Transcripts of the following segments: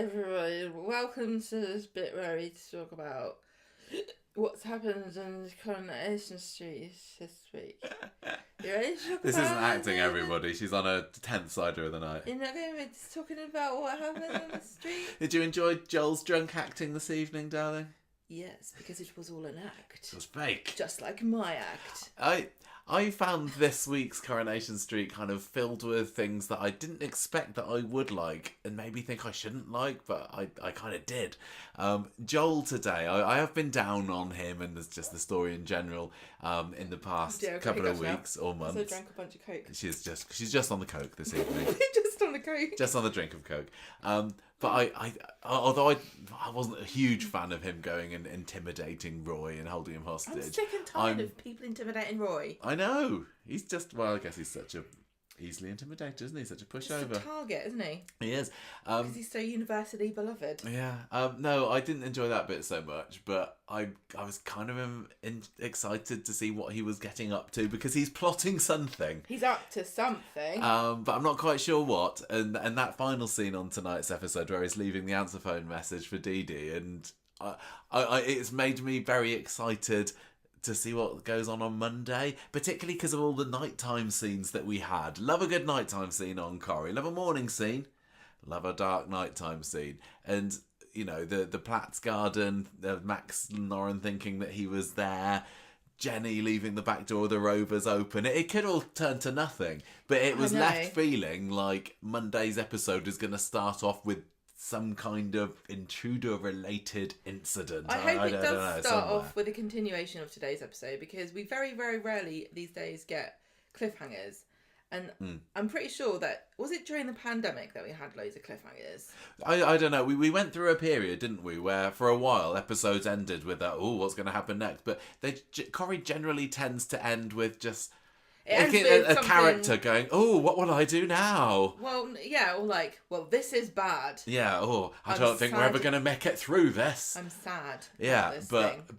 everybody, welcome to this bit where we talk about what's happened in Coronation Street this week. You ready to talk This about isn't acting, it? everybody. She's on her 10th cider of the night. You're not going to be talking about what happened on the street? Did you enjoy Joel's drunk acting this evening, darling? Yes, because it was all an act. It was fake. Just like my act. I found this week's Coronation Street kind of filled with things that I didn't expect that I would like and maybe think I shouldn't like, but I kind of did. Joel today, I have been down on him and there's just the story in general in the past couple of weeks or months. I drank a bunch of Coke. She's just on the Coke this evening. Just on the Coke. Just on the drink of Coke. But although I wasn't a huge fan of him going and intimidating Roy and holding him hostage. I'm sick and tired of people intimidating Roy. I know. He's just, well, I guess he's such a easily intimidated, isn't he? Such a pushover. He's a target, isn't he? He is. Because he's so universally beloved. Yeah. No, I didn't enjoy that bit so much, but I was kind of excited to see what he was getting up to because he's plotting something. He's up to something. But I'm not quite sure what. And that final scene on tonight's episode where he's leaving the answer phone message for Dee Dee, and it's made me very excited to see what goes on Monday, particularly because of all the nighttime scenes that we had. Love a good nighttime scene on Corrie. Love a morning scene. Love a dark nighttime scene. And, you know, the Platt's garden, Max and Lauren thinking that he was there, Jenny leaving the back door of the Rovers open. It could all turn to nothing, but it was left feeling like Monday's episode is going to start off with some kind of intruder-related incident. I hope it does start off with a continuation of today's episode, because we very, very rarely these days get cliffhangers. And I'm pretty sure that, was it during the pandemic that we had loads of cliffhangers? I don't know. We went through a period, didn't we, where for a while episodes ended with that, what's going to happen next? But Corrie generally tends to end with just a character going, what will I do now? Well, yeah, or like, this is bad. Yeah, I don't think we're ever going to make it through this. I'm sad. Yeah, but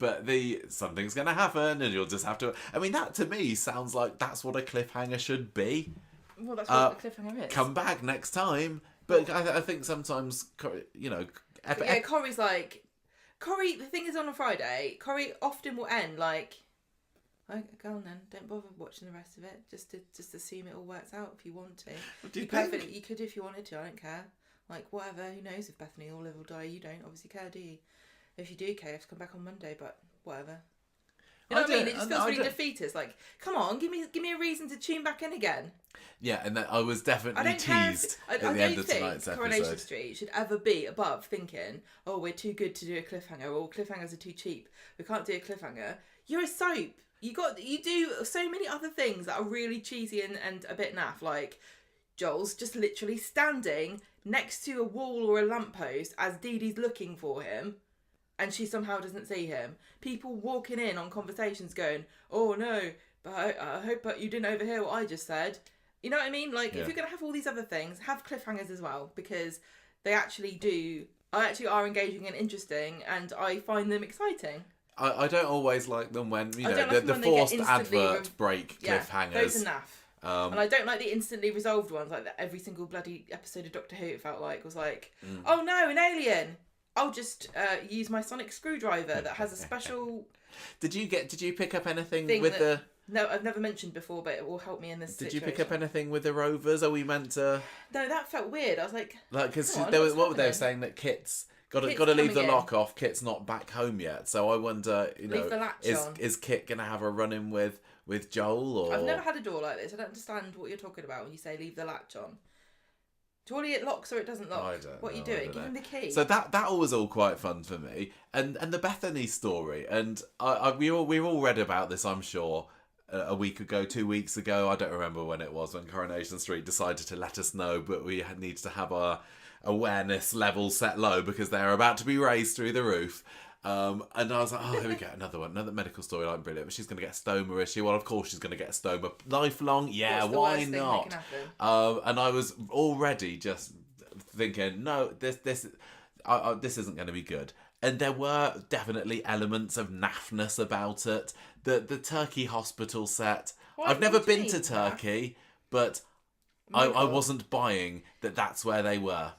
something's going to happen and you'll just have to... I mean, that to me sounds like that's what a cliffhanger should be. Well, that's what a cliffhanger is. Come back next time. But I think sometimes, you know... Corrie's like... Corrie, the thing is, on a Friday, Corrie often will end like... Go on then. Don't bother watching the rest of it. Just assume it all works out if you want to. You could if you wanted to. I don't care. Like, whatever. Who knows if Bethany will live or die? You don't obviously care, do you? If you do care, you have to come back on Monday. But whatever. You know what I mean? It just feels really defeatist. Like, come on, give me a reason to tune back in again. Yeah, and I was definitely teased at the end of tonight's episode. Coronation Street should ever be above thinking, we're too good to do a cliffhanger, or cliffhangers are too cheap. We can't do a cliffhanger. You're a soap. You do so many other things that are really cheesy and a bit naff, like Joel's just literally standing next to a wall or a lamppost as Dee Dee's looking for him, and she somehow doesn't see him. People walking in on conversations going, "Oh no, but I hope you didn't overhear what I just said." You know what I mean? Like, if you're going to have all these other things, have cliffhangers as well, because they actually are engaging and interesting, and I find them exciting. I don't always like them when, you know, the forced advert break cliffhangers. Those are naff. And I don't like the instantly resolved ones, like that every single bloody episode of Doctor Who, it felt like, was like, oh no, an alien! I'll just use my sonic screwdriver that has a special... Did you pick up anything with the... No, I've never mentioned before, but it will help me in this situation. Did you pick up anything with the Rovers? Are we meant to... No, that felt weird. I was like... because they were saying that Kit's got to leave the lock off. Kit's not back home yet, so I wonder, leave the latch on. Is Kit gonna have a run in with Joel? Or I've never had a door like this. I don't understand what you're talking about when you say leave the latch on. Surely it locks or it doesn't lock. What are you doing? Give him the key. So that was all quite fun for me, and the Bethany story, and we all read about this, I'm sure, a week ago, 2 weeks ago. I don't remember when it was, when Coronation Street decided to let us know, but we need to have our awareness level set low because they're about to be raised through the roof. And I was like, here we go, another one, another medical storyline, brilliant. But she's going to get stoma, is she? Well, of course she's going to get stoma. Lifelong? Yeah, why not? And I was already just thinking, no, this isn't going to be good. And there were definitely elements of naffness about it. The Turkey hospital set. I've never been to Turkey, but I wasn't buying that that's where they were.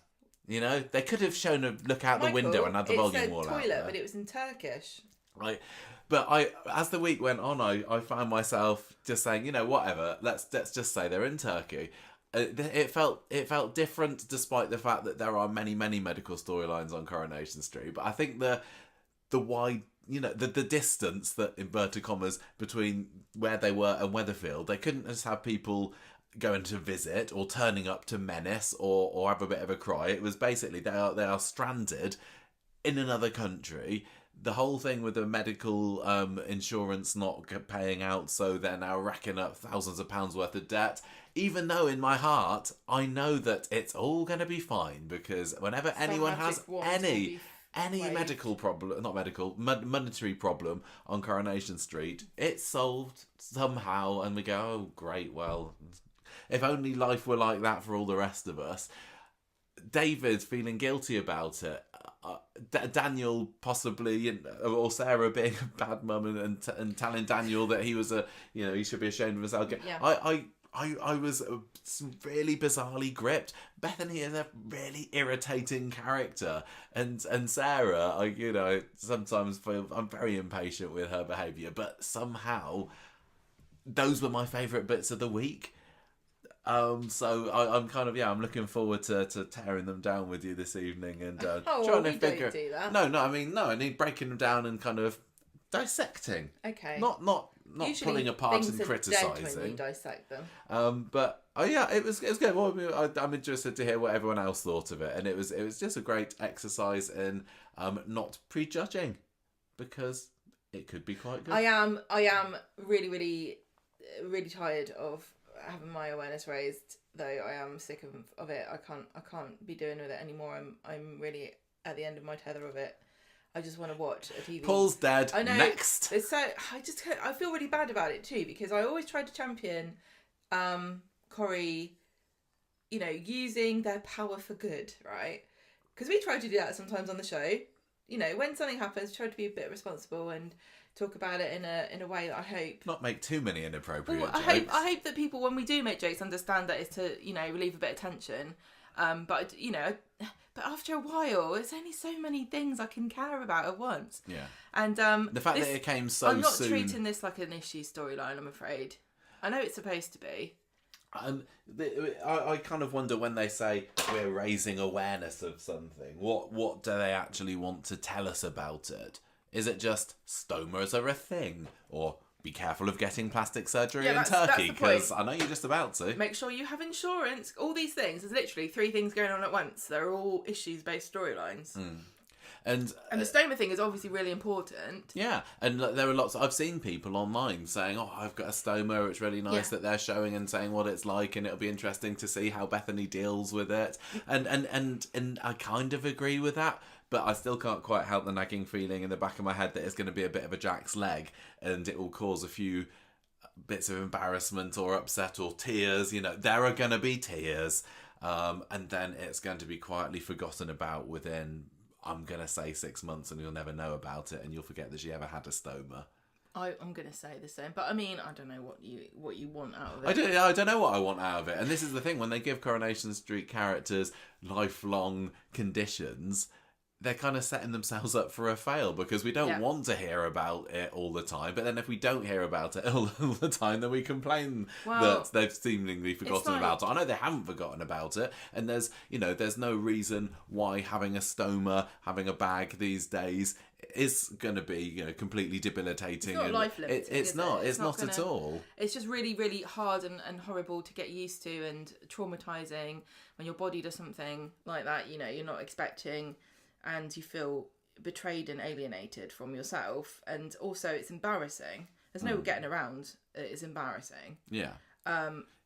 You know, they could have shown a look out the window and had the volume wall out toilet, there. but it was in Turkish. Right. But as the week went on, I found myself just saying, whatever. Let's just say they're in Turkey. It felt different, despite the fact that there are many medical storylines on Coronation Street. But I think the wide, the distance, that inverted commas, between where they were and Weatherfield, they couldn't just have people going to visit or turning up to menace or have a bit of a cry. It was basically they are stranded in another country. The whole thing with the medical insurance not paying out, so they're now racking up thousands of pounds worth of debt. Even though in my heart I know that it's all going to be fine, because whenever anyone has any medical problem, not medical, monetary problem on Coronation Street, it's solved somehow, and we go, oh great, well, if only life were like that for all the rest of us. David feeling guilty about it. Daniel possibly, or Sarah being a bad mum and telling Daniel that he was he should be ashamed of himself. Yeah. I was really bizarrely gripped. Bethany is a really irritating character, and Sarah, I sometimes feel I'm very impatient with her behaviour, but somehow those were my favourite bits of the week. So I'm kind of I'm looking forward to tearing them down with you this evening and trying to figure. Don't do that. I need breaking them down and kind of dissecting. Okay. Not Usually pulling apart and things are dead when criticising. you dissect them. But it was good. Well, I'm interested to hear what everyone else thought of it, and it was just a great exercise in not prejudging, because it could be quite good. I am really, really, really tired of having my awareness raised, though. I am sick of it. I can't be doing with it anymore. I'm really at the end of my tether of it. I just want to watch a TV. Paul's dead. I know. Next. It's so I feel really bad about it too, because I always tried to champion Corrie, using their power for good, right? Because we try to do that sometimes on the show. When something happens, try to be a bit responsible and talk about it in a way that I hope not make too many inappropriate jokes. I hope that people, when we do make jokes, understand that it's to relieve a bit of tension. But after a while, there's only so many things I can care about at once. Yeah. And the fact that it came so soon. I'm not treating this like an issue storyline, I'm afraid. I know it's supposed to be. I kind of wonder, when they say we're raising awareness of something, what do they actually want to tell us about it? Is it just stomas are a thing, or be careful of getting plastic surgery in Turkey, because I know you're just about to. Make sure you have insurance. All these things. There's literally 3 things going on at once. They're all issues-based storylines. Mm. And the stoma thing is obviously really important. Yeah, and there are lots. I've seen people online saying, "Oh, I've got a stoma. It's really nice that they're showing and saying what it's like, and it'll be interesting to see how Bethany deals with it." And I kind of agree with that. But I still can't quite help the nagging feeling in the back of my head that it's going to be a bit of a Jack's leg, and it will cause a few bits of embarrassment or upset or tears. There are going to be tears, and then it's going to be quietly forgotten about within, I'm going to say, 6 months, and you'll never know about it, and you'll forget that she ever had a stoma. I'm going to say the same, but I mean, I don't know what you want out of it. I don't know what I want out of it, and this is the thing: when they give Coronation Street characters lifelong conditions, they're kind of setting themselves up for a fail, because we don't want to hear about it all the time. But then if we don't hear about it all the time, then we complain that they've seemingly forgotten about it. I know they haven't forgotten about it. And there's no reason why having a stoma, having a bag these days is going to be completely debilitating. It's not life-limiting. It's not at all. It's just really, really hard and horrible to get used to, and traumatising when your body does something like that, you're not expecting, and you feel betrayed and alienated from yourself, and also it's embarrassing. There's no getting around it. It's embarrassing. Yeah.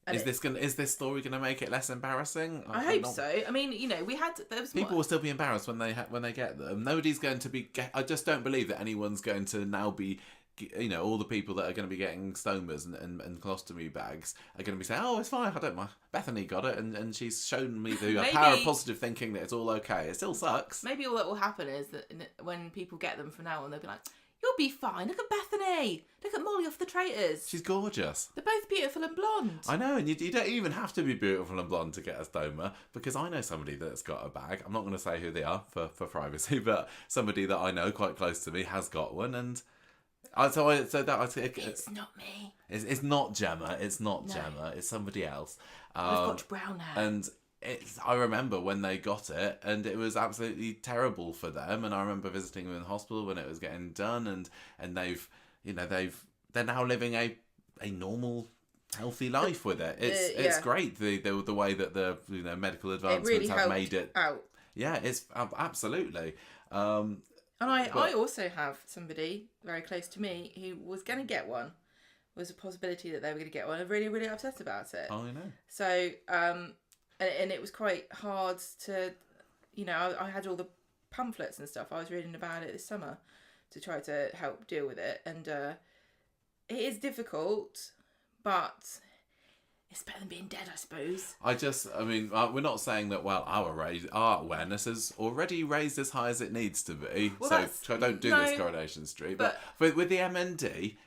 Is this story gonna make it less embarrassing? I hope so. I mean, people will still be embarrassed when they get them. Nobody's going to be. I just don't believe that anyone's going to now be. All the people that are going to be getting stomas and colostomy bags are going to be saying, "Oh, it's fine. I don't mind. Bethany got it, and she's shown me the power of positive thinking that it's all okay. It still sucks." Maybe all that will happen is that when people get them from now on, they'll be like, You'll be fine. Look at Bethany. Look at Molly off The Traitors. She's gorgeous. They're both beautiful and blonde. I know, and you don't even have to be beautiful and blonde to get a stoma, because I know somebody that's got a bag. I'm not going to say who they are for privacy, but somebody that I know quite close to me has got one, and it's not me. It's not Gemma. It's not Gemma. It's somebody else. We've got brown hair. And I remember when they got it, and it was absolutely terrible for them. And I remember visiting them in the hospital when it was getting done, and they're now living a normal, healthy life with it. It's great the way that the medical advancements really have made it out. Yeah, it's absolutely. And I also have somebody very close to me who was going to get one. Was a possibility that they were going to get one. I'm really, really upset about it. Oh, I know. So, and it was quite hard to, I had all the pamphlets and stuff. I was reading about it this summer to try to help deal with it. And it is difficult, but it's better than being dead, I suppose. We're not saying that, our awareness is already raised as high as it needs to be. Well, so don't do this, Coronation Street. But with the MND,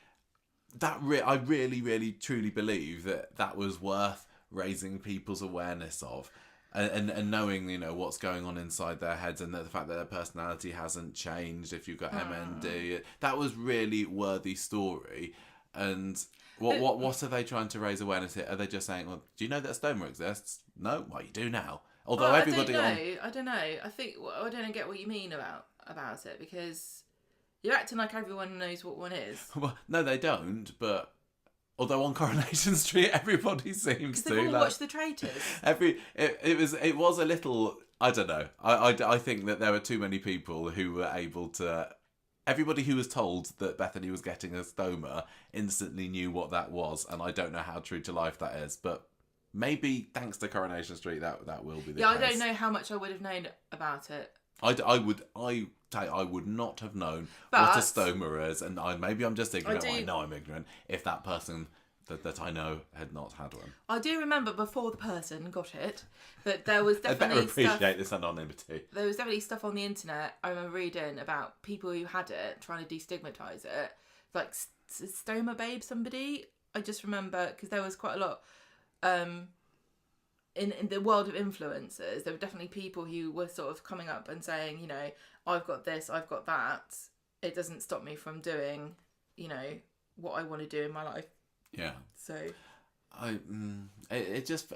I really, really, truly believe that was worth raising people's awareness of. And knowing, what's going on inside their heads, and the fact that their personality hasn't changed if you've got MND. That was really worthy story. And what are they trying to raise awareness here? Are they just saying, well, do you know that stoma exists? No? Well, you do now. Although everybody... I don't know. I think... I don't get what you mean about it, because you're acting like everyone knows what one is. Well, no, they don't, but... Although on Coronation Street, everybody seems to. Because they've all watched The Traitors. It was a little... I don't know. I think that there were too many people who were able to... Everybody who was told that Bethany was getting a stoma instantly knew what that was, and I don't know how true to life that is, but maybe thanks to Coronation Street that will be the case. Yeah, I don't know how much I would have known about it. I would not have known what a stoma is, and maybe I'm just ignorant. I know I'm ignorant. If that person that I know had not had one, I do remember before the person got it that there was definitely. I better appreciate this anonymity. There was definitely stuff on the internet. I remember reading about people who had it, trying to destigmatise it, like stoma babe. Somebody I just remember, because there was quite a lot. In the world of influencers, there were definitely people who were sort of coming up and saying, I've got this, I've got that. It doesn't stop me from doing, what I want to do in my life. Yeah. So, I just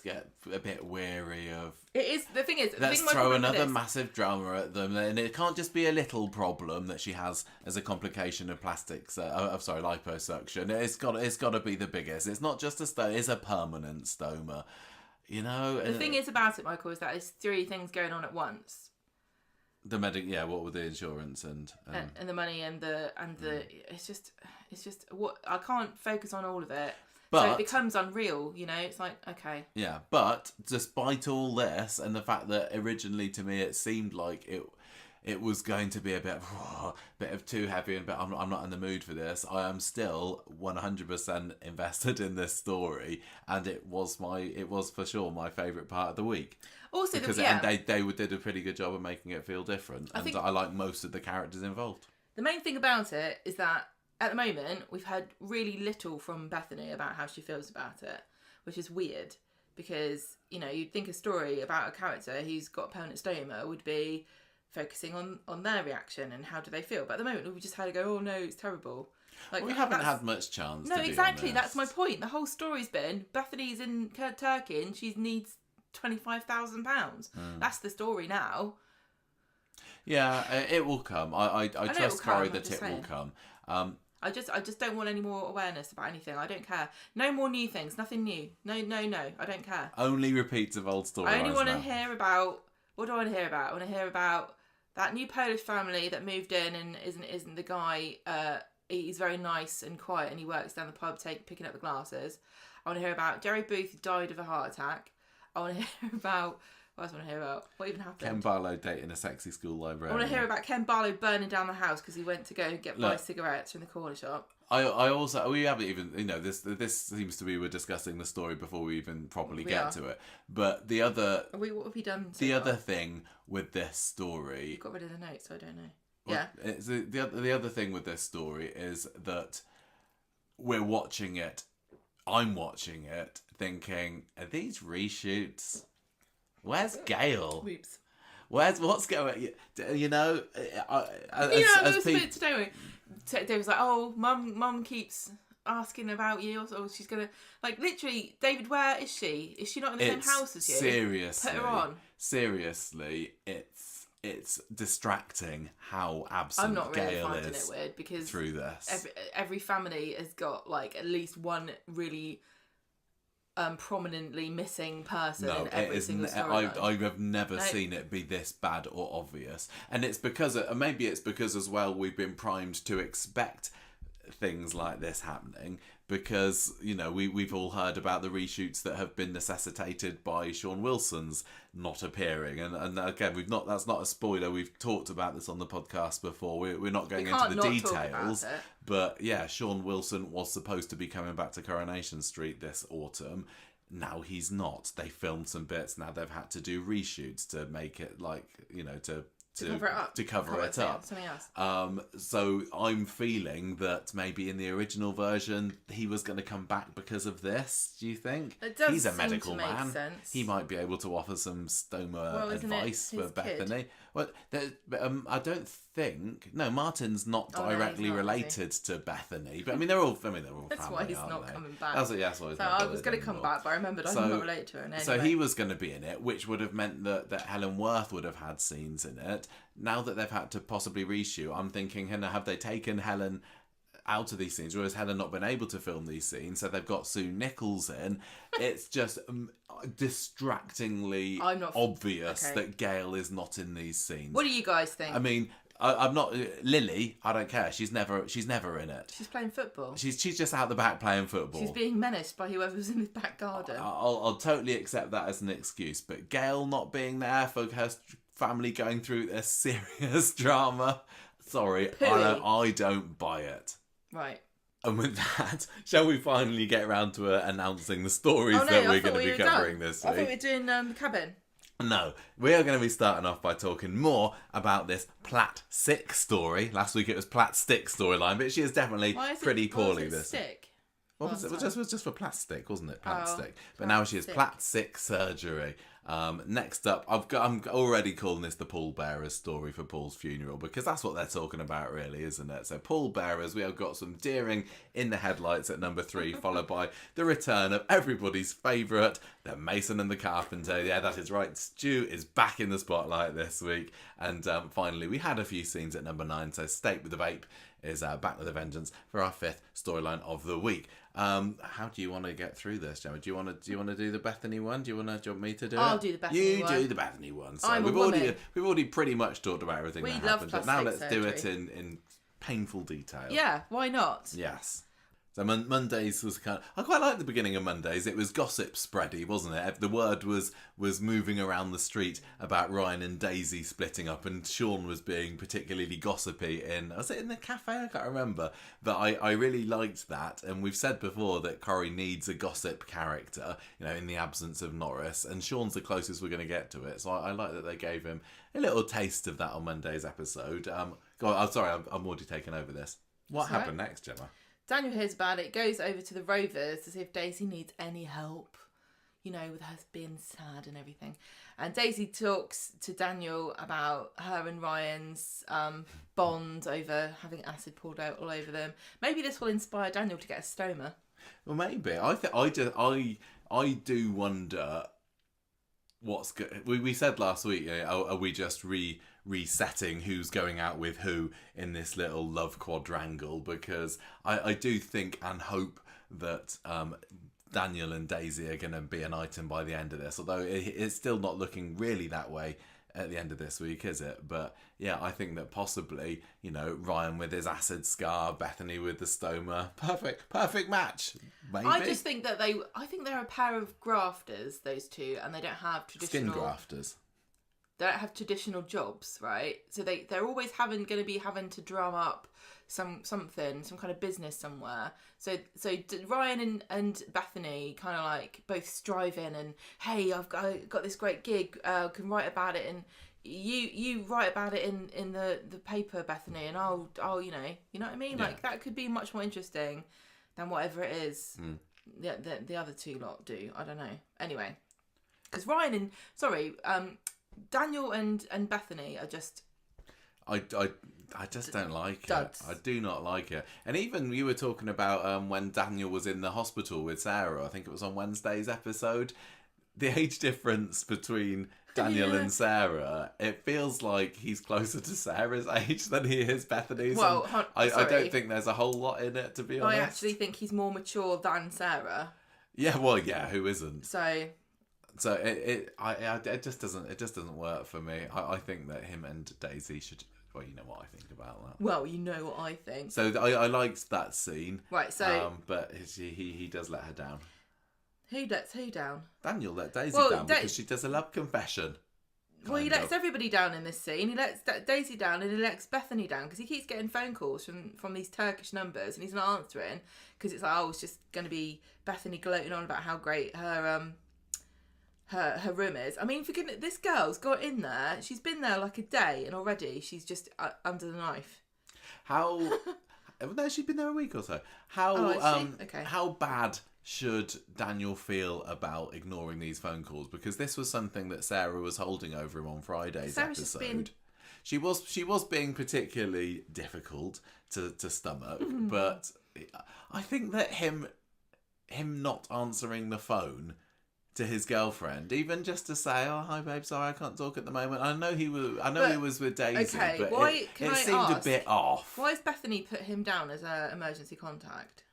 get a bit weary of. It is the thing is. Let's throw another massive drama at them, and it can't just be a little problem that she has as a complication of liposuction. It's got to be the biggest. It's not just a stoma; it's a permanent stoma. The thing is about it, Michael, is that it's three things going on at once. The what with the insurance and the money and the it's just what I can't focus on all of it. But, so it becomes unreal, it's like, okay. Yeah, but despite all this and the fact that originally to me it seemed like it was going to be a bit of too heavy, and I'm not in the mood for this. I am still 100% invested in this story, and it was for sure my favourite part of the week. Also, because they did a pretty good job of making it feel different, and I like most of the characters involved. The main thing about it is that at the moment we've heard really little from Bethany about how she feels about it, which is weird because you'd think a story about a character who's got permanent stoma would be focusing on their reaction and how do they feel. But at the moment, we just had to go, oh no, it's terrible. Like, we haven't had much chance to be exactly. honest. That's my point. The whole story's been Bethany's in Turkey and she needs £25,000. That's the story now. Yeah, it will come. I trust Corrie that it will come. I just don't want any more awareness about anything. I don't care. No more new things. Nothing new. No. I don't care. Only repeats of old stories. I only want to hear about. What do I want to hear about? I want to hear about that new Polish family that moved in and isn't the guy. He's very nice and quiet and he works down the pub picking up the glasses. I want to hear about Jerry Booth who died of a heart attack. I want to hear about. What else do I want to hear about? What even happened? Ken Barlow dating a sexy school librarian. I want to hear about Ken Barlow burning down the house because he went to go buy cigarettes from the corner shop. I also, we haven't even, this seems to be we're discussing the story before we even properly get to it. But the other... What have we done the other thing with this story... You've got rid of the notes, so I don't know. Yeah. It's the other thing with this story is that we're watching it. I'm watching it, thinking, are these reshoots? Where's Gail? Whoops. What's going? You know, There was a bit today where Dave was like, "Oh, mum keeps asking about you, or she's gonna like literally, David. Where is she? Is she not in the same house as you? Seriously, put her on. Seriously, it's distracting how absent I'm not really Gail finding is it weird because through this. Every family has got like at least one really prominently missing person in every single storyline. I have never seen it be this bad or obvious, and it's because maybe it's because as well we've been primed to expect things like this happening, because you know we've all heard about the reshoots that have been necessitated by Sean Wilson's not appearing, and again that's not a spoiler, we've talked about this on the podcast before, we're not going into the details, but yeah, Sean Wilson was supposed to be coming back to Coronation Street this autumn. Now he's not. They filmed some bits, now they've had to do reshoots to make it like, you know, to cover it up. Something else. So I'm feeling that maybe in the original version he was going to come back because of this. Do you think? It does. He's a medical man. Sense. He might be able to offer some stoma advice for Bethany. Well, I don't think. No, Martin's not directly related to Bethany, but I mean they're all. That's family, why he's not they? coming back. That's why he's so not I was going to come back, but I remembered I'm not related to her in any So way. he was going to be in it, which would have meant that Helen Worth would have had scenes in it. Now that they've had to possibly reshoot, I'm thinking, have they taken Helen out of these scenes, or has Helen not been able to film these scenes? So they've got Sue Nichols in. It's just distractingly obvious that Gail is not in these scenes. What do you guys think? I mean, I'm not Lily. I don't care. She's never in it. She's playing football. She's just out the back playing football. She's being menaced by whoever's in the back garden. I'll totally accept that as an excuse, but Gail not being there for her family going through this serious drama. Sorry, I don't buy it. Right. And with that, shall we finally get around to announcing the stories that we're going to be covering this week? I thought we were doing the cabin. No, we are going to be starting off by talking more about this Platt Sick story. Last week it was Platt Stick storyline, but she is definitely pretty poorly this. Stick? What was it? It was just for plastic, wasn't it? Plastic. But now she has plastic surgery. Next up, I'm already calling this the pallbearers story for Paul's funeral, because that's what they're talking about, really, isn't it? So pallbearers, we have got some Deering in the headlights at number 3, followed by the return of everybody's favourite, the Mason and the Carpenter. Yeah, that is right. Stu is back in the spotlight this week. And finally, we had a few scenes at number 9. So State with the Vape is back with a vengeance for our 5th storyline of the week. How do you want to get through this, Gemma? Do you want to do the Bethany one? Do you want me to do it? I'll do the Bethany one. You do the Bethany one. So we've already pretty much talked about everything that happened, but now let's do it in painful detail. Yeah, why not? Yes. So Mondays was I quite like the beginning of Mondays. It was gossip spready, wasn't it? The word was moving around the street about Ryan and Daisy splitting up, and Sean was being particularly gossipy was it in the cafe? I can't remember. But I really liked that, and we've said before that Corrie needs a gossip character, in the absence of Norris, and Sean's the closest we're going to get to it. So I like that they gave him a little taste of that on Monday's episode. I'm sorry, I'm already taking over this. What happened next, Gemma? Daniel hears about it, goes over to the Rovers to see if Daisy needs any help, with her being sad and everything. And Daisy talks to Daniel about her and Ryan's bond over having acid poured out all over them. Maybe this will inspire Daniel to get a stoma. Well, maybe. I do wonder what's good. We said last week, are we just resetting who's going out with who in this little love quadrangle? Because I do think and hope that Daniel and Daisy are going to be an item by the end of this, although it's still not looking really that way at the end of this week, is it? But yeah, I think that possibly, Ryan with his acid scar, Bethany with the stoma, perfect match. Maybe. I just think that I think they're a pair of grafters, those two, and they don't have traditional skin grafters. They don't have traditional jobs, right? So they're always going to be having to drum up some kind of business somewhere. So Ryan and Bethany kind of like both striving and, hey, I've got this great gig, can write about it and you write about it in the paper, Bethany, and I'll you know what I mean. Yeah. Like that could be much more interesting than whatever it is the other two lot do. I don't know. Anyway, because Daniel and Bethany are just. I just don't like duds. it. I do not like it. And even you were talking about when Daniel was in the hospital with Sarah. I think it was on Wednesday's episode. The age difference between Daniel and Sarah, it feels like he's closer to Sarah's age than he is Bethany's. Well, I don't think there's a whole lot in it, to be honest. I actually think he's more mature than Sarah. Yeah, well, yeah, who isn't? So it just doesn't work for me. I think that him and Daisy should. Well, you know what I think about that. Well, you know what I think. So I liked that scene. Right. So, but he does let her down. Who lets who down? Daniel let Daisy down because she does a love confession. Well, he lets everybody down in this scene. He lets Daisy down and he lets Bethany down because he keeps getting phone calls from these Turkish numbers and he's not answering because it's like, oh, it's just going to be Bethany gloating on about how great her room is. I mean, for goodness, this girl's got in there. She's been there like a day and already she's just under the knife. How? No, she's been there a week or so. How? Okay. How bad should Daniel feel about ignoring these phone calls? Because this was something that Sarah was holding over him on Friday's episode. She was being particularly difficult to stomach, but I think that him not answering the phone to his girlfriend, even just to say, "Oh, hi, babe, sorry, I can't talk at the moment." I know he was with Daisy, okay, but it seemed a bit off. Why has Bethany put him down as an emergency contact?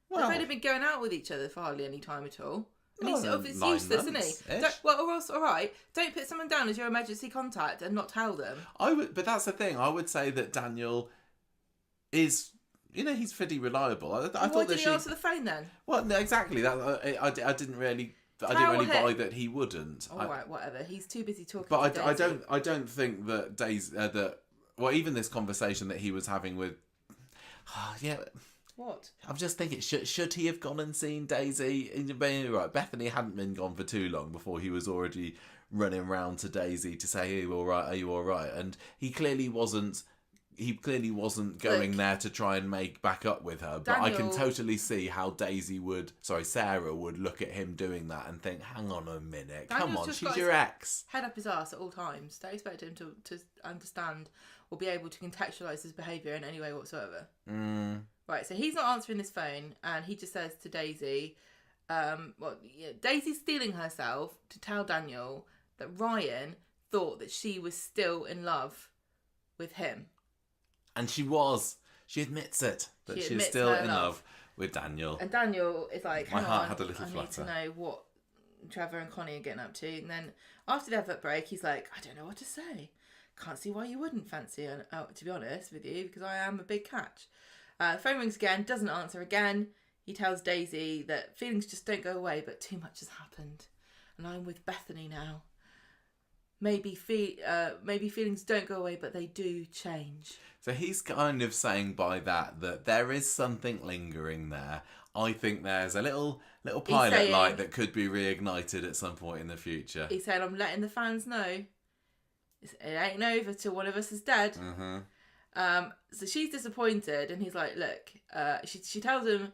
Well, they've only been going out with each other for hardly any time at all. And well, he's useless, isn't he? Well, or else, all right, don't put someone down as your emergency contact and not tell them. But that's the thing. I would say that Daniel is. He's pretty reliable. I thought why didn't he answer the phone then? Well, no, exactly. That I didn't really buy that he wouldn't. All right, whatever. He's too busy talking. But to Daisy. I don't think that Daisy even this conversation that he was having with. Yeah. What? I'm just thinking, should he have gone and seen Daisy? Right, Bethany hadn't been gone for too long before he was already running round to Daisy to say, "Are you all right? Are you all right?" And he clearly wasn't. He clearly wasn't going there to try and make back up with her. But I can totally see how Sarah would look at him doing that and think, "Hang on a minute, come on, she's your ex." Head up his ass at all times. Don't expect him to understand or be able to contextualise his behaviour in any way whatsoever. Right, so he's not answering his phone, and he just says to Daisy, Daisy's steeling herself to tell Daniel that Ryan thought that she was still in love with him. And she was. She admits it. That she's still in love with Daniel. And Daniel is like, my heart had a little I flutter. need to know what Trevor and Connie are getting up to. And then after the advert break, he's like, I don't know what to say. Can't see why you wouldn't fancy her, to be honest with you, because I am a big catch. Phone rings again, doesn't answer again. He tells Daisy that feelings just don't go away, but too much has happened. And I'm with Bethany now. Maybe feelings don't go away, but they do change. So he's kind of saying by that there is something lingering there. I think there's a little pilot light that could be reignited at some point in the future. He said, I'm letting the fans know it ain't over till one of us is dead. Mm-hmm. So she's disappointed, and he's like, look, she tells him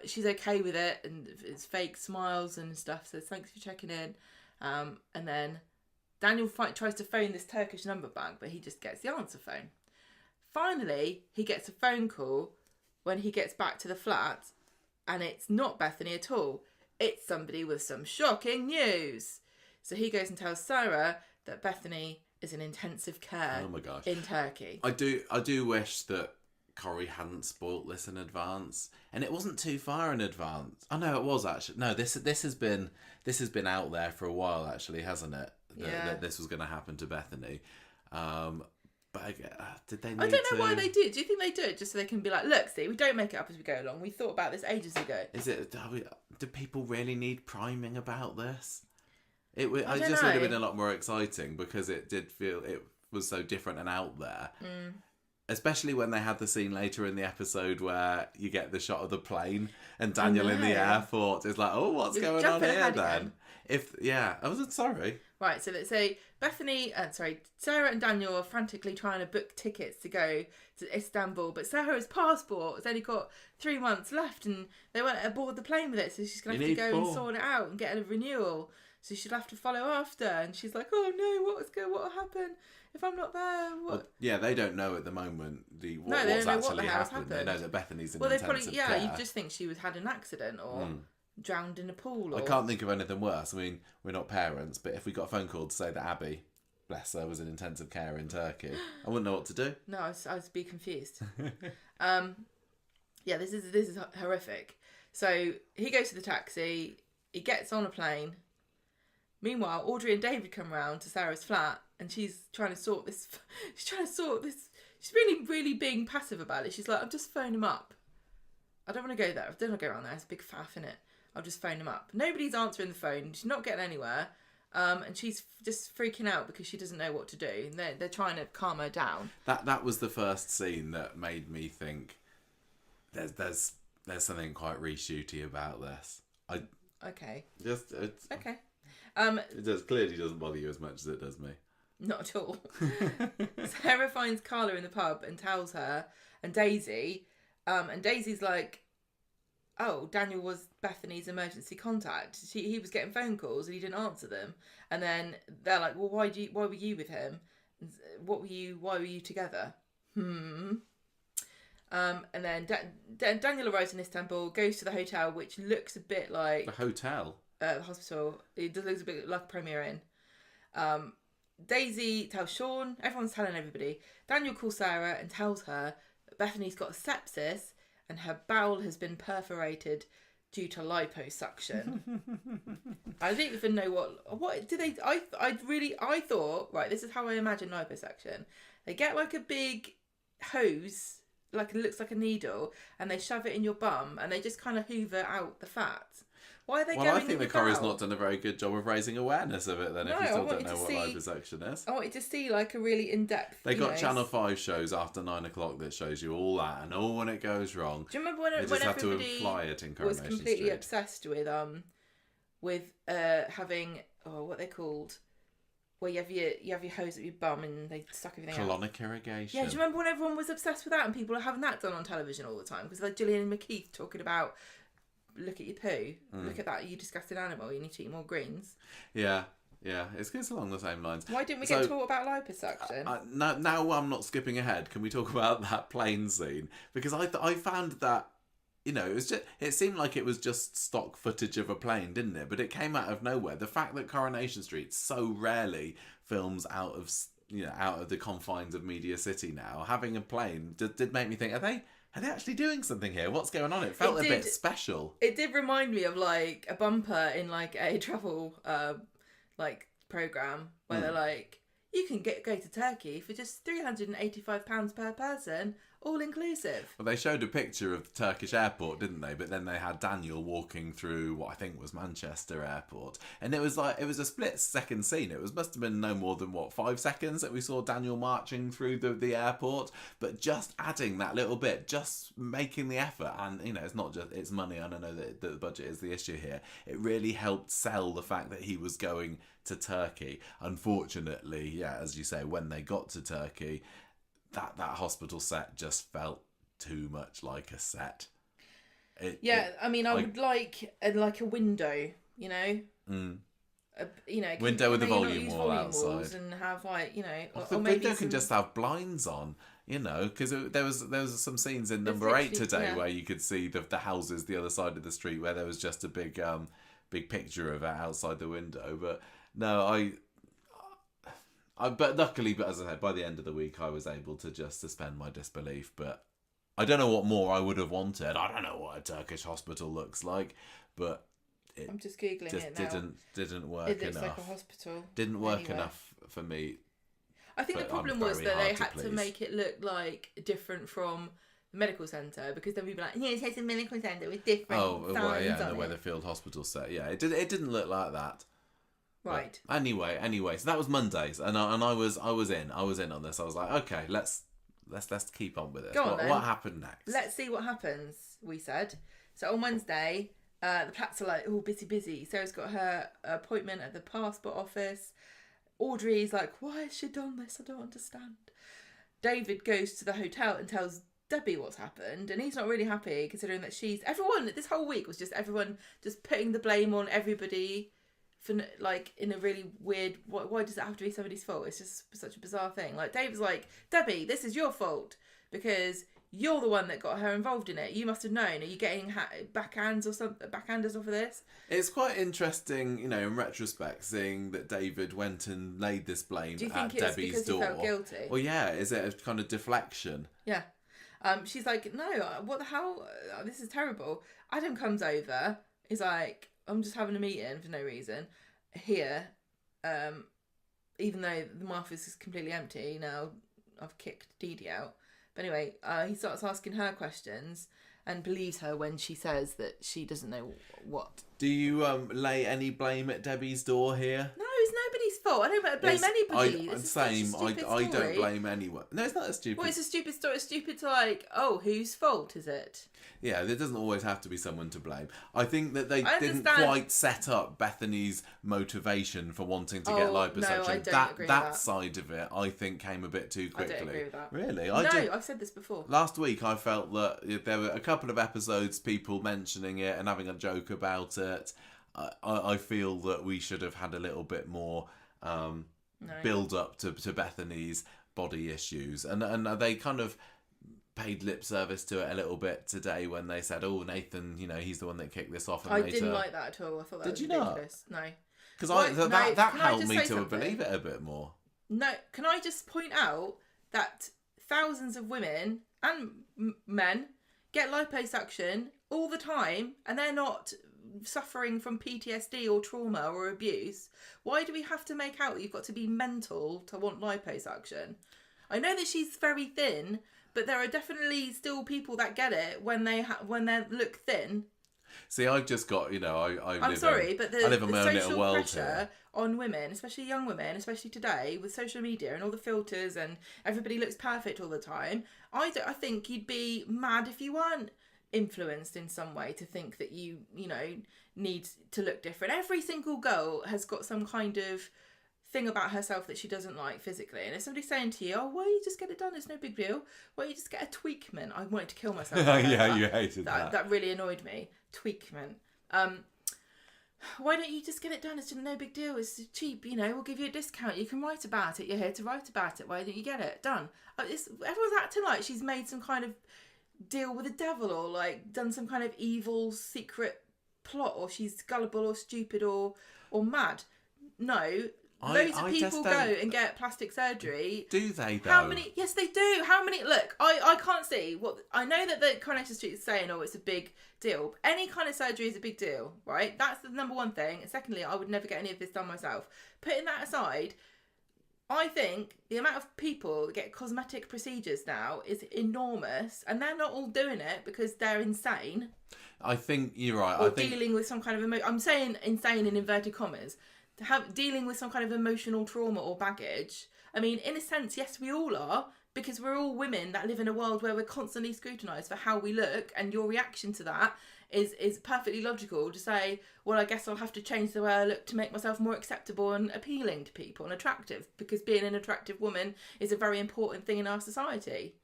she's okay with it, and it's fake smiles and stuff, so thanks for checking in. And then Daniel tries to phone this Turkish number back, but he just gets the answer phone. Finally, he gets a phone call when he gets back to the flat, and it's not Bethany at all. It's somebody with some shocking news. So he goes and tells Sarah that Bethany is in intensive care in Turkey. I do wish that Corrie hadn't spoilt this in advance, and it wasn't too far in advance. Oh no, it was actually. No, this has been out there for a while, actually, hasn't it? That this was going to happen to Bethany. But did they? I don't know why they do. Do you think they do it just so they can be like, look, see, we don't make it up as we go along. We thought about this ages ago. Do people really need priming about this? It would have been a lot more exciting because it did feel it was so different and out there. Especially when they had the scene later in the episode where you get the shot of the plane and Daniel in the airport is like, oh, what's going on here then? I was sorry. Right, so let's say Sarah and Daniel are frantically trying to book tickets to go to Istanbul, but Sarah's passport has only got 3 months left and they won't aboard the plane with it, so she's going to have to go and sort it out and get a renewal. So she'll have to follow after, and she's like, "Oh no, what will happen if I'm not there?" What? Well, yeah, they don't know at the moment what's know actually what the hell's happened. They know that Bethany's in intensive care. You just think she had an accident or drowned in a pool. Or... I can't think of anything worse. I mean, we're not parents, but if we got a phone call to say that Abby, bless her, was in intensive care in Turkey, I wouldn't know what to do. No, I'd be confused. Yeah, this is horrific. So he goes to the taxi. He gets on a plane. Meanwhile, Audrey and David come round to Sarah's flat, and she's trying to sort this. She's really, really being passive about it. She's like, "I'll just phone him up. I don't want to go there. I don't want to go around there. It's a big faff, innit? I'll just phone him up." Nobody's answering the phone. She's not getting anywhere, and she's just freaking out because she doesn't know what to do. And they're trying to calm her down. That was the first scene that made me think there's something quite reshooty about this. Okay. Okay. It clearly doesn't bother you as much as it does me. Not at all. Sarah finds Carla in the pub and tells her, and Daisy, and Daisy's like, "Oh, Daniel was Bethany's emergency contact. He was getting phone calls and he didn't answer them." And then they're like, "Well, why were you with him? Why were you together?" And then Daniel arrives in Istanbul, goes to the hotel, which looks a bit like the hotel. The hospital. It looks a bit like a Premier Inn. Daisy tells Sean. Everyone's telling everybody. Daniel calls Sarah and tells her that Bethany's got sepsis and her bowel has been perforated due to liposuction. I don't even know what do they. I thought, right, this is how I imagine liposuction. They get like a big hose, like it looks like a needle, and they shove it in your bum and they just kind of hoover out the fat. Why are they going? Well, I think the Corrie's not done a very good job of raising awareness of it. Then, if you still don't know what liposuction is, I wanted to see like a really in-depth. They got Channel 5 shows after 9 o'clock that shows you all that, and all when it goes wrong. Do you remember when everybody was completely obsessed with having what they called? Where you have your hose at your bum and they suck everything out. Colonic irrigation. Yeah, do you remember when everyone was obsessed with that and people are having that done on television all the time? Because like Gillian McKeith talking about, look at your poo, look at that, you disgusting animal, you need to eat more greens. Yeah, it's along the same lines. Why didn't we get taught about liposuction? Now I'm not skipping ahead. Can we talk about that plane scene? Because I found that, it seemed like it was just stock footage of a plane, didn't it? But it came out of nowhere. The fact that Coronation Street so rarely films out of the confines of Media City now, having a plane did make me think, are they actually doing something here? What's going on? It felt a bit special. It did remind me of like a bumper in like a travel program where they're like, you can go to Turkey for just £385 per person, all inclusive. Well, they showed a picture of the Turkish airport, didn't they? But then they had Daniel walking through what I think was Manchester Airport, and it was a split-second scene. Must have been no more than 5 seconds that we saw Daniel marching through the airport. But just adding that little bit, just making the effort, and it's not just it's money. I don't know that the budget is the issue here. It really helped sell the fact that he was going to Turkey. Unfortunately, yeah, as you say, when they got to Turkey, that hospital set just felt too much like a set. I would like a window, window with a volume wall outside, and have the window can just have blinds on, because there was some scenes in number 8 today where you could see the houses the other side of the street where there was just a big picture of it outside the window. But no, but luckily, as I said, by the end of the week, I was able to just suspend my disbelief. But I don't know what more I would have wanted. I don't know what a Turkish hospital looks like, but I'm just googling it now. Didn't work enough. It looks like a hospital. Didn't work enough for me. I think the problem was that they had to make it look like different from the medical centre, because then we'd be like, it's a medical centre with different signs on the Weatherfield Hospital set. Yeah, it didn't look like that. Right. But anyway, so that was Mondays, and I was in on this. I was like, okay, let's keep on with it. Go on, then. What happened next? Let's see what happens. We said so on Wednesday. The Platts are like, all busy. Sarah's got her appointment at the passport office. Audrey's like, why has she done this? I don't understand. David goes to the hotel and tells Debbie what's happened, and he's not really happy considering that everyone this whole week was just everyone just putting the blame on everybody for, like, in a really weird, why does it have to be somebody's fault? It's just such a bizarre thing. Like, David's like, Debbie, this is your fault because you're the one that got her involved in it. You must have known. Are you getting backhanders off of this? It's quite interesting, you know, in retrospect, seeing that David went and laid this blame at Debbie's door. He felt guilty? Well, yeah, is it a kind of deflection? Yeah. She's like, no, what the hell? This is terrible. Adam comes over. He's like, I'm just having a meeting for no reason here. Even though the office is completely empty now, I've kicked Dee Dee out. But anyway, he starts asking her questions and believes her when she says that she doesn't know what. Do you lay any blame at Debbie's door here? No, it's nobody's fault. I don't blame anybody. Same. I don't blame anyone. No, it's not a stupid. Well, it's a stupid story. It's stupid to like, oh, whose fault is it? Yeah, there doesn't always have to be someone to blame. I think that they didn't quite set up Bethany's motivation for wanting to get liposuction. No, I don't agree with that side of it, I think, came a bit too quickly. I don't agree with that. Really? I've said this before. Last week, I felt that there were a couple of episodes, people mentioning it and having a joke about it. I feel that we should have had a little bit more build up to Bethany's body issues, and they kind of paid lip service to it a little bit today when they said, "Oh, Nathan, you know, he's the one that kicked this off." And I didn't like that at all. I thought that was ridiculous. No, because that helped me to believe it a bit more. No, can I just point out that thousands of women and men get liposuction all the time, and they're not suffering from PTSD or trauma or abuse. Why do we have to make out that you've got to be mental to want liposuction? I know that she's very thin, but there are definitely still people that get it when they look thin. See, I've just got, you know, I live in my own little world pressure here. On women, especially young women, especially today with social media and all the filters and everybody looks perfect all the time. I think you'd be mad if you weren't influenced in some way to think that you know, need to look different. Every single girl has got some kind of thing about herself that she doesn't like physically, and if somebody's saying to you, oh, why don't you just get it done, it's no big deal, why don't you just get a tweakment? I wanted to kill myself. Yeah, you hated that really annoyed me. Tweakment. Why don't you just get it done? It's no big deal, it's cheap, you know, we'll give you a discount, you can write about it, you're here to write about it, why don't you get it done? Everyone's acting like she's made some kind of deal with the devil or like done some kind of evil secret plot, or she's gullible or stupid or mad. No, loads of people go and get plastic surgery. Do they though? How many? Yes, they do. How many? Look, I can't see what. I know that the Coronation Street is saying, oh, it's a big deal. Any kind of surgery is a big deal, right? That's the number one thing. And secondly, I would never get any of this done myself. Putting that aside, I think the amount of people that get cosmetic procedures now is enormous, and they're not all doing it because they're insane. I think you're right. Or dealing with some kind of I'm saying insane in inverted commas. Dealing with some kind of emotional trauma or baggage. I mean, in a sense, yes, we all are, because we're all women that live in a world where we're constantly scrutinised for how we look, and your reaction to that is perfectly logical to say, well, I guess I'll have to change the way I look to make myself more acceptable and appealing to people and attractive, because being an attractive woman is a very important thing in our society.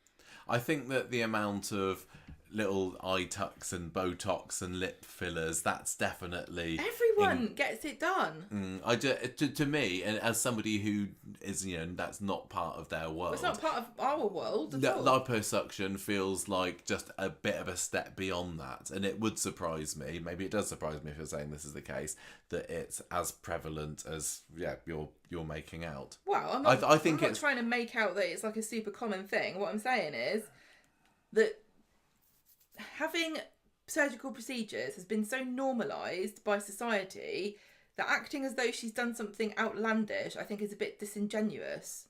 I think that the amount of little eye tucks and Botox and lip fillers, that's definitely everyone gets it done. To me, and as somebody who is, you know, that's not part of their world, it's not part of our world at all. Liposuction feels like just a bit of a step beyond that, and it would surprise me, maybe it does surprise me if you're saying this is the case, that it's as prevalent as you're making out. Well, I'm not trying to make out that it's like a super common thing. What I'm saying is that having surgical procedures has been so normalised by society that acting as though she's done something outlandish, I think, is a bit disingenuous.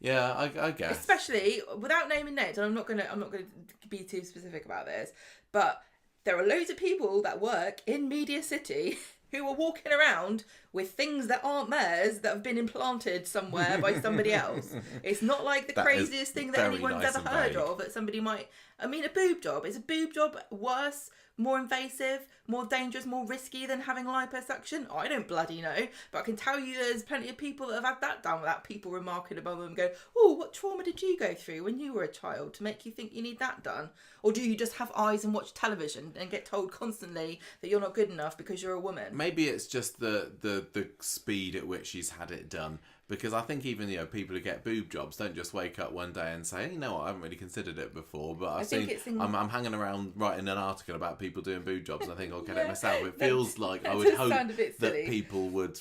Yeah, I guess. Especially without naming names, and I'm not gonna be too specific about this, but there are loads of people that work in Media City who are walking around with things that aren't theirs that have been implanted somewhere by somebody else. It's not like the craziest thing that anyone's nice ever heard of that somebody might... I mean, a boob job. Is a boob job worse, more invasive, more dangerous, more risky than having liposuction? I don't bloody know. But I can tell you there's plenty of people that have had that done without people remarking above them and going, oh, what trauma did you go through when you were a child to make you think you need that done? Or do you just have eyes and watch television and get told constantly that you're not good enough because you're a woman? Maybe it's just the speed at which she's had it done. Because I think even, people who get boob jobs don't just wake up one day and say, hey, you know what, I haven't really considered it before, but I'm hanging around writing an article about people doing boob jobs and I think I'll get it myself. It feels like I would hope that people would,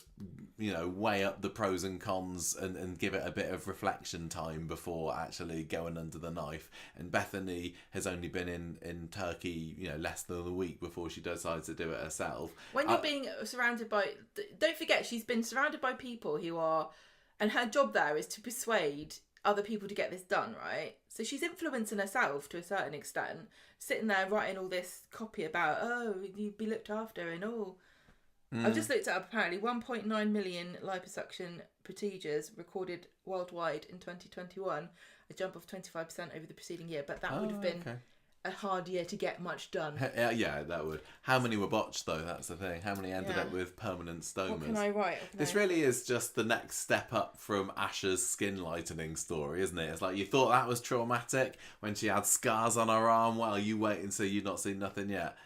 weigh up the pros and cons and give it a bit of reflection time before actually going under the knife. And Bethany has only been in Turkey, less than a week before she decides to do it herself. When you're being surrounded by... Don't forget, she's been surrounded by people who are... And her job there is to persuade other people to get this done, right? So she's influencing herself to a certain extent, sitting there writing all this copy about, oh, you'd be looked after and all. I've just looked up, apparently 1.9 million liposuction procedures recorded worldwide in 2021, a jump of 25% over the preceding year. But that would have been a hard year to get much done. Yeah, that would. How many were botched, though? That's the thing. How many ended up with permanent stomas? What can I write? This really is just the next step up from Asha's skin lightening story, isn't it? It's like, you thought that was traumatic when she had scars on her arm. Well, you wait and see. You've not seen nothing yet.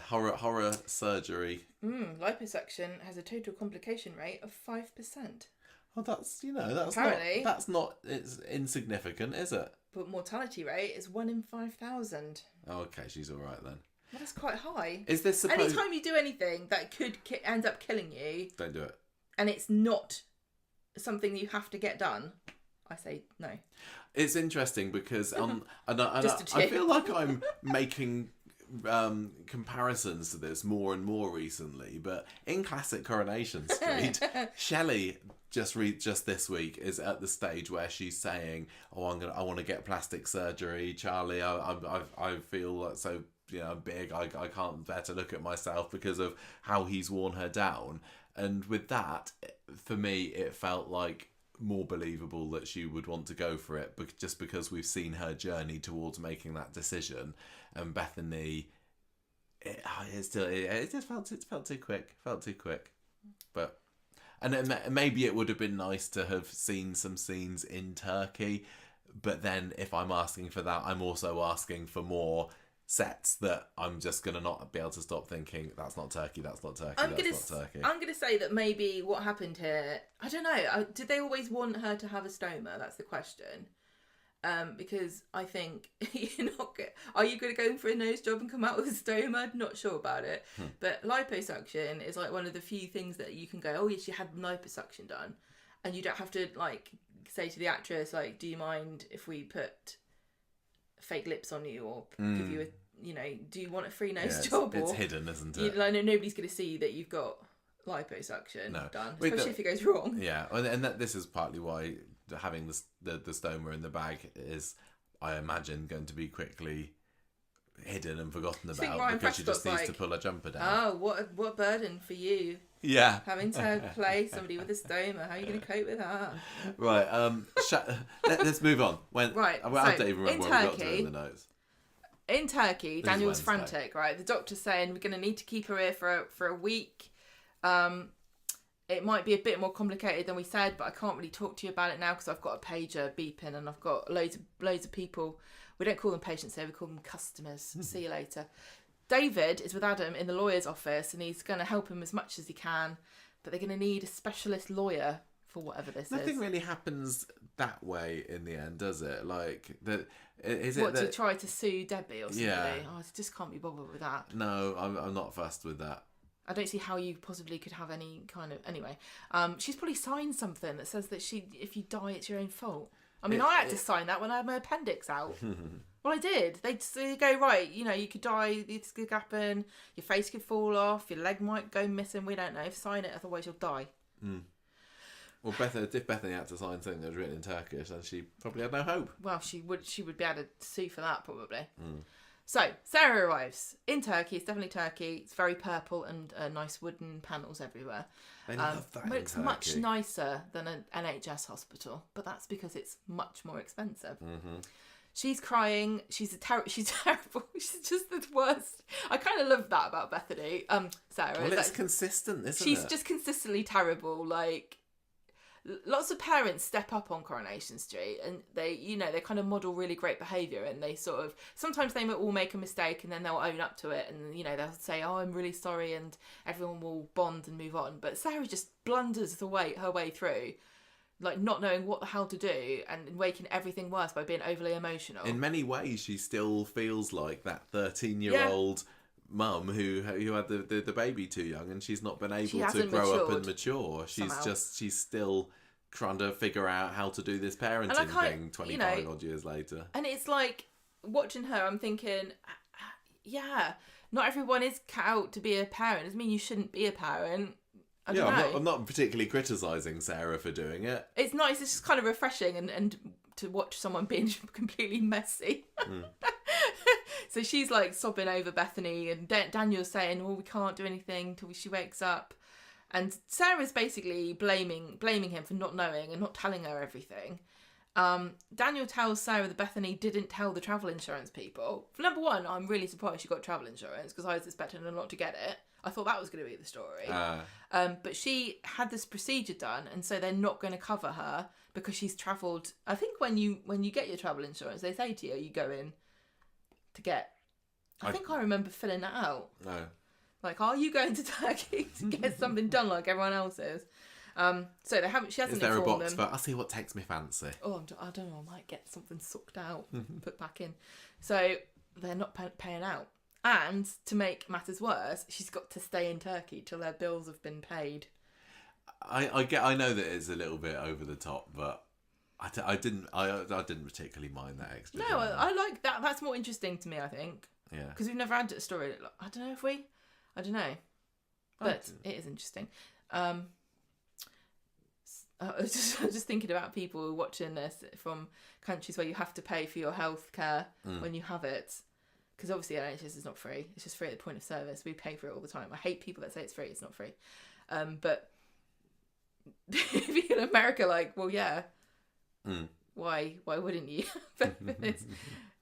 Horror surgery. Liposuction has a total complication rate of 5%. Well, that's apparently that's not it's insignificant, is it? But mortality rate is 1 in 5,000. Oh, okay, she's all right then. Well, that's quite high. Is this supposed... Anytime you do anything that could end up killing you... Don't do it. And it's not something you have to get done, I say no. It's interesting because I feel like I'm making comparisons to this more and more recently, but in classic Coronation Street, Shelley... just this week is at the stage where she's saying, "Oh, I want to get plastic surgery, Charlie. I feel like so big. I can't bear to look at myself because of how he's worn her down." And with that, for me, it felt like more believable that she would want to go for it, but just because we've seen her journey towards making that decision. And Bethany, it just felt too quick. But. And maybe it would have been nice to have seen some scenes in Turkey, but then if I'm asking for that, I'm also asking for more sets that I'm just going to not be able to stop thinking, that's not Turkey, that's not Turkey, I'm going to say that maybe what happened here, I don't know, did they always want her to have a stoma? That's the question. Because I think you're not good. Are you going to go for a nose job and come out with a stoma? Not sure about it. But liposuction is like one of the few things that you can go, oh yes, you had liposuction done, and you don't have to like say to the actress like, do you mind if we put fake lips on you or give you a, do you want a free nose job? It's hidden, isn't it? Nobody's going to see that you've got liposuction done, especially if it goes wrong. Yeah, and this is partly why having the stoma in the bag is, I imagine, going to be quickly hidden and forgotten about because she just needs to pull her jumper down. Oh, what a burden for you. Yeah. Having to play somebody with a stoma. How are you going to cope with that? Right. Let's move on. I don't even remember where we got to in the notes. In Turkey, Daniel's frantic, right? The doctor's saying we're going to need to keep her here for a week. It might be a bit more complicated than we said, but I can't really talk to you about it now because I've got a pager beeping and I've got loads of people. We don't call them patients here, we call them customers. See you later. David is with Adam in the lawyer's office and he's going to help him as much as he can, but they're going to need a specialist lawyer for whatever this is. Nothing really happens that way in the end, does it? Like, to try to sue Debbie or something? Yeah. Oh, I just can't be bothered with that. No, I'm not fussed with that. I don't see how you possibly could have any kind of... Anyway, she's probably signed something that says that if you die, it's your own fault. I mean, I had to sign that when I had my appendix out. Well, I did. They go, right, you could die, this could happen, your face could fall off, your leg might go missing, we don't know. Sign it, otherwise you'll die. Well, if Bethany had to sign something that was written in Turkish, then she probably had no hope. Well, she would be able to sue for that, probably. So, Sarah arrives in Turkey. It's definitely Turkey. It's very purple and nice wooden panels everywhere. They love that. Looks much nicer than an NHS hospital, but that's because it's much more expensive. Mm-hmm. She's crying. She's terrible. She's just the worst. I kind of love that about Bethany. Sarah. Well, it's consistent, isn't it? She's just consistently terrible. Like, lots of parents step up on Coronation Street, and they kind of model really great behaviour, and they sort of, sometimes they all make a mistake and then they'll own up to it, and they'll say, oh, I'm really sorry, and everyone will bond and move on. But Sarah just blunders her way through, like not knowing what the hell to do and making everything worse by being overly emotional. In many ways, she still feels like that 13-year-old mum who had the baby too young, and she's not been able to grow up and mature. She's still trying to figure out how to do this parenting thing 25 odd years later. And it's like, watching her, I'm thinking, yeah, not everyone is cut out to be a parent. It doesn't mean you shouldn't be a parent. I don't know. I'm not particularly criticising Sarah for doing it. It's nice. It's just kind of refreshing and to watch someone being completely messy. So she's like sobbing over Bethany, and Daniel's saying, well, we can't do anything till she wakes up. And Sarah's basically blaming him for not knowing and not telling her everything. Daniel tells Sarah that Bethany didn't tell the travel insurance people. For number one, I'm really surprised she got travel insurance, because I was expecting her not to get it. I thought that was going to be the story. But she had this procedure done, and so they're not going to cover her because she's travelled. I think when you get your travel insurance, they say to you go in to get. I think I remember filling that out. No. Like, are you going to Turkey to get something done like everyone else is? So they haven't. She hasn't. Is there a box them. for? I'll see what takes me fancy. Oh, I don't know. I might get something sucked out, put back in. So they're not paying out. And to make matters worse, she's got to stay in Turkey till their bills have been paid. I know that it's a little bit over the top, but I didn't particularly mind that extra. No, I like that. That's more interesting to me, I think. Yeah. Because we've never had a story. I don't know I don't know, but it is interesting. I was just thinking about people watching this from countries where you have to pay for your health care when you have it. Because obviously NHS is not free. It's just free at the point of service. We pay for it all the time. I hate people that say it's free. It's not free. But if you're in America, like, well, yeah. Why wouldn't you?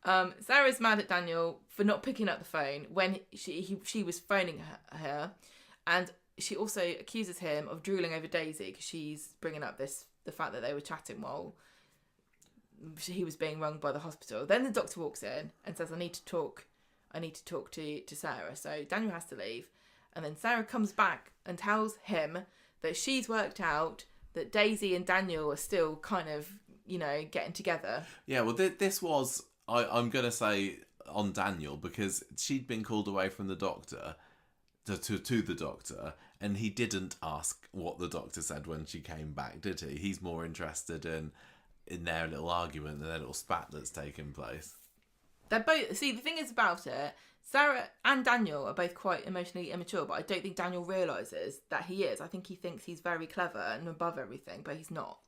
Sarah's mad at Daniel for not picking up the phone when she was phoning her. And she also accuses him of drooling over Daisy because she's bringing up the fact that they were chatting while he was being rung by the hospital. Then the doctor walks in and says, I need to talk to Sarah. So Daniel has to leave, and then Sarah comes back and tells him that she's worked out that Daisy and Daniel are still kind of getting together. Yeah, well this was I'm gonna say on Daniel, because she'd been called away from the doctor to the doctor, and he didn't ask what the doctor said when she came back, did he? He's more interested in their little argument and their little spat that's taken place. They're both... See, the thing is about it, Sarah and Daniel are both quite emotionally immature, but I don't think Daniel realises that he is. I think he thinks he's very clever and above everything, but he's not.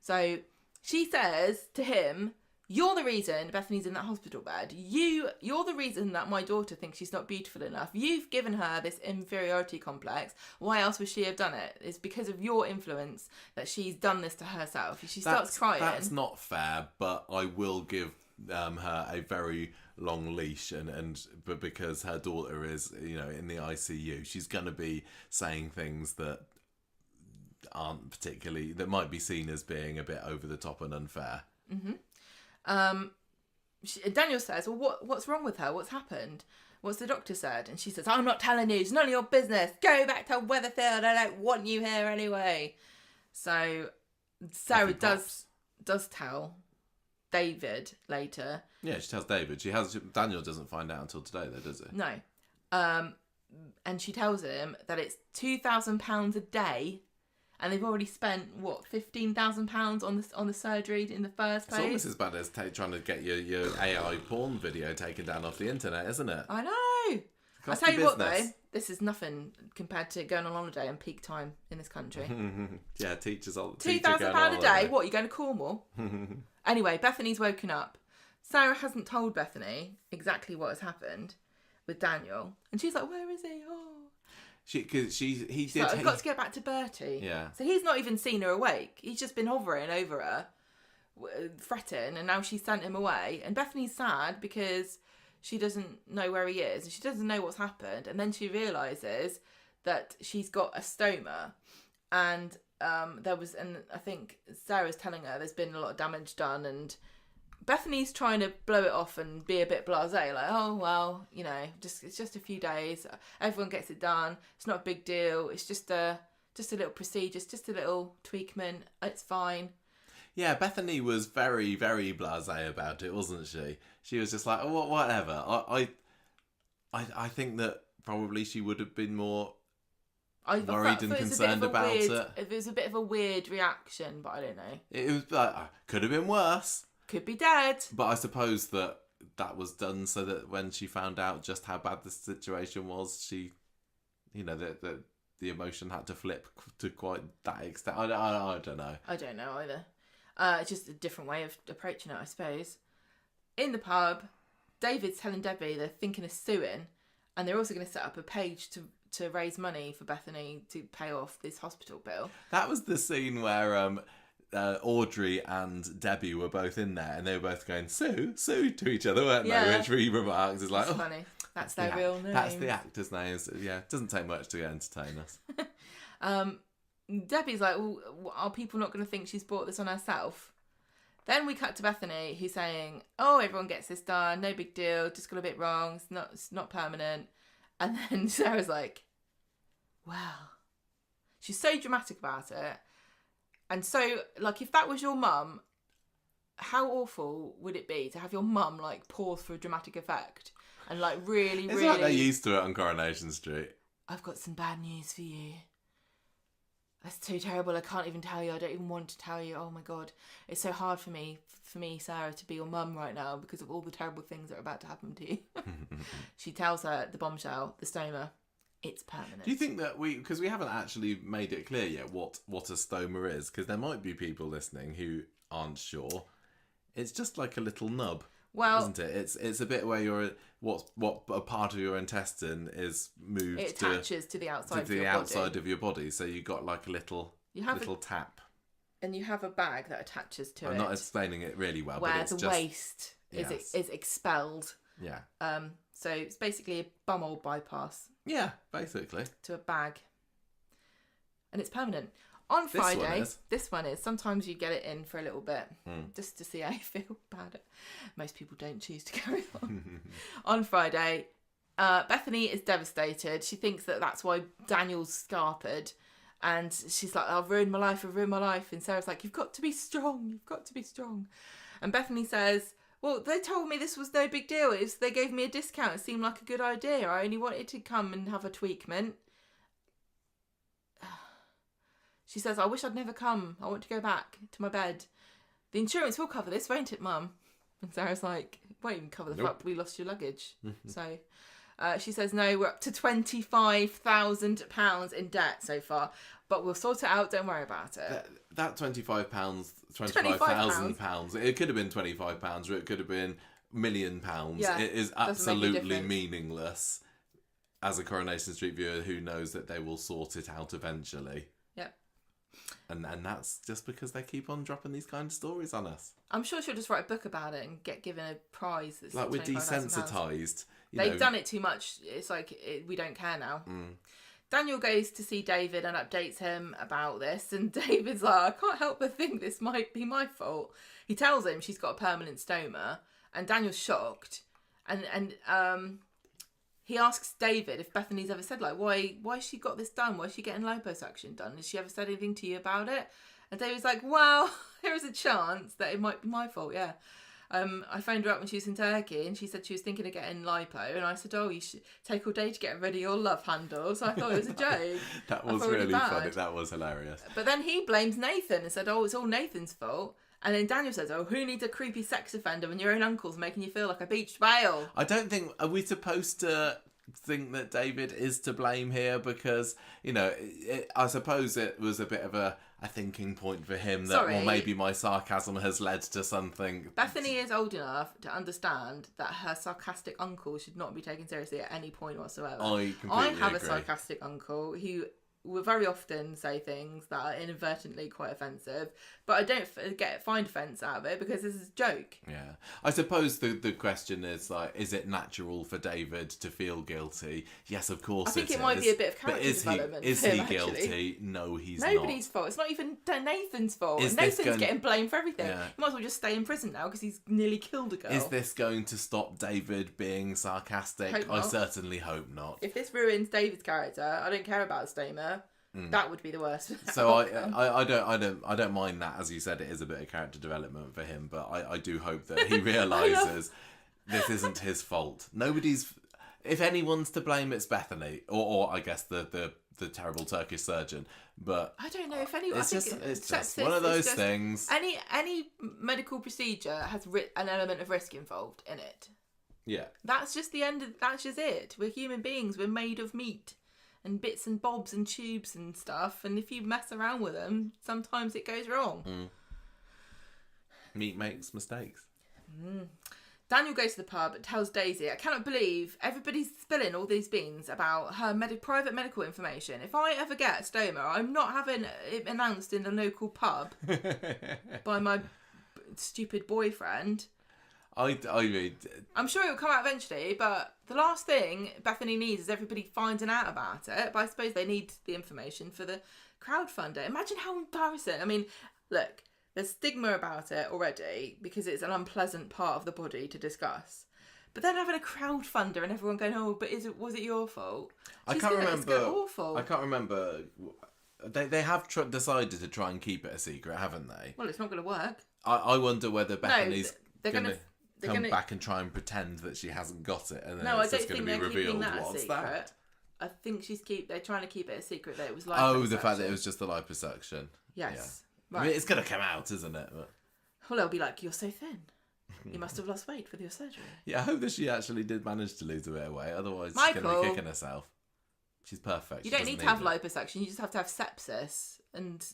So she says to him, you're the reason Bethany's in that hospital bed. You're the reason that my daughter thinks she's not beautiful enough. You've given her this inferiority complex. Why else would she have done it? It's because of your influence that she's done this to herself. She starts crying. That's not fair, but I will give her a very long leash, but because her daughter is in the ICU, she's going to be saying things that aren't particularly, that might be seen as being a bit over the top and unfair. Daniel says, well, what's wrong with her? What's happened? What's the doctor said? And she says, I'm not telling you. It's none of your business. Go back to Weatherfield. I don't want you here anyway. So Sarah does tell David later. Yeah, she tells David. Daniel doesn't find out until today, though, does he? No. And she tells him that it's £2,000 a day. And they've already spent, £15,000 on the surgery in the first place. It's almost as bad as trying to get your AI porn video taken down off the internet, isn't it? I know. I tell you what, though, this is nothing compared to going on holiday and peak time in this country. Yeah, teachers all £2,000 a day. What, you going to Cornwall? Anyway, Bethany's woken up. Sarah hasn't told Bethany exactly what has happened with Daniel, and she's like, "Where is he?" Oh, He she's did. like, "I've got to get back to Bertie." Yeah. So he's not even seen her awake. He's just been hovering over her, fretting, and now she's sent him away. And Bethany's sad because she doesn't know where he is, and she doesn't know what's happened. And then she realizes that she's got a stoma, and and I think Sarah's telling her there's been a lot of damage done, and Bethany's trying to blow it off and be a bit blasé, like, oh well, it's just a few days. Everyone gets it done. It's not a big deal. It's just a little procedure. It's just a little tweakment. It's fine. Yeah, Bethany was very, very blasé about it, wasn't she? She was just like, oh, whatever. I think that probably she would have been more worried and concerned about it. It was a bit of a weird reaction, but I don't know. It was like, could have been worse. Could be dead. But I suppose that was done so that when she found out just how bad the situation was, she, the emotion had to flip to quite that extent. I don't know. I don't know either. It's just a different way of approaching it, I suppose. In the pub, David's telling Debbie they're thinking of suing, and they're also going to set up a page to raise money for Bethany to pay off this hospital bill. That was the scene where Audrey and Debbie were both in there, and they were both going Sue to each other, weren't they? Which we remarked is like, that's funny. That's their real name. That's the actors' names. Yeah, it doesn't take much to entertain us. Debbie's like, well, are people not going to think she's brought this on herself? Then we cut to Bethany, who's saying, oh, everyone gets this done, no big deal, just got a bit wrong, it's not permanent. And then Sarah's like, wow. She's so dramatic about it. And so, like, if that was your mum, how awful would it be to have your mum, like, pause for a dramatic effect and, like, really, it's like they're used to it on Coronation Street. I've got some bad news for you. That's too terrible. I can't even tell you. I don't even want to tell you. Oh, my God. It's so hard for me, Sarah, to be your mum right now because of all the terrible things that are about to happen to you. She tells her the bombshell, the stoma. It's permanent. Do you think that because we haven't actually made it clear yet what a stoma is, because there might be people listening who aren't sure. It's just like a little nub, isn't it? It's a bit where what a part of your intestine is moved. It attaches to the outside of your body. So you got like a little tap, and you have a bag that attaches to it. I'm not explaining it really well, where but it's the waste is expelled. Yeah. So it's basically a bumhole bypass. Yeah, basically. To a bag. And it's permanent. On Friday, this one is. Sometimes you get it in for a little bit, just to see how you feel about it. Most people don't choose to carry on. On Friday, Bethany is devastated. She thinks that that's why Daniel's scarpered. And she's like, I've ruined my life. And Sarah's like, you've got to be strong. And Bethany says, well, they told me this was no big deal. They gave me a discount. It seemed like a good idea. I only wanted to come and have a tweakment. She says, I wish I'd never come. I want to go back to my bed. The insurance will cover this, won't it, Mum? And Sarah's like, won't even cover the fact we lost your luggage. So she says, no, we're up to £25,000 in debt so far. But we'll sort it out. Don't worry about it. That £25,000. It could have been £25, or it could have been £1 million. Yeah, it is absolutely meaningless. As a Coronation Street viewer who knows that they will sort it out eventually. Yep. And that's just because they keep on dropping these kind of stories on us. I'm sure she'll just write a book about it and get given a prize. That's like we're desensitised. They've done it too much. It's like we don't care now. Daniel goes to see David and updates him about this, and David's like, I can't help but think this might be my fault. He tells him she's got a permanent stoma, and Daniel's shocked, and he asks David if Bethany's ever said, like, why she got this done? Why is she getting liposuction done? Has she ever said anything to you about it? And David's like, well, there is a chance that it might be my fault, yeah. I phoned her up when she was in Turkey, and she said she was thinking of getting lipo, and I said, oh, you should take all day to get rid of your love handle. So I thought it was a joke. That was really funny. That was hilarious. But then he blames Nathan and said, oh, it's all Nathan's fault. And then Daniel says, oh, who needs a creepy sex offender when your own uncle's making you feel like a beached whale? I don't think... Are we supposed to think that David is to blame here because, you know, I suppose it was a bit of a thinking point for him that, well, maybe my sarcasm has led to something. Bethany is old enough to understand that her sarcastic uncle should not be taken seriously at any point whatsoever. I completely have agree. A sarcastic uncle who will very often say things that are inadvertently quite offensive, but I don't find offence out of it because this is a joke. Yeah. I suppose the question is, like, is it natural for David to feel guilty? Yes, of course it is. I think it might be a bit of character development. Is he guilty? No, he's not. Nobody's fault. It's not even Nathan's fault. Nathan's getting blamed for everything. Yeah. He might as well just stay in prison now because he's nearly killed a girl. Is this going to stop David being sarcastic? I certainly hope not. If this ruins David's character, I don't care about Stomer. That would be the worst. So I don't mind that. As you said, it is a bit of character development for him, but I do hope that he realises this isn't his fault. Nobody's. If anyone's to blame, it's Bethany, or I guess the terrible Turkish surgeon. But I don't know if anyone. It's just one of those things. Any medical procedure has an element of risk involved in it. Yeah. That's just the end. That's just it. We're human beings. We're made of meat and bits and bobs and tubes and stuff, and if you mess around with them, sometimes it goes wrong. Meat makes mistakes. Daniel goes to the pub and tells Daisy, I cannot believe everybody's spilling all these beans about her private medical information. If I ever get a stoma, I'm not having it announced in the local pub by my stupid boyfriend. I mean, I'm sure it will come out eventually, but the last thing Bethany needs is everybody finding out about it. But I suppose they need the information for the crowdfunder. Imagine how embarrassing. I mean, look, there's stigma about it already because it's an unpleasant part of the body to discuss. But then having a crowdfunder and everyone going, "Oh, but was it your fault?" I can't remember. Awful. I can't remember. They have decided to try and keep it a secret, haven't they? Well, it's not going to work. I wonder whether Bethany's going to come back and try and pretend that she hasn't got it, and then it's just going to be revealed. What's that? I think they're trying to keep it a secret that it was liposuction. Oh, the fact that it was just the liposuction. Yes. Yeah. Right. I mean, it's going to come out, isn't it? But... Well, they'll be like, "You're so thin. You must have lost weight with your surgery." Yeah, I hope that she actually did manage to lose a bit of weight. Otherwise, she's going to be kicking herself. She's perfect. You don't need to have liposuction. You just have to have sepsis and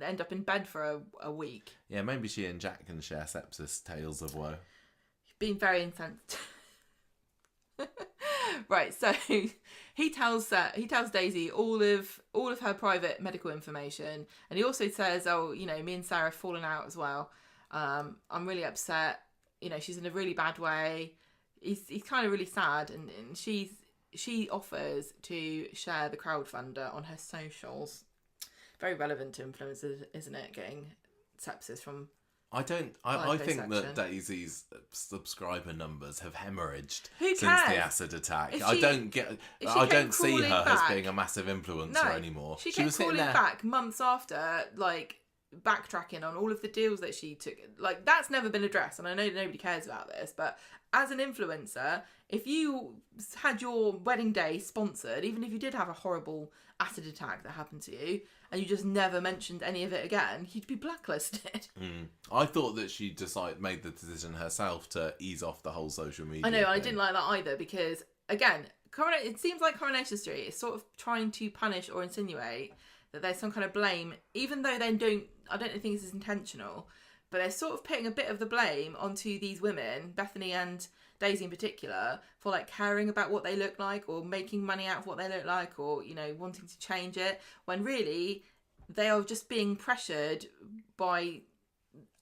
end up in bed for a week. Yeah, maybe she and Jack can share sepsis tales of woe. Being very insensitive. Right, so he tells Daisy all of her private medical information, and he also says, "Oh, you know, me and Sarah have fallen out as well. I'm really upset. You know, she's in a really bad way." He's kind of really sad, and she offers to share the crowdfunder on her socials. Very relevant to influencers, isn't it? Getting sepsis from. I think that Daisy's subscriber numbers have hemorrhaged since the acid attack. I don't see her as being a massive influencer anymore. She was calling back months after, like, backtracking on all of the deals that she took. Like, that's never been addressed, and I know nobody cares about this, but as an influencer, if you had your wedding day sponsored, even if you did have a horrible acid attack that happened to you, and you just never mentioned any of it again, you'd be blacklisted. I thought that she made the decision herself to ease off the whole social media. I know, I didn't like that either, because, again, it seems like Coronation Street is sort of trying to punish or insinuate that there's some kind of blame, even though I don't think this is intentional, but they're sort of putting a bit of the blame onto these women, Bethany and Daisy in particular, for like caring about what they look like or making money out of what they look like, or, you know, wanting to change it, when really they are just being pressured by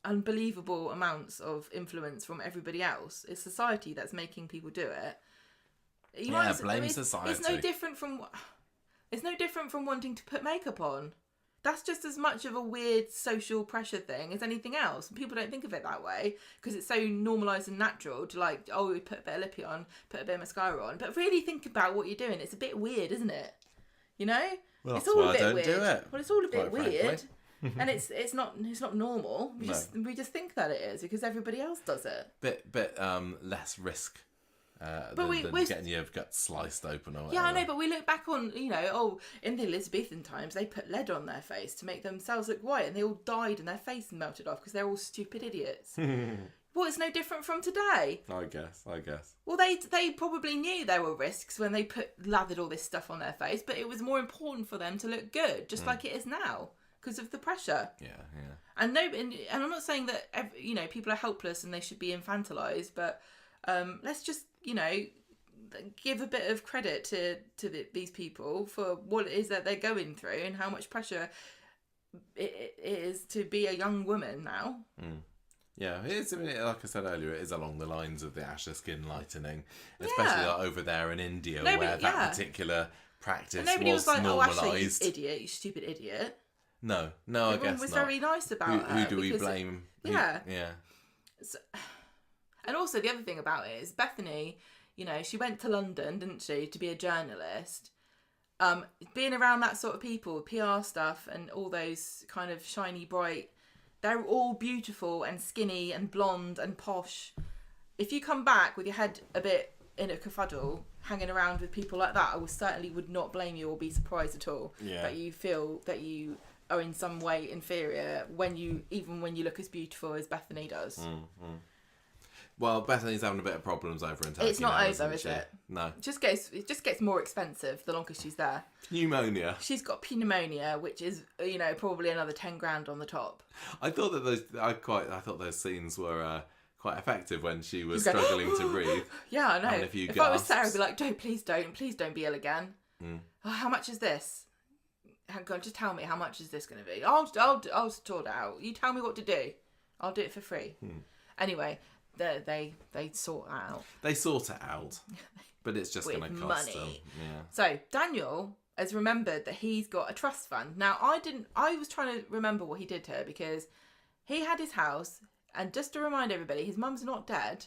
unbelievable amounts of influence from everybody else. It's society that's making people do it. Blame society. It's no different from wanting to put makeup on. That's just as much of a weird social pressure thing as anything else. People don't think of it that way because it's so normalised and natural to, like, oh, we put a bit of lippy on, put a bit of mascara on. But really think about what you're doing. It's a bit weird, isn't it? You know? Well, it's all a bit weird. Do it. Well, it's all a bit weird. And it's not normal. We just think that it is because everybody else does it. Bit less risk than getting your gut sliced open or whatever. Yeah, I know, but we look back on, in the Elizabethan times, they put lead on their face to make themselves look white, and they all died and their face melted off because they're all stupid idiots. Well, it's no different from today. I guess. Well, they probably knew there were risks when they lathered all this stuff on their face, but it was more important for them to look good, just like it is now, because of the pressure. Yeah. And I'm not saying that people are helpless and they should be infantilized, but let's just give a bit of credit to these people for what it is that they're going through and how much pressure it is to be a young woman now. Yeah, it is. I mean, like I said earlier, it is along the lines of the Asher skin lightening, especially like over there in India, where that particular practice was like, normalised. "Oh, Asher, you idiot! You stupid idiot!" No, Everyone I guess was not. very nice about who do we blame? Yeah. So, and also the other thing about it is Bethany, she went to London, didn't she, to be a journalist. Being around that sort of people, PR stuff and all those kind of shiny, bright, they're all beautiful and skinny and blonde and posh. If you come back with your head a bit in a kerfuddle, hanging around with people like that, I certainly would not blame you or be surprised at all that you feel that you are in some way inferior even when you look as beautiful as Bethany does. Well, Bethany's having a bit of problems over in Turkey. It's not now, over, is it? No. It just gets more expensive the longer she's there. Pneumonia. She's got pneumonia, which is probably another 10 grand on the top. I thought that I thought those scenes were quite effective when she was struggling to breathe. Yeah, I know. And if I was Sarah, I'd be like, please don't be ill again. Oh, how much is this? Hang on, just tell me, how much is this going to be? I'll sort it out. You tell me what to do. I'll do it for free. Anyway, they sort it out. They sort it out, but it's just going to cost them. Yeah. So Daniel has remembered that he's got a trust fund. Now I was trying to remember what he did to her because he had his house, and just to remind everybody, his mum's not dead.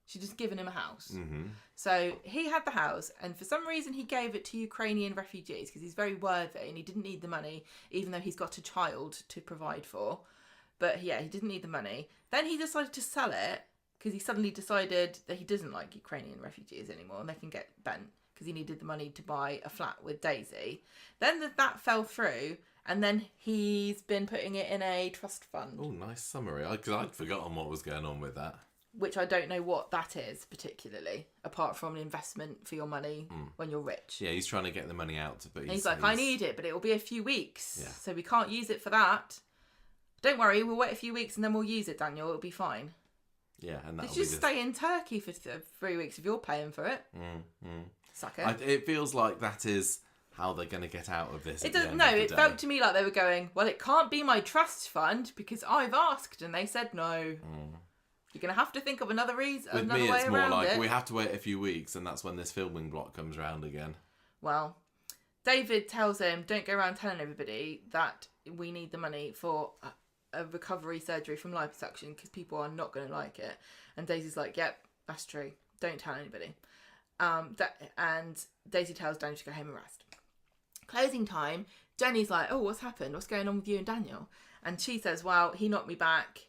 She's just given him a house. Mm-hmm. So he had the house, and for some reason he gave it to Ukrainian refugees because he's very worthy and he didn't need the money, even though he's got a child to provide for. But yeah, he didn't need the money. Then he decided to sell it because he suddenly decided that he doesn't like Ukrainian refugees anymore and they can get bent because he needed the money to buy a flat with Daisy. Then that fell through, and then he's been putting it in a trust fund. Oh, nice summary. Because I'd forgotten what was going on with that. Which I don't know what that is particularly, apart from an investment for your money when you're rich. Yeah, he's trying to get the money out. But he's like, I need it, but it will be a few weeks. Yeah. So we can't use it for that. Don't worry, we'll wait a few weeks and then we'll use it, Daniel. It'll be fine. Yeah, and that'll just stay in Turkey for 3 weeks if you're paying for it. Sucker. It feels like that is how they're going to get out of this. It doesn't. No, it felt to me like they were going, well, it can't be my trust fund because I've asked and they said no. You're going to have to think of another reason. With me, it's more like we have to wait a few weeks, and that's when this filming block comes around again. Well, David tells him, don't go around telling everybody that we need the money for a recovery surgery from liposuction because people are not going to like it. And Daisy's like, yep, that's true. Don't tell anybody. And Daisy tells Daniel to go home and rest. Closing time, Jenny's like, oh, what's happened? What's going on with you and Daniel? And she says, well, he knocked me back.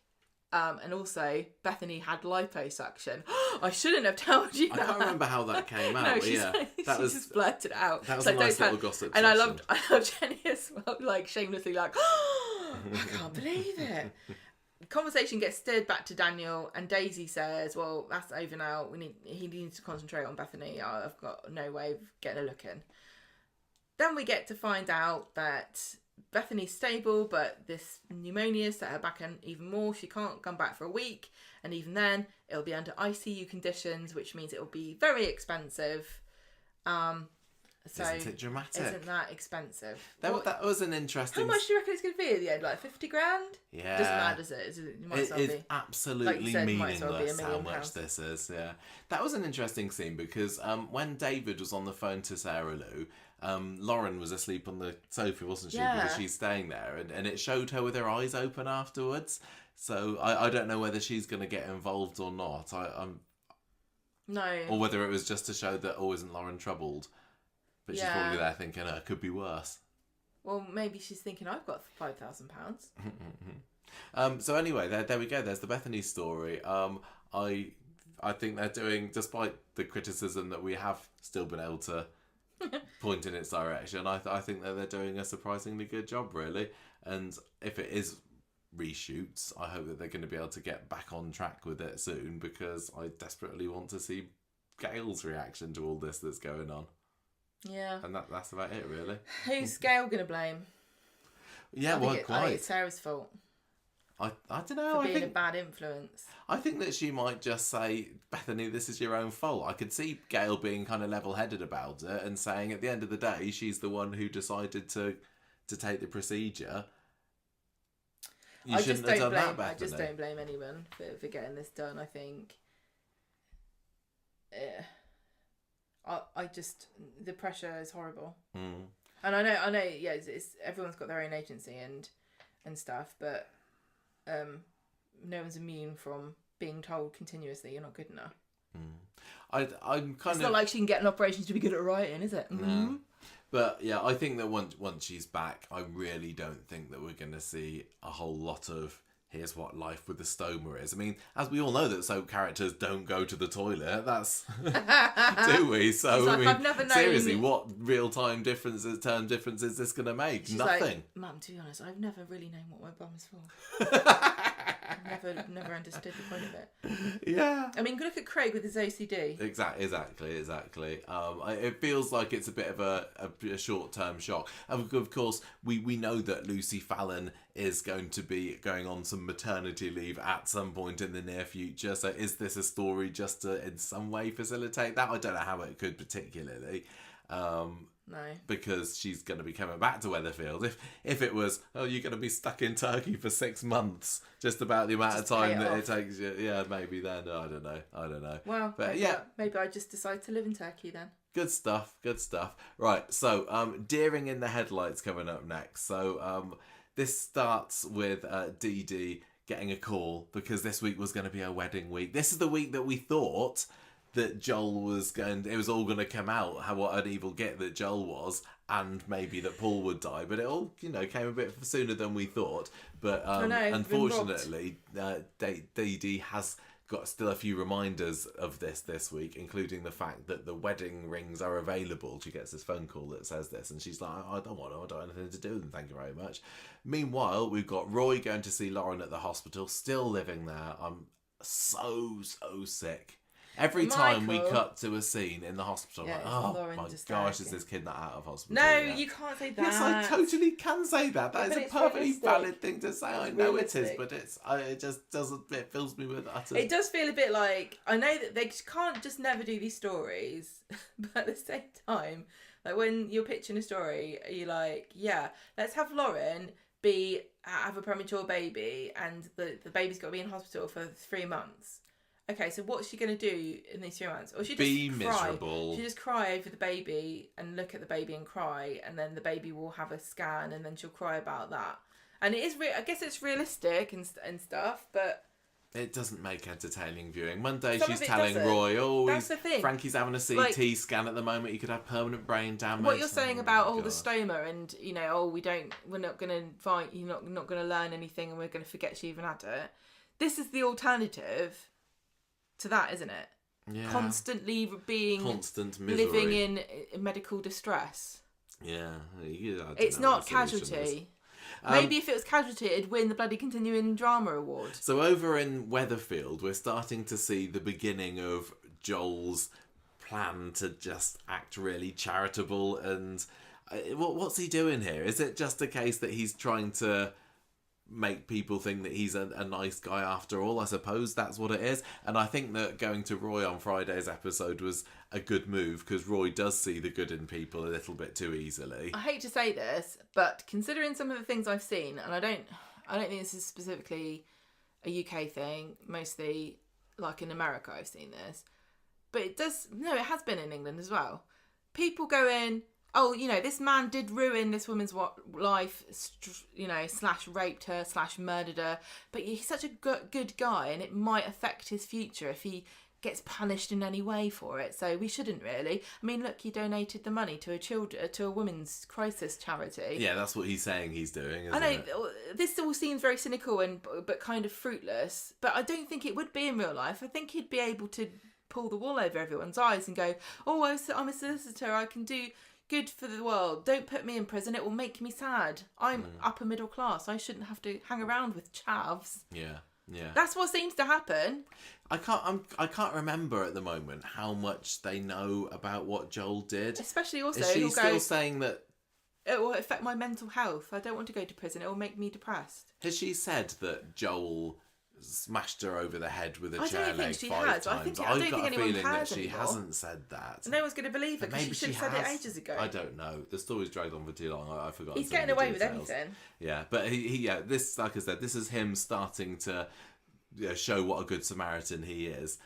And also, Bethany had liposuction. I shouldn't have told you that. I can't remember how that came out. No, she just blurted it out. That was a nice little gossip And session. I loved Jenny as well, like shamelessly like, oh, I can't believe it. The conversation gets steered back to Daniel, and Daisy says, well, that's over now. He needs to concentrate on Bethany. I've got no way of getting a look in. Then we get to find out that Bethany's stable, but this pneumonia set her back in even more. She can't come back for a week, and even then it'll be under ICU conditions, which means it'll be very expensive. So isn't it dramatic? Isn't that expensive? That was an interesting... How much do you reckon it's going to be at the end? Like 50 grand? Yeah. Doesn't matter, does it? It's absolutely like you said, meaningless how much this is. Yeah, that was an interesting scene because when David was on the phone to Sarah Lou, Lauren was asleep on the sofa, wasn't she? Yeah. Because she's staying there, and it showed her with her eyes open afterwards. So I don't know whether she's going to get involved or not. No. Or whether it was just to show that isn't Lauren troubled. But she's probably there thinking, it could be worse. Well, maybe she's thinking, I've got £5,000. So anyway, there we go. There's the Bethany story. I I think they're doing, despite the criticism that we have still been able to point in its direction, I think that they're doing a surprisingly good job, really. And if it is reshoots, I hope that they're going to be able to get back on track with it soon, because I desperately want to see Gail's reaction to all this that's going on. Yeah. And that's about it, really. Who's Gail going to blame? Yeah, I think quite. it's Sarah's fault. I don't know. For being a bad influence. I think that she might just say, Bethany, this is your own fault. I could see Gail being kind of level-headed about it and saying at the end of the day, she's the one who decided to take the procedure. You shouldn't have done that, Bethany. I just don't blame anyone for getting this done, I think. I just, the pressure is horrible. Mm. And I know, yeah, it's everyone's got their own agency and stuff, but no one's immune from being told continuously you're not good enough. I'm kind It's not like she can get an operation to be good at writing, is it? No. But yeah, I think that once she's back, I really don't think that we're going to see a whole lot of here's what life with the stoma is. I mean, as we all know that soap characters don't go to the toilet, that's do we? So like, I mean, I've never known... seriously, what real-time term difference is this going to make? She's Nothing. Like, Mum, to be honest, I've never really known what my bum's for. Never understood the point of it. Yeah. I mean, look at Craig with his OCD. Exactly. It feels like it's a bit of a short-term shock. And of course, we know that Lucy Fallon is going to be going on some maternity leave at some point in the near future. So is this a story just to, in some way, facilitate that? I don't know how it could particularly. No. Because she's going to be coming back to Weatherfield. If it was, oh, you're going to be stuck in Turkey for 6 months, just about the amount of time that it takes you. Yeah, maybe then. I don't know. Well, but maybe I just decide to live in Turkey then. Good stuff. Right, so Deering in the Headlights coming up next. So this starts with Dee Dee getting a call because this week was going to be her wedding week. This is the week that we thought that Joel was it was all going to come out, what an evil git that Joel was, and maybe that Paul would die. But it all, came a bit sooner than we thought. But unfortunately, Dee Dee has got still a few reminders of this week, including the fact that the wedding rings are available. She gets this phone call that says this, and she's like, I don't want anything to do with them, thank you very much. Meanwhile, we've got Roy going to see Lauren at the hospital, still living there. I'm so sick. Every time we cut to a scene in the hospital, I'm like, oh Lauren, my gosh, is this kid not out of hospital? No, yet? You can't say that. Yes, I totally can say that. That is a perfectly valid thing to say. I know it is, but it just doesn't. It fills me with utter. It does feel a bit like, I know that they can't just never do these stories, but at the same time, like when you're pitching a story, you're like, yeah, let's have Lauren have a premature baby, and the baby's got to be in hospital for 3 months. Okay, so what's she going to do in these 3 months? Or she just be miserable. She just cry over the baby and look at the baby and cry, and then the baby will have a scan, and then she'll cry about that. And it is, I guess it's realistic and stuff, but it doesn't make entertaining viewing. Monday she's telling doesn't. Roy, that's the thing. Frankie's having a CT scan at the moment. He could have permanent brain damage. What you're saying about the stoma, and we're not going to find, you're not going to learn anything, and we're going to forget she even had it. This is the alternative to that, isn't it? Yeah. Constantly constant misery. Living in medical distress. Yeah. It's not Casualty. Maybe if it was Casualty, it'd win the bloody continuing drama award. So over in Weatherfield, we're starting to see the beginning of Joel's plan to just act really charitable. And what's he doing here? Is it just a case that he's trying to make people think that he's a nice guy after all? I suppose that's what it is. And I think that going to Roy on Friday's episode was a good move, because Roy does see the good in people a little bit too easily. I hate to say this, but considering some of the things I've seen, and I don't think this is specifically a UK thing, mostly like in America I've seen this, but it has been in England as well. People go in, oh, this man did ruin this woman's life, / raped her, / murdered her, but he's such a good guy, and it might affect his future if he gets punished in any way for it. So we shouldn't really. I mean, look, he donated the money to a women's crisis charity. Yeah, that's what he's saying he's doing, isn't I know it? this all seems very cynical but kind of fruitless. But I don't think it would be in real life. I think he'd be able to pull the wool over everyone's eyes and go, "Oh, I'm a solicitor. I can do good for the world. Don't put me in prison. It will make me sad. I'm upper middle class. I shouldn't have to hang around with chavs." Yeah. Yeah. That's what seems to happen. I can't remember at the moment how much they know about what Joel did. Especially also, is she still saying that it will affect my mental health. I don't want to go to prison. It will make me depressed. Has she said that Joel smashed her over the head with a I chair don't think leg she 5 has. times? I don't I've think got a anyone feeling that has she anymore. hasn't said that. No one's going to believe it because she should have said it ages ago. I don't know. The story's dragged on for too long. I forgot. He's getting away with anything. Yeah, but this, like I said, this is him starting to show what a good Samaritan he is.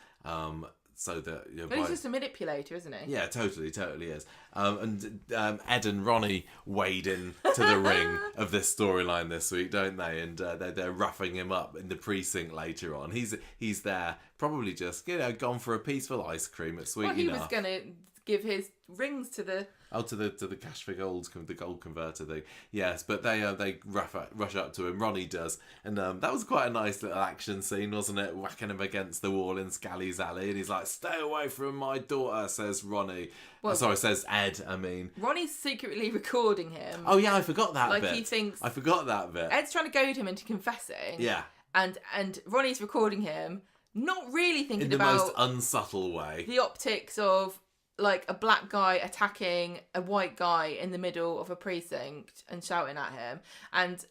So that he's just a manipulator, isn't he? Yeah, totally is. And Ed and Ronnie wade in to the ring of this storyline this week, don't they? And they're roughing him up in the precinct later on. He's there, probably just gone for a peaceful ice cream at Sweet Enough. He was going to give his rings to the to the cash for gold, the gold converter thing. Yes, but they rush up to him. Ronnie does, and that was quite a nice little action scene, wasn't it? Whacking him against the wall in Scally's alley, and he's like, "Stay away from my daughter," says Ronnie. Says Ed. I mean, Ronnie's secretly recording him. Oh yeah, I forgot that bit. Like he thinks I forgot that bit. Ed's trying to goad him into confessing. Yeah, and Ronnie's recording him, not really thinking in the about most unsubtle way. The optics of like a black guy attacking a white guy in the middle of a precinct and shouting at him, and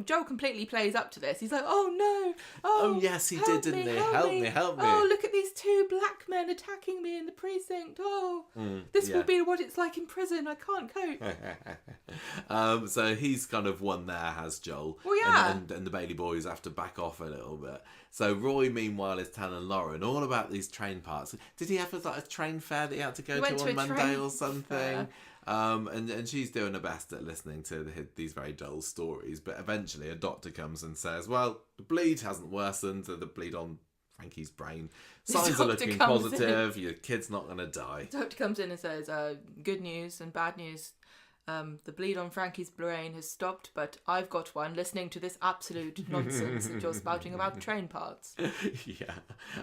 Joel completely plays up to this. He's like, "Oh no! Oh yes, he did, didn't he? Help me! Oh, look at these two black men attacking me in the precinct. Oh, this will be what it's like in prison. I can't cope." So he's kind of won there, has Joel. Well, yeah. And the Bailey boys have to back off a little bit. So Roy, meanwhile, is telling Lauren all about these train parts. Did he have a train fair that he had to go to on Monday or something? And she's doing her best at listening to these very dull stories. But eventually a doctor comes and says, "Well, the bleed hasn't worsened. The bleed on Frankie's brain. Signs are looking positive. Your kid's not going to die." The doctor comes in and says, "Good news and bad news. The bleed on Frankie's brain has stopped, but I've got one listening to this absolute nonsense that you're spouting about train parts." Yeah.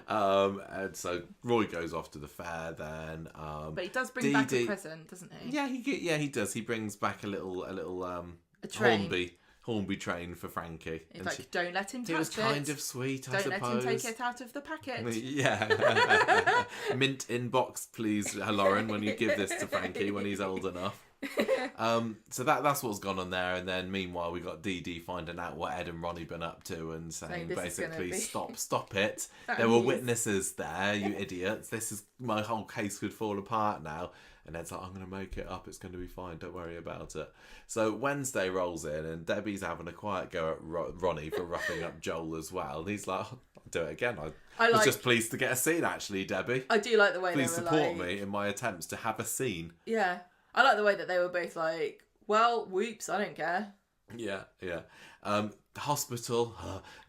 And so Roy goes off to the fair then. But he does bring back a present, doesn't he? Yeah, he does. He brings back a little Hornby train for Frankie. He's like, "Don't let him touch it." It was kind of sweet, I suppose. Don't let him take it out of the packet. Yeah. Mint in box, please, Lauren, when you give this to Frankie when he's old enough. So that's what's gone on there, and then meanwhile we got Dee Dee finding out what Ed and Ronnie been up to and saying basically stop it. There were witnesses there, you idiots. My whole case could fall apart now. And Ed's like, "I'm going to make it up. It's going to be fine. Don't worry about it." So Wednesday rolls in, and Debbie's having a quiet go at Ronnie for roughing up Joel as well. And he's like, "I'll do it again. I was just pleased to get a scene, actually, Debbie. I do like the way Please they were support me in my attempts to have a scene." Yeah. I like the way that they were both like, "Well, whoops, I don't care." Yeah. The hospital.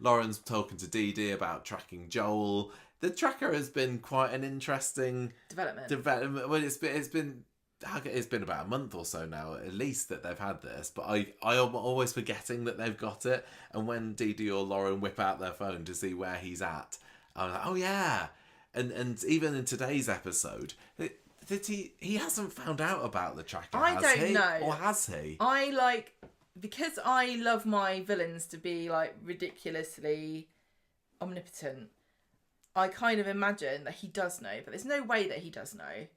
Lauren's talking to Dee Dee about tracking Joel. The tracker has been quite an interesting development. Well, it's been about a month or so now, at least, that they've had this. But I'm always forgetting that they've got it. And when Dee Dee or Lauren whip out their phone to see where he's at, I'm like, "Oh yeah." And even in today's episode, he hasn't found out about the tracker. I don't know, or has he? Because I love my villains to be like ridiculously omnipotent. I kind of imagine that he does know, but there's no way that he does know.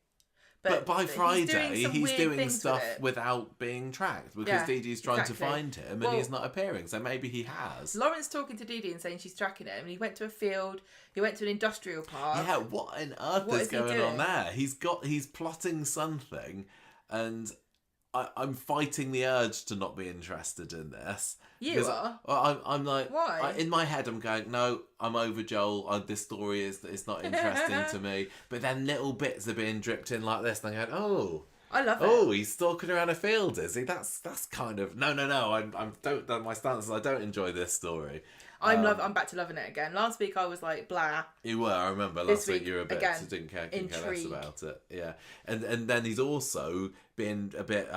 But by Friday, he's doing stuff without being tracked because Dee Dee's trying to find him and he's not appearing. So maybe he has. Lauren's talking to Dee Dee and saying she's tracking him. And he went to a field. He went to an industrial park. Yeah, what on earth is going on there? He's plotting something, and I'm fighting the urge to not be interested in this. You are? I'm like... Why? In my head, I'm going, no, I'm over Joel. This story is not interesting to me. But then little bits are being dripped in like this, and I'm going, oh... I love it. Oh, he's stalking around a field, is he? That's kind of no. I'm don't my stance is I don't enjoy this story. I'm back to loving it again. Last week I was like blah. You were. I remember This last week week, you were a bit again, didn't care less intrigue. about it. Yeah, and then he's also been a bit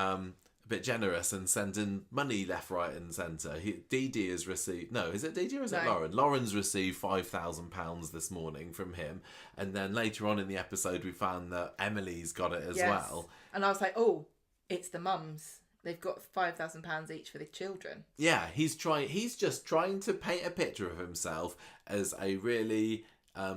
generous and sending money left, right, and centre. Dee Dee has received is it Dee Dee or is it Lauren? Lauren's received £5,000 this morning from him, and then later on in the episode we found that Emily's got it as well. And I was like, oh, it's the mums. They've got £5,000 each for the children. Yeah, he's just trying to paint a picture of himself as a really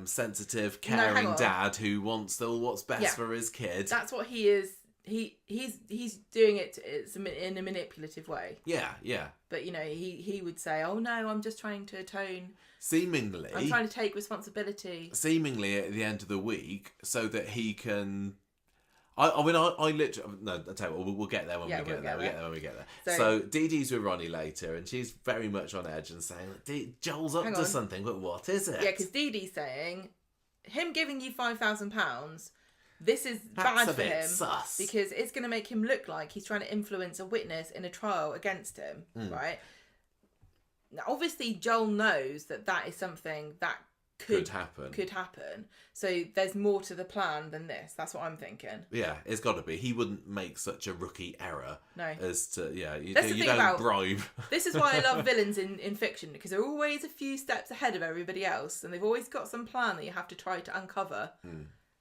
sensitive, caring dad who wants what's best for his kid. That's what he is. He's doing it in a manipulative way. Yeah. But he would say, "Oh no, I'm just trying to atone. Seemingly, I'm trying to take responsibility." Seemingly at the end of the week, so that he can. I literally no. I tell you what, we'll get there when we get there. We'll get there when we get there. So Dee Dee's with Ronnie later, and she's very much on edge and saying, "Joel's up to something, but what is it?" Yeah, because Dee Dee's saying, him giving you £5,000. This is bad for him sus. because it's going to make him look like he's trying to influence a witness in a trial against him, right? Now, obviously, Joel knows that is something that could happen. So there's more to the plan than this. That's what I'm thinking. Yeah, it's got to be. He wouldn't make such a rookie error. No. As to you That's don't bribe. This is why I love villains in fiction, because they're always a few steps ahead of everybody else, and they've always got some plan that you have to try to uncover.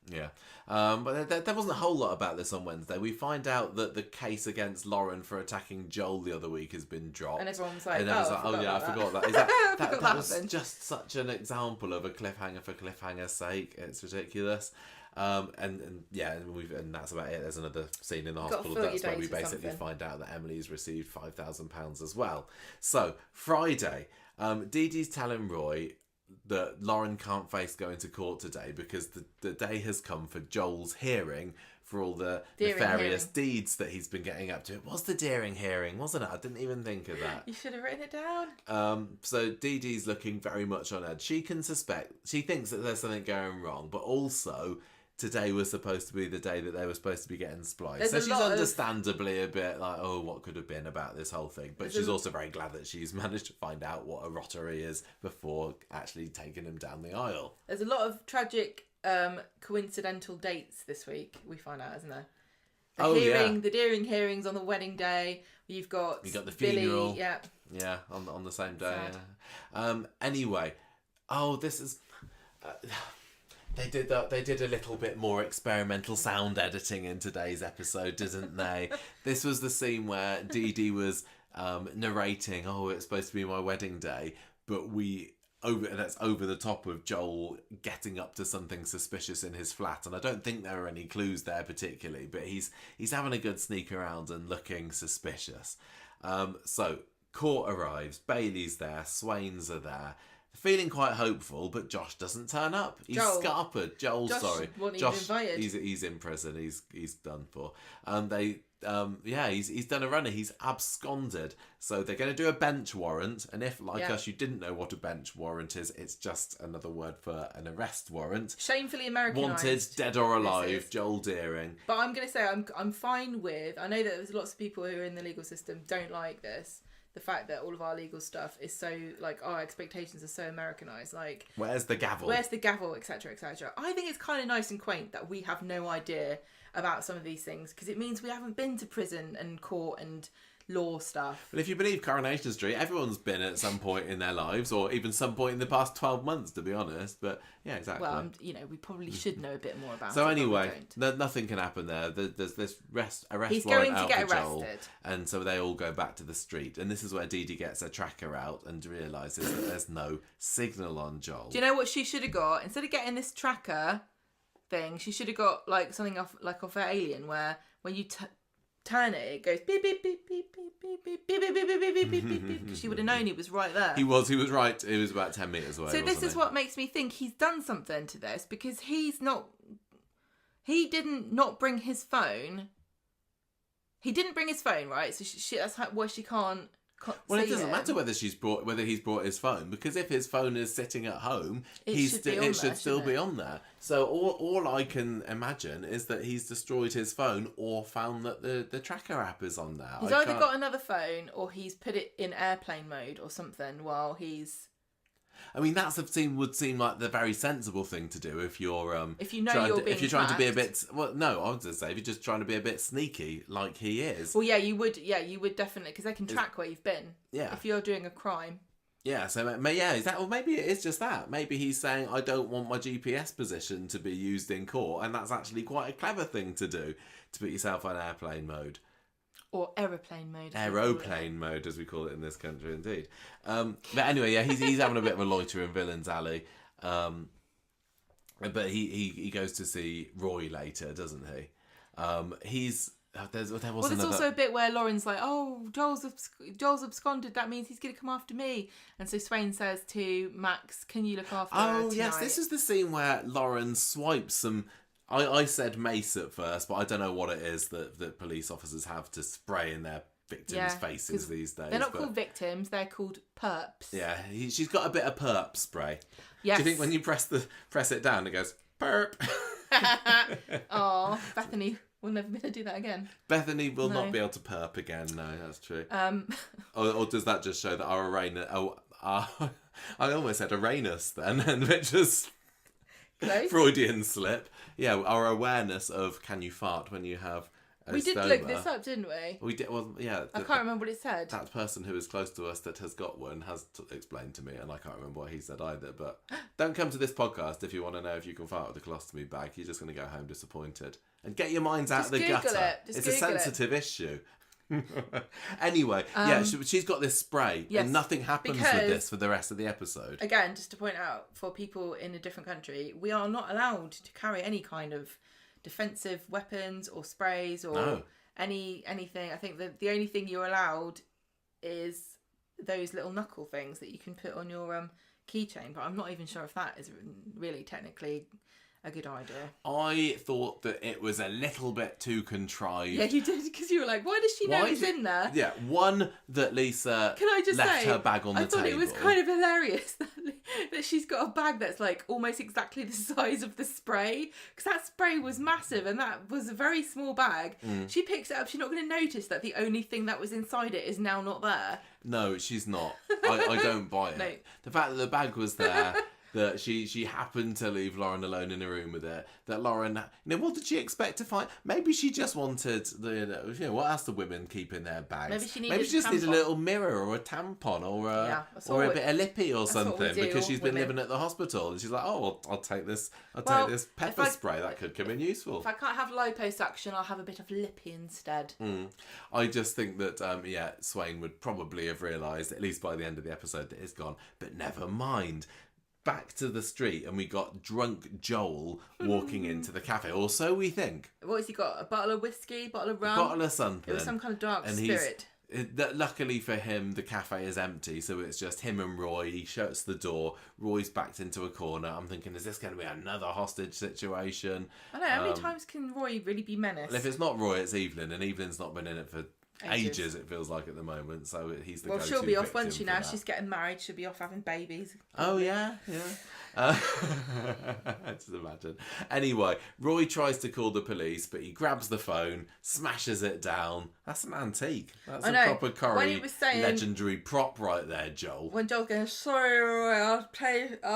Yeah, but there wasn't a whole lot about this on Wednesday. We find out that the case against Lauren for attacking Joel the other week has been dropped. And everyone's like, I forgot that. That was just such an example of a cliffhanger for cliffhanger's sake. It's ridiculous. And that's about it. There's another scene in the hospital. That's where we basically find out that Emily's received £5,000 as well. So, Friday, Dee Dee's telling Roy that Lauren can't face going to court today because the day has come for Joel's hearing for all the nefarious deeds that he's been getting up to. It was the Deering hearing, wasn't it? I didn't even think of that. You should have written it down. So Dee Dee's looking very much on edge. She thinks that there's something going wrong, but also today was supposed to be the day that they were supposed to be getting spliced. So she's understandably a bit like, oh, what could have been about this whole thing? But she's also very glad that she's managed to find out what a rotter he is before actually taking him down the aisle. There's a lot of tragic coincidental dates this week, we find out, isn't there? The Deering hearings on the wedding day. You've got the funeral. Billy, yeah, on the same day. Yeah. Anyway, this is. They did a little bit more experimental sound editing in today's episode, didn't they? This was the scene where Dee Dee was narrating, it's supposed to be my wedding day, but that's over the top of Joel getting up to something suspicious in his flat, and I don't think there are any clues there particularly, but he's having a good sneak around and looking suspicious. So court arrives, Bailey's there, Swains are there. Feeling quite hopeful, but Josh doesn't turn up. He's scarpered. Josh, invited. He's in prison. He's done for. He's done a runner. He's absconded. So they're going to do a bench warrant. And if, like us, you didn't know what a bench warrant is, it's just another word for an arrest warrant. Shamefully Americanized. Wanted, dead or alive, Joel Deering. But I'm going to say I'm fine with. I know that there's lots of people who are in the legal system don't like this. The fact that all of our legal stuff is so, like, our expectations are so Americanized. Like, where's the gavel, etc., etc. I think it's kind of nice and quaint that we have no idea about some of these things, because it means we haven't been to prison and court and law stuff. But if you believe Coronation Street, everyone's been at some point in their lives, or even some point in the past 12 months, to be honest. But yeah, exactly. Well, we probably should know a bit more about it. So anyway, nothing can happen there. There's this arrest He's warrant going to out get for arrested. Joel, and so they all go back to the street. And this is where Dee Dee gets her tracker out and realises that there's no signal on Joel. Do you know what she should have got? Instead of getting this tracker thing, she should have got like something off her Alien, where when you turn it goes beep beep beep beep beep beep beep beep beep beep beep beep beep beep beep, because she would have known he was right there. He was right. It was about 10 meters away. So this is what makes me think he's done something to this, because he didn't not bring his phone. He didn't bring his phone, right? So that's why she can't Well, it see doesn't him. matter whether he's brought his phone, because if his phone is sitting at home, It should be on it there, should still shouldn't be it? on there. So all I can imagine is that he's destroyed his phone or found that the tracker app is on there. He's either got another phone or he's put it in airplane mode or something while he's... I mean, would seem like the very sensible thing to do if you're If you know you're being if you're trying to be a tracked. bit, well, no, I was going to say if you're just trying to be a bit sneaky like he is. Well, yeah, you would definitely, because they can track where you've been. Yeah. If you're doing a crime. Yeah, so is that, or maybe it is just that. Maybe he's saying, I don't want my GPS position to be used in court, and that's actually quite a clever thing to do, to put yourself on airplane mode. Or aeroplane mode. Aeroplane mode, as we call it in this country, indeed. But anyway, yeah, he's having a bit of a loiter in Villains Alley. But he goes to see Roy later, doesn't he? There's also a bit where Lauren's like, oh, Joel's absconded, that means he's going to come after me. And so Swain says to Max, can you look after her tonight? Yes, this is the scene where Lauren swipes some... I said mace at first, but I don't know what it is that police officers have to spray in their victims' faces these days. They're not called victims, they're called perps. Yeah, she's got a bit of perp spray. Yes. Do you think when you press it down, it goes, perp? Oh, Bethany will never be able to do that again. Bethany will not be able to perp again, no, that's true. Or does that just show that our Uranus... I almost said Uranus then, and it just... Close. Freudian slip. Yeah, our awareness of can you fart when you have a We did stoma. look this up, didn't we? We did. Well, yeah. I can't remember what it said. That person who is close to us that has got one has explained to me, and I can't remember what he said either. But don't come to this podcast if you want to know if you can fart with a colostomy bag. You're just going to go home disappointed. And get your minds out of the Google gutter. it. It's a sensitive issue. Anyway, she's got this spray, and nothing happens with this for the rest of the episode. Again, just to point out, for people in a different country, we are not allowed to carry any kind of defensive weapons or sprays or anything. I think that the only thing you're allowed is those little knuckle things that you can put on your keychain, but I'm not even sure if that is really technically a good idea. I thought that it was a little bit too contrived. Yeah, you did, because you were like, why does she know it's in there? Yeah, one, that Lisa Can I just left say, her bag on the table. I thought it was kind of hilarious that she's got a bag that's like almost exactly the size of the spray, because that spray was massive and that was a very small bag. She picks it up, she's not going to notice that the only thing that was inside it is now not there. No, she's not. I don't buy it. No. The fact that the bag was there... that she happened to leave Lauren alone in a room with it. That Lauren, what did she expect to find? Maybe she just wanted what else do women keep in their bags? Maybe she just needed a little mirror or a tampon or a bit of lippy or something, because she's been living at the hospital and she's like, oh, I'll take this pepper spray, that could come in useful. If I can't have liposuction, I'll have a bit of lippy instead. I just think that Swain would probably have realised, at least by the end of the episode, that it's gone. But never mind. Back to the street, and we got drunk Joel walking into the cafe, or so we think. What has he got? A bottle of whiskey, bottle of rum? A bottle of something. It was some kind of dark spirit. Luckily for him, the cafe is empty, so it's just him and Roy. He shuts the door. Roy's backed into a corner. I'm thinking, is this going to be another hostage situation? I know, how many times can Roy really be menaced? Well, if it's not Roy, it's Evelyn, and Evelyn's not been in it for ages, it feels like, at the moment, so he's the go-to she'll be off, won't she, now? that. She's getting married, she'll be off having babies. Oh, yeah. Just imagine. Anyway, Roy tries to call the police, but he grabs the phone, smashes it down. That's an antique. That's a proper Corrie legendary prop right there, Joel. When Joel's going, sorry, Roy, I'll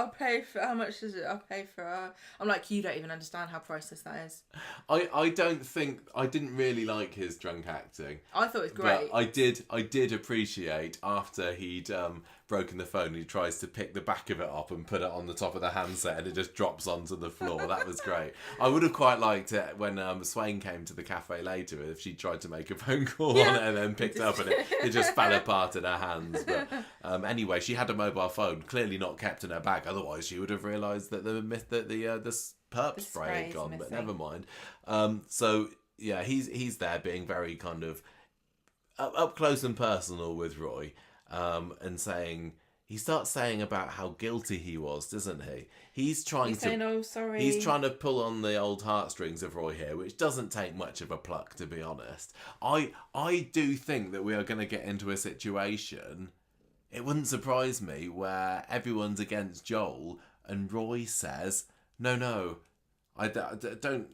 pay for, how much is it? I'll pay for, I'm like, you don't even understand how priceless that is. I didn't really like his drunk acting. I thought it was great. But I did appreciate after he'd broken the phone, he tries to pick the back of it up and put it on the top of the handset, and it just drops onto the floor. That was great. I would have quite liked it when Swain came to the cafe later, if she tried to make a phone call on it and then picked it up and it just fell apart in her hands. But anyway, she had a mobile phone, clearly not kept in her bag. Otherwise, she would have realised that the perp spray had gone. But never mind. So yeah, he's there being very kind of up close and personal with Roy, and saying he starts saying about how guilty he was, doesn't he? He's trying saying, "Oh, sorry." He's trying to pull on the old heartstrings of Roy here, which doesn't take much of a pluck, to be honest. I do think that we are going to get into a situation, it wouldn't surprise me, where everyone's against Joel and Roy says, no, I don't,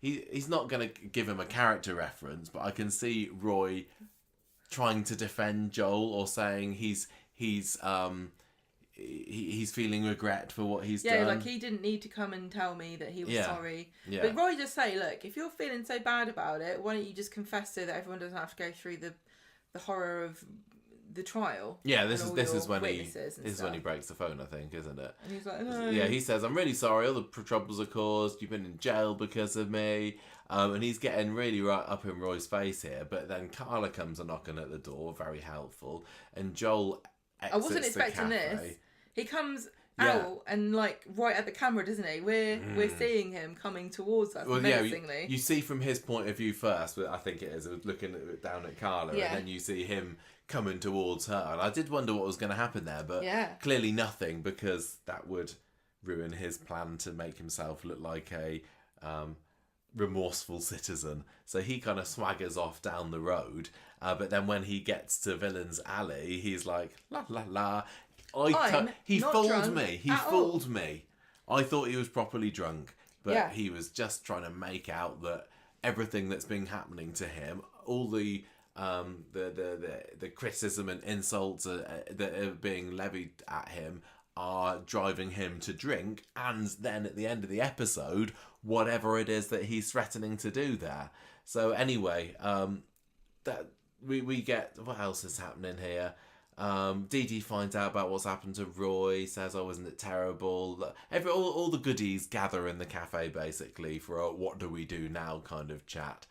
he's not going to give him a character reference, but I can see Roy trying to defend Joel or saying he's feeling regret for what he's done. Yeah, like he didn't need to come and tell me that he was sorry. Yeah. But Roy just say, look, if you're feeling so bad about it, why don't you just confess so that everyone doesn't have to go through the horror of the trial? Yeah, this is when he breaks the phone, I think, isn't it? And he's like, no. Yeah, he says, I'm really sorry, all the troubles are caused, you've been in jail because of me. And he's getting really right up in Roy's face here, but then Carla comes a knocking at the door, very helpful, and Joel exits I wasn't expecting the cafe. this. He comes out and like right at the camera, doesn't he? We're seeing him coming towards us menacingly. You see from his point of view first, I think it is, looking down at Carla, and then you see him coming towards her. And I did wonder what was going to happen there, but clearly nothing, because that would ruin his plan to make himself look like a remorseful citizen. So he kind of swaggers off down the road, but then when he gets to Villain's Alley, he's like, la la la. He fooled me. He fooled me. I thought he was properly drunk, but he was just trying to make out that everything that's been happening to him, all the criticism and insults that are being levied at him, are driving him to drink, and then at the end of the episode, whatever it is that he's threatening to do there. So anyway, that we get, what else is happening here? Dee Dee finds out about what's happened to Roy, says, oh, isn't it terrible? All the goodies gather in the cafe, basically, for a what do we do now kind of chat.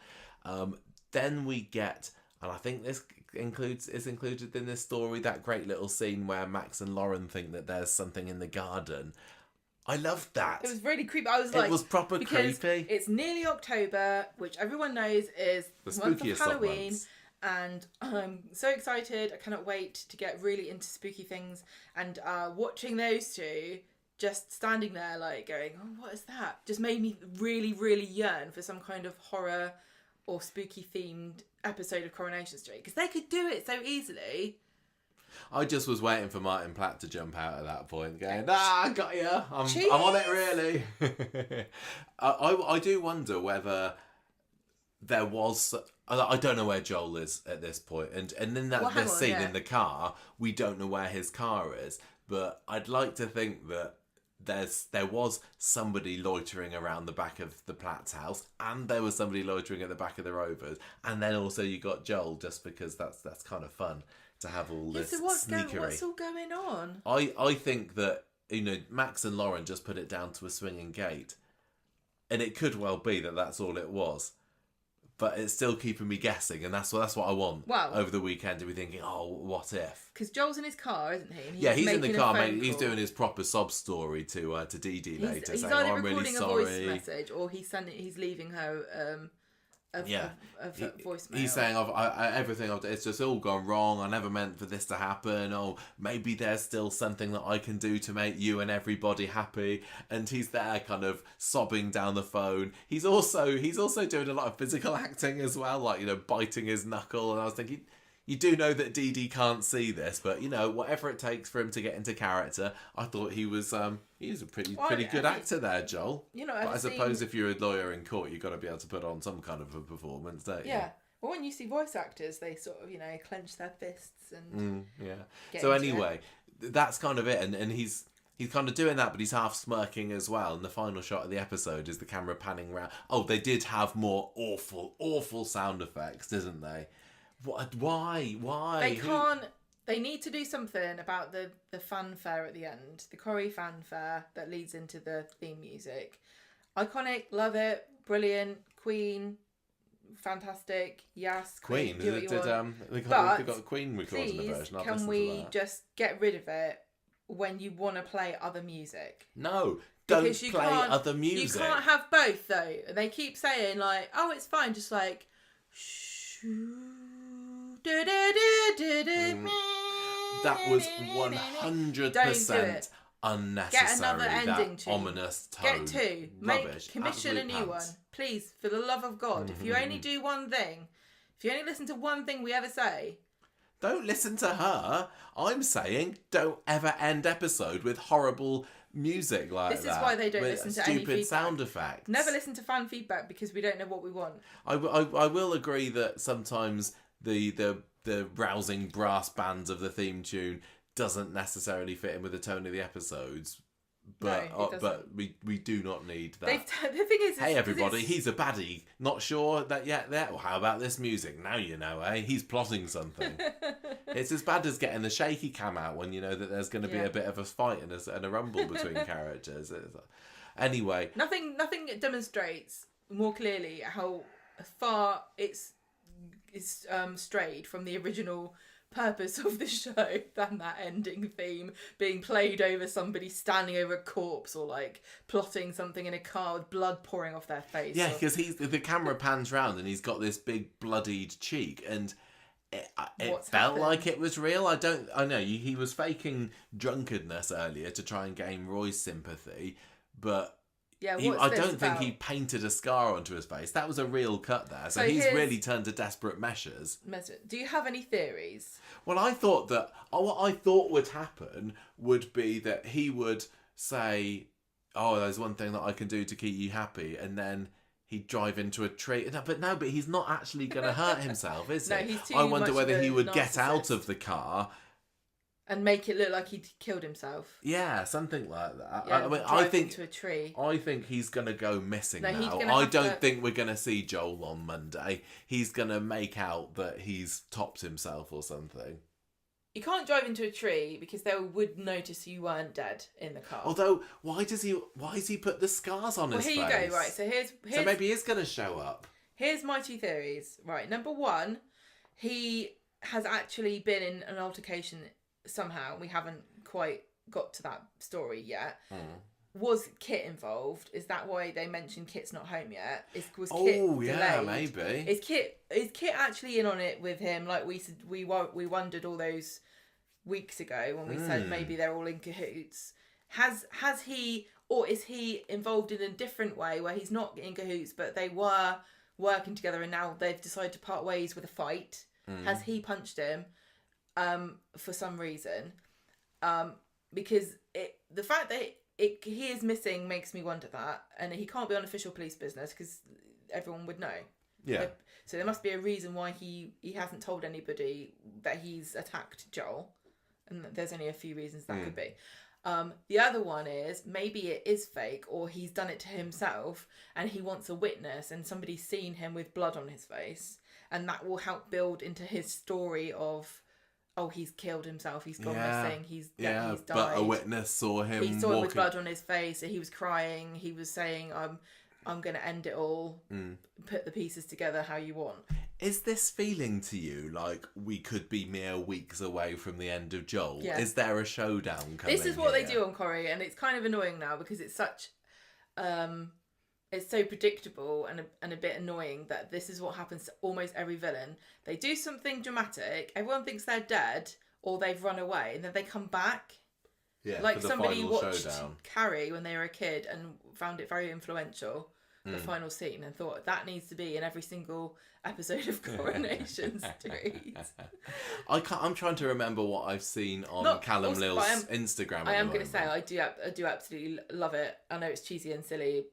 Then we get, and I think this is included in this story, that great little scene where Max and Lauren think that there's something in the garden. I loved that. It was really creepy. I was like, it was proper creepy. It's nearly October, which everyone knows is the month of Halloween. And I'm so excited. I cannot wait to get really into spooky things. And watching those two just standing there like going, oh, what is that? Just made me really, really yearn for some kind of horror or spooky themed episode of Coronation Street. Because they could do it so easily. I just was waiting for Martin Platt to jump out at that point, going, I got you. I'm on it, really. I do wonder whether there was... I don't know where Joel is at this point. And in that scene in the car, we don't know where his car is. But I'd like to think that there was somebody loitering around the back of the Platt's house, and there was somebody loitering at the back of the Rovers, and then also you got Joel, just because that's kind of fun to have all this sneakery. What's all going on? I think that, Max and Lauren just put it down to a swinging gate, and it could well be that that's all it was. But it's still keeping me guessing, and that's what I want. Wow. Over the weekend, to be thinking, oh, what if? Because Joel's in his car, isn't he? And he's in the car, mate. He's doing his proper sob story to Dee Dee later, he's saying, either I'm really recording sorry. a voice message, or he's leaving her a voicemail. He's saying, everything I've done, it's just all gone wrong. I never meant for this to happen. Oh, maybe there's still something that I can do to make you and everybody happy. And he's there, kind of sobbing down the phone. He's also doing a lot of physical acting as well, like biting his knuckle. And I was thinking, you do know that Dee Dee can't see this, but whatever it takes for him to get into character, I thought he was a pretty good actor there, Joel. But I suppose if you're a lawyer in court, you've got to be able to put on some kind of a performance, don't you? Yeah. Well, when you see voice actors, they sort of clench their fists and So anyway, that's kind of it, and he's kind of doing that, but he's half smirking as well. And the final shot of the episode is the camera panning around. Oh, they did have more awful sound effects, didn't they? What? Why? They can't. They need to do something about the fanfare at the end, the Corrie fanfare that leads into the theme music. Iconic, love it, brilliant. Queen, fantastic. Yes, Queen. Do what you want. They got Queen recording the version. Can we just get rid of it when you want to play other music? No. Don't play other music. You can't have both though. They keep saying like, oh, it's fine, just like shh. That was Don't do 100% it. unnecessary. Get another ending that tune. ominous tone. Get two. Rubbish. Commission Absolute a new pants. one. Please, for the love of God. If you only do one thing, if you only listen to one thing we ever say. Don't listen to her. I'm saying don't ever end episode with horrible music like that. This is why they don't with listen to any stupid feedback. sound effects. Never listen to fan feedback because we don't know what we want. I will agree that sometimes the rousing brass bands of the theme tune doesn't necessarily fit in with the tone of the episodes. But No, it doesn't. but we do not need that. The thing is, Hey everybody, he's a baddie. Not sure that yet there? Well, how about this music? Now you know, eh? He's plotting something. It's as bad as getting the shaky cam out when you know that there's going to be a bit of a fight and a rumble between characters. Anyway. Nothing demonstrates more clearly how far it's strayed from the original purpose of the show than that ending theme being played over somebody standing over a corpse or like plotting something in a car with blood pouring off their face. Yeah, because the camera pans round and he's got this big bloodied cheek and it felt like it was real. I know he was faking drunkenness earlier to try and gain Roy's sympathy, but yeah, I don't think he painted a scar onto his face. That was a real cut there. So he's really turned to desperate measures. Do you have any theories? Well, I thought that what I thought would happen would be that he would say, "Oh, there's one thing that I can do to keep you happy," and then he'd drive into a tree. But he's not actually going to hurt himself, is he? He's too I wonder much whether of a he would get narcissist. out of the car. And make it look like he'd killed himself. Yeah, something like that. Yeah, I think into a tree. I think he's gonna go missing No, he's now. gonna I have don't to- think we're gonna see Joel on Monday. He's gonna make out that he's topped himself or something. You can't drive into a tree because they would notice you weren't dead in the car. Although, why does he put the scars on his face? Well, here you go. Right, so here's So maybe he's gonna show up. Here's my two theories. Right, number one, he has actually been in an altercation somehow. We haven't quite got to that story yet. Was Kit involved? Is that why they mentioned Kit's not home yet? Was Kit delayed? Maybe. Is Kit actually in on it with him? Like we said, we wondered all those weeks ago when we said maybe they're all in cahoots. Has he, or is he involved in a different way where he's not in cahoots but they were working together and now they've decided to part ways with a fight? Has he punched him for some reason? Because the fact that he is missing makes me wonder that, and he can't be on official police business because everyone would know. Yeah. So there must be a reason why he hasn't told anybody that he's attacked Joel, and there's only a few reasons that could be. The other one is maybe it is fake, or he's done it to himself and he wants a witness and somebody's seen him with blood on his face, and that will help build into his story of, oh, he's killed himself, he's gone missing, he's died. But a witness saw him. He saw him with blood on his face, and he was crying. He was saying, I'm going to end it all. Put the pieces together how you want. Is this feeling to you like we could be mere weeks away from the end of Joel? Yeah. Is there a showdown coming? This is what they do on Corrie, and it's kind of annoying now because it's such... it's so predictable and a bit annoying that this is what happens to almost every villain. They do something dramatic, everyone thinks they're dead or they've run away, and then they come back. Yeah, like for the somebody final watched showdown. Carrie when they were a kid and found it very influential, the final scene, and thought that needs to be in every single episode of Coronation series. I'm trying to remember what I've seen on Callum Lil's Instagram. I am going to say I do absolutely love it. I know it's cheesy and silly,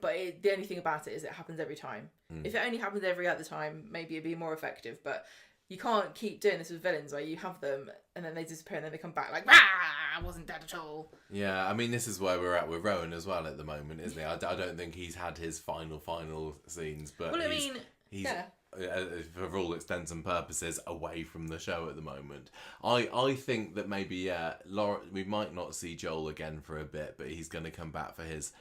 but the only thing about it is it happens every time. If it only happened every other time, maybe it'd be more effective. But you can't keep doing this with villains where you have them and then they disappear and then they come back like, I wasn't dead at all. Yeah, I mean, this is where we're at with Rowan as well at the moment, isn't he? I don't think he's had his final scenes, but he's for all intents and purposes away from the show at the moment. I think that maybe Laura, we might not see Joel again for a bit, but he's going to come back for his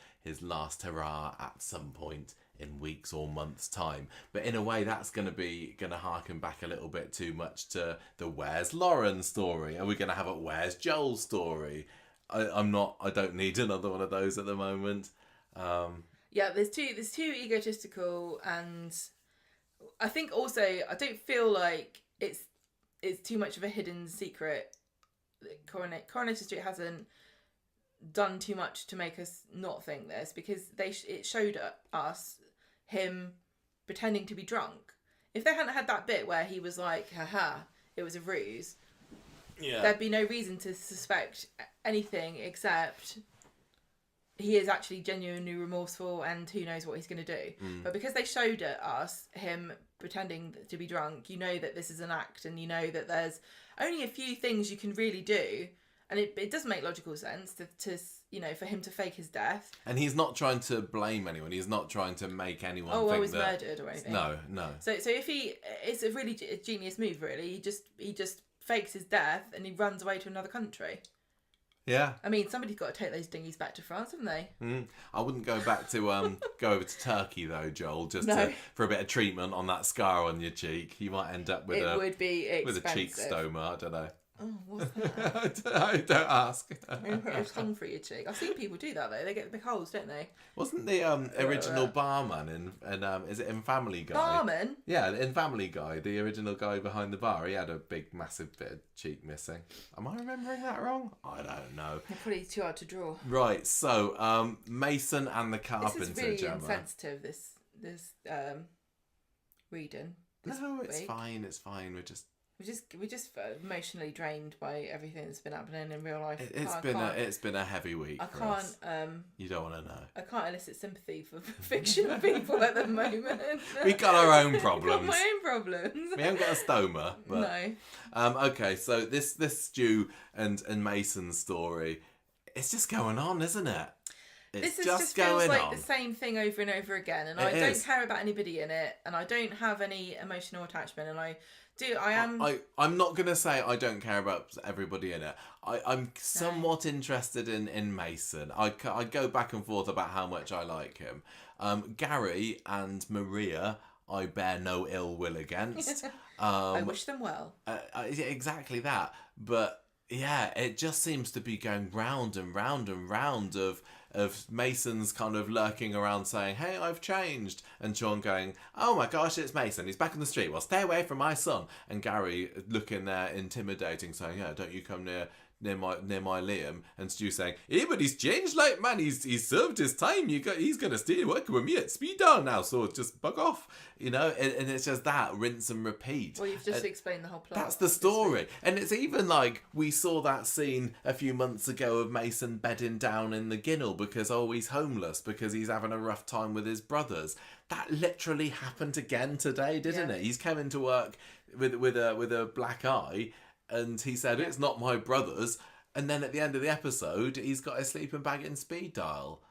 last hurrah at some point in weeks or months' time. But in a way, that's going to harken back a little bit too much to the Where's Lauren story. Are we going to have a Where's Joel story? I don't need another one of those at the moment. Yeah, there's too egotistical, and I think also I don't feel like it's too much of a hidden secret Coronation Street hasn't done too much to make us not think this, because it showed us him pretending to be drunk. If they hadn't had that bit where he was like, haha, it was a ruse, there'd be no reason to suspect anything except he is actually genuinely remorseful and who knows what he's going to do. But because they showed us him pretending to be drunk, you know that this is an act, and you know that there's only a few things you can really do. And it doesn't make logical sense to for him to fake his death. And he's not trying to blame anyone. He's not trying to make anyone think I was murdered or anything. No. So if it's a really genius move, really. He just fakes his death and he runs away to another country. Yeah. I mean, somebody's got to take those dinghies back to France, haven't they? I wouldn't go back to go over to Turkey though, Joel, for a bit of treatment on that scar on your cheek. You might end up with would be expensive. with a cheek stoma. I don't know. Oh, what's that? Don't ask. Maybe put your tongue through your cheek. I've seen people do that though. They get the big holes, don't they? Wasn't the original barman in is it in Family Guy? Barman? Yeah, in Family Guy, the original guy behind the bar, he had a big, massive bit of cheek missing. Am I remembering that wrong? I don't know. They're probably too hard to draw. Right. So, Mason and the Carpenter. This is really Gemma. insensitive. This reading. No, it's fine. It's fine. We're just emotionally drained by everything that's been happening in real life. It's been a heavy week. You don't want to know. I can't elicit sympathy for fictional people at the moment. We got our own problems. Got my own problems. We haven't got a stoma. But, no. Okay, so this Stu and Mason's story, it's just going on, isn't it? It's this just feels like on. the same thing over and over again, and I don't care about anybody in it, and I don't have any emotional attachment, and I'm not going to say I don't care about everybody in it. I'm somewhat interested in Mason. I go back and forth about how much I like him. Gary and Maria, I bear no ill will against. I wish them well. Exactly that. But yeah, it just seems to be going round and round and round of Mason's kind of lurking around saying, hey, I've changed. And Sean going, oh my gosh, it's Mason. He's back on the street. Well, stay away from my son. And Gary looking there intimidating, saying, yeah, don't you come near my Liam. And Stu saying, yeah, but he's changed, like, man, he's served his time. He's going to stay working with me at speed dial now, so just bug off. And it's just that, rinse and repeat. Well, you've just explained the whole plot. That's the story. And it's even like, we saw that scene a few months ago of Mason bedding down in the Ginnel because, he's homeless, because he's having a rough time with his brothers. That literally happened again today, didn't it? He's come into work with a black eye, and he said, it's not my brother's. And then at the end of the episode, he's got his sleeping bag in speed dial.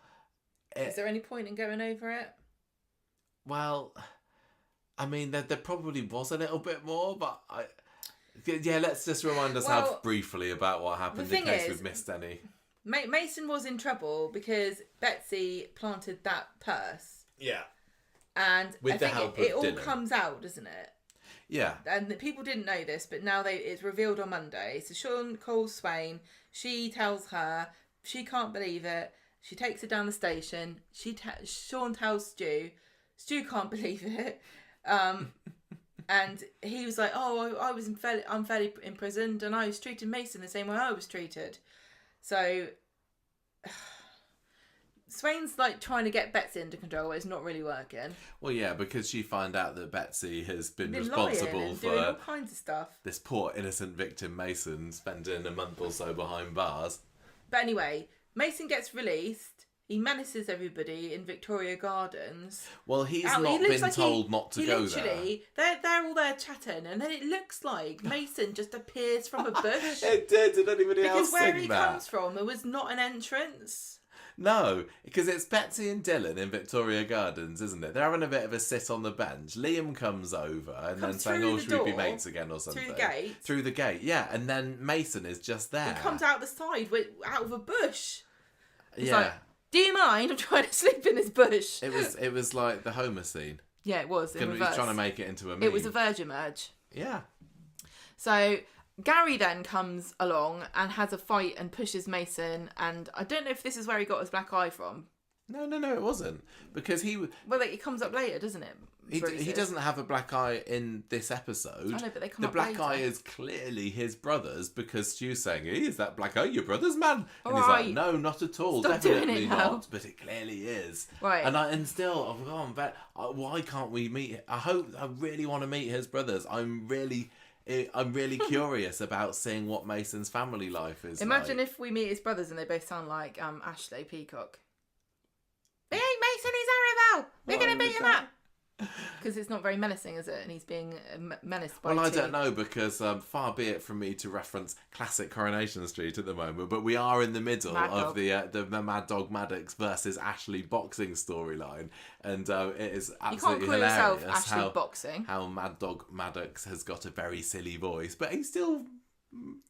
Is there any point in going over it? Well, I mean, there probably was a little bit more, but let's just remind ourselves briefly about what happened in case we've missed any. Mason was in trouble because Betsy planted that purse. Yeah. And with the help of it all Dylan. Comes out, doesn't it? Yeah. And the people didn't know this, but now it's revealed on Monday. So Sean calls Swain. She tells her she can't believe it. She takes her down the station. Sean tells Stu. Stu can't believe it. And he was like, "Oh, I was unfairly imprisoned, and I was treating Mason the same way I was treated." So Swain's like trying to get Betsy under control, but it's not really working. Well, yeah, because she found out that Betsy has been responsible for doing all kinds of stuff. This poor innocent victim Mason spending a month or so behind bars. But anyway, Mason gets released. He menaces everybody in Victoria Gardens. Well, he's not been told not to go there. They're all there chatting, and then it looks like Mason just appears from a bush. It did. Did anybody else think that? Because where he that? comes from, there was not an entrance. No, because it's Betsy and Dylan in Victoria Gardens, isn't it? They're having a bit of a sit on the bench. Liam comes over and then saying, "Oh, should we be mates again or something?" Through the gate. Through the gate, yeah. And then Mason is just there. He comes out the side, out of a bush. He's yeah. like, "Do you mind? I'm trying to sleep in this bush." It was like the Homer scene. Yeah, it was. He's trying to make it into a meme. It was a Virgin merge. Yeah. So Gary then comes along and has a fight and pushes Mason, and I don't know if this is where he got his black eye from. No, it wasn't. Because he... Well, it comes up later, doesn't it? He bruises. doesn't have a black eye in this episode. I know, but they come The up black later. eye is clearly his brother's because Stu's saying, "Hey, is that black eye your brother's, man?" And he's Alright. like, "No, not at all. Stop doing Definitely it now." not." But it clearly is. Right. And still, I've gone back. Why can't we meet? I really want to meet his brothers. I'm really curious about seeing what Mason's family life is. Imagine like. if we meet his brothers and they both sound like Ashley Peacock. He ain't Mason, he's Arabelle. We're going to beat him up. Because it's not very menacing, is it? And he's being menaced by I don't know, because far be it from me to reference classic Coronation Street at the moment, but we are in the middle of the Mad Dog Maddox versus Ashley boxing storyline, and it is absolutely you can't call hilarious yourself Ashley boxing. How Mad Dog Maddox has got a very silly voice, but he's still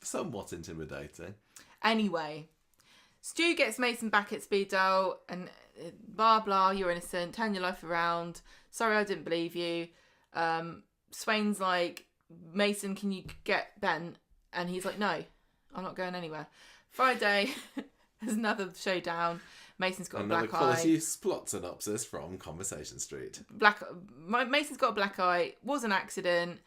somewhat intimidating. Anyway, Stu gets Mason back at Speedo and blah blah, you're innocent, turn your life around, sorry I didn't believe you. Swain's like, Mason, can you get Ben? And he's like, no, I'm not going anywhere. Friday, there's another showdown. Mason's got Another a black quality plot synopsis from Conversation Street. Mason's got a black eye, was an accident.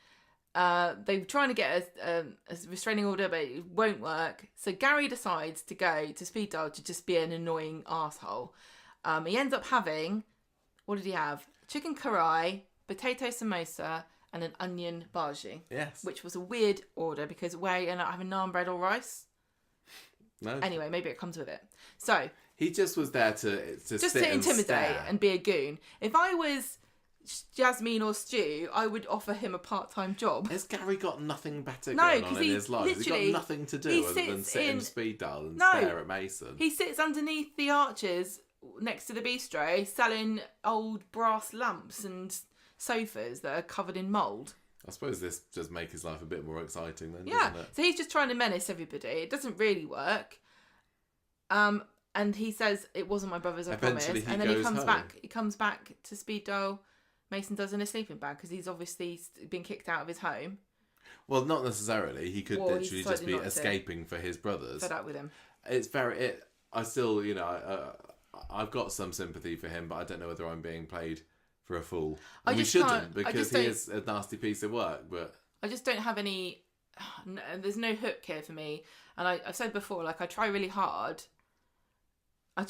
They're trying to get a restraining order, but it won't work. So Gary decides to go to Speed Dial to just be an annoying asshole. He ends up having, what did he have? Chicken karaai, potato samosa, and an onion bhaji. Yes. Which was a weird order because where you're not having naan bread or rice. No. Anyway, maybe it comes with it. So he just was there to just sit to intimidate and be a goon. If I was Jasmine or Stu, I would offer him a part-time job. Has Gary got nothing better going on in his life? He's got nothing to do other than sit in Speed Dial and stare at Mason. He sits underneath the arches next to the bistro selling old brass lamps and sofas that are covered in mould. I suppose this does make his life a bit more exciting then, Yeah, doesn't it? so he's just trying to menace everybody. It doesn't really work. And he says, it wasn't my brother's, I promise. And then he comes back to Speed Dial. Mason does in a sleeping bag because he's obviously been kicked out of his home. Well, not necessarily. He could literally just be escaping for his brothers. Fed up with him. I still, I've got some sympathy for him, but I don't know whether I'm being played for a fool. And we shouldn't, because he is a nasty piece of work. But I just don't have any. There's no hook here for me. And I've said before, like I try really hard, and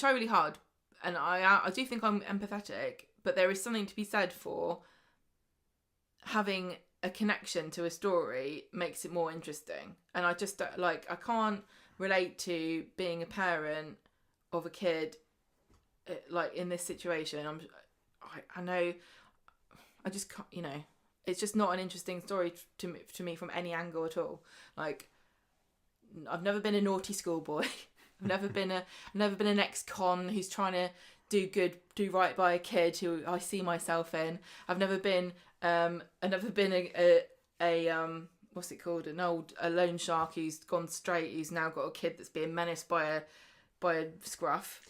I do think I'm empathetic. But there is something to be said for having a connection to a story makes it more interesting. And I just I can't relate to being a parent of a kid like in this situation. I know I just can't, it's just not an interesting story to me from any angle at all. Like I've never been a naughty schoolboy. I've never been an ex-con who's trying to do right by a kid who I see myself in. I've never been a what's it called? A loan shark who's gone straight, who's now got a kid that's being menaced by a scruff.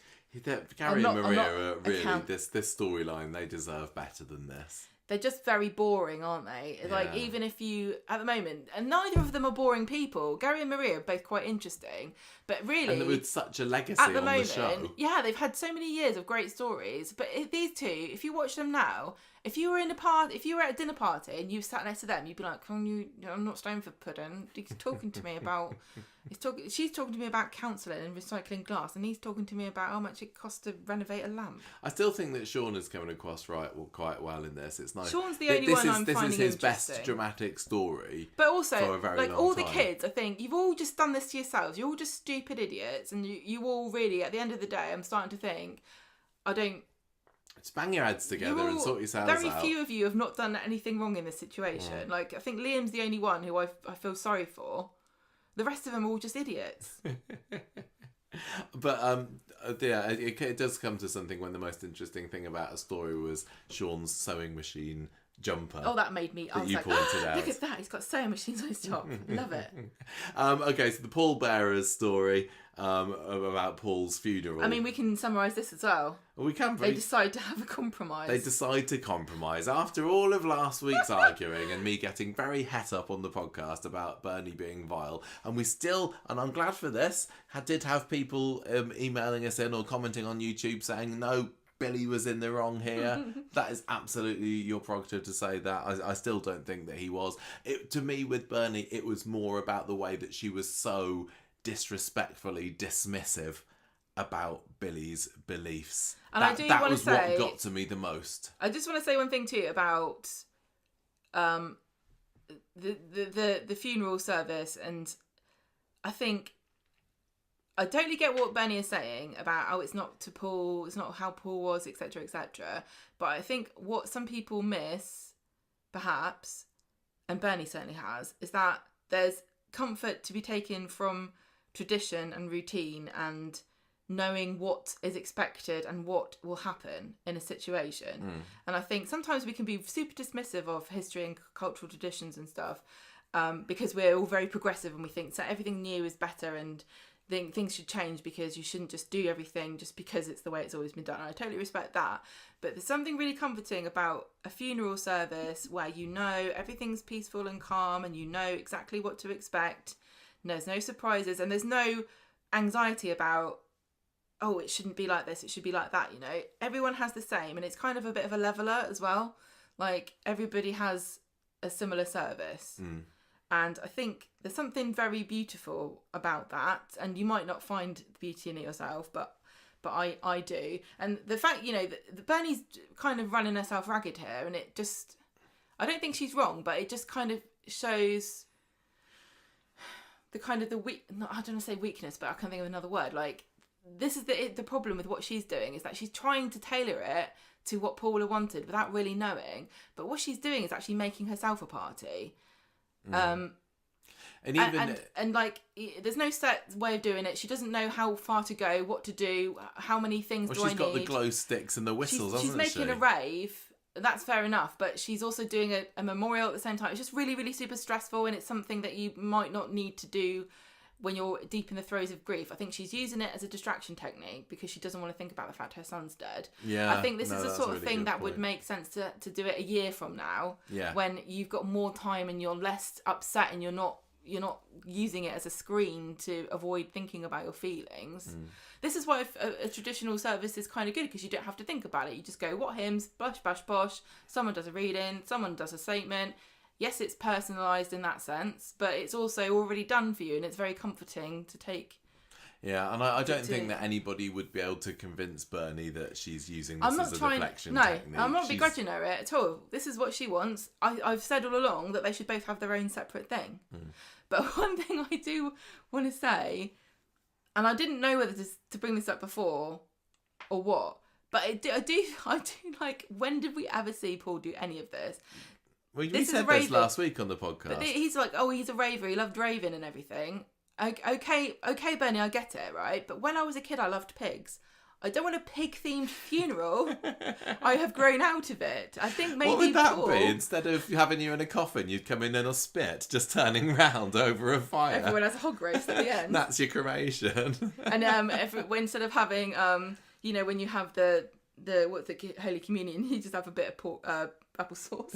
Gary and Maria are really this storyline. They deserve better than this. They're just very boring, aren't they? Yeah. Like, even if you, at the moment, and neither of them are boring people. Gary and Maria are both quite interesting, but really... And with such a legacy at the on moment, the show. Yeah, they've had so many years of great stories, but these two, if you watch them now, if you were at a dinner party and you sat next to them, you'd be like, I'm not staying for pudding. He's talking to me about... She's talking to me about counselling and recycling glass, and he's talking to me about how much it costs to renovate a lamp. I still think that Sean is coming across quite well in this. It's nice. Sean's the only one I'm finding interesting. This is his best dramatic story. But also, for a very like long all time. The kids, I think you've all just done this to yourselves. You're all just stupid idiots, and you all really, at the end of the day, I'm starting to think, just bang your heads together and sort yourselves out. Very few of you have not done anything wrong in this situation. Yeah. Like I think Liam's the only one who I feel sorry for. The rest of them are all just idiots. But it does come to something when the most interesting thing about a story was Sean's sewing machine jumper. Oh, that made me... That you pointed out. Look at that, he's got sewing machines on his top. Love it. Okay, so the pallbearers story about Paul's funeral. I mean, we can summarise this as well. We can. They decide to have a compromise. They decide to compromise after all of last week's arguing and me getting very het up on the podcast about Bernie being vile. And we still, and I'm glad for this, did have people emailing us in or commenting on YouTube saying, no, Billy was in the wrong here. That is absolutely your prerogative to say that. I still don't think that he was. To me, with Bernie, it was more about the way that she was so disrespectfully dismissive about Billy's beliefs. And that, I do that want was to say, what got to me the most. I just want to say one thing too about the funeral service, and I think I totally get what Bernie is saying about it's not to Paul, it's not how Paul was, etc., etc. But I think what some people miss, perhaps, and Bernie certainly has, is that there's comfort to be taken from tradition and routine and knowing what is expected and what will happen in a situation. And I think sometimes we can be super dismissive of history and cultural traditions and stuff because we're all very progressive and we think so everything new is better and think things should change because you shouldn't just do everything just because it's the way it's always been done. And I totally respect that. But there's something really comforting about a funeral service where you know everything's peaceful and calm and you know exactly what to expect. And there's no surprises and there's no anxiety about, oh, it shouldn't be like this, it should be like that, you know. Everyone has the same, and it's kind of a bit of a leveler as well. Like, everybody has a similar service. And I think there's something very beautiful about that, and you might not find the beauty in it yourself, but I do. And the fact, you know, that Bernie's kind of running herself ragged here, and it just, I don't think she's wrong, but it just kind of shows the kind of I don't want to say weakness, but I can't think of another word, like, this is the problem with what she's doing is that she's trying to tailor it to what Paula wanted without really knowing. But what she's doing is actually making herself a party. And even and like there's no set way of doing it. She doesn't know how far to go, what to do, how many things do I need. She's got the glow sticks and the whistles, hasn't she? She's making a rave. That's fair enough, but she's also doing a memorial at the same time. It's just really, really super stressful, and it's something that you might not need to do when you're deep in the throes of grief. I think she's using it as a distraction technique because she doesn't want to think about the fact her son's dead. Yeah, I think this is the sort of thing that would make sense to do it a year from now. Yeah. When you've got more time and you're less upset and you're not using it as a screen to avoid thinking about your feelings. This is why a traditional service is kind of good because you don't have to think about it. You just go, what hymns, bosh, bosh, bosh. Someone does a reading, someone does a statement. Yes, it's personalised in that sense, but it's also already done for you, and it's very comforting to take. Yeah, and I don't think that anybody would be able to convince Bernie that she's using this as a deflection technique. No, I'm not begrudging her it at all. This is what she wants. I've said all along that they should both have their own separate thing. But one thing I do want to say, and I didn't know whether to bring this up before or what, but I do like, when did we ever see Paul do any of this? Well, we said this last week on the podcast. But he's like, oh, he's a raver. He loved raving and everything. Okay, Bernie, I get it, right? But when I was a kid, I loved pigs. I don't want a pig-themed funeral. I have grown out of it. I think maybe. What would that be? Instead of having you in a coffin, you'd come in a spit, just turning round over a fire. Everyone has a hog roast at the end. That's your cremation. And instead of having, when you have the Holy Communion, you just have a bit of pork. Applesauce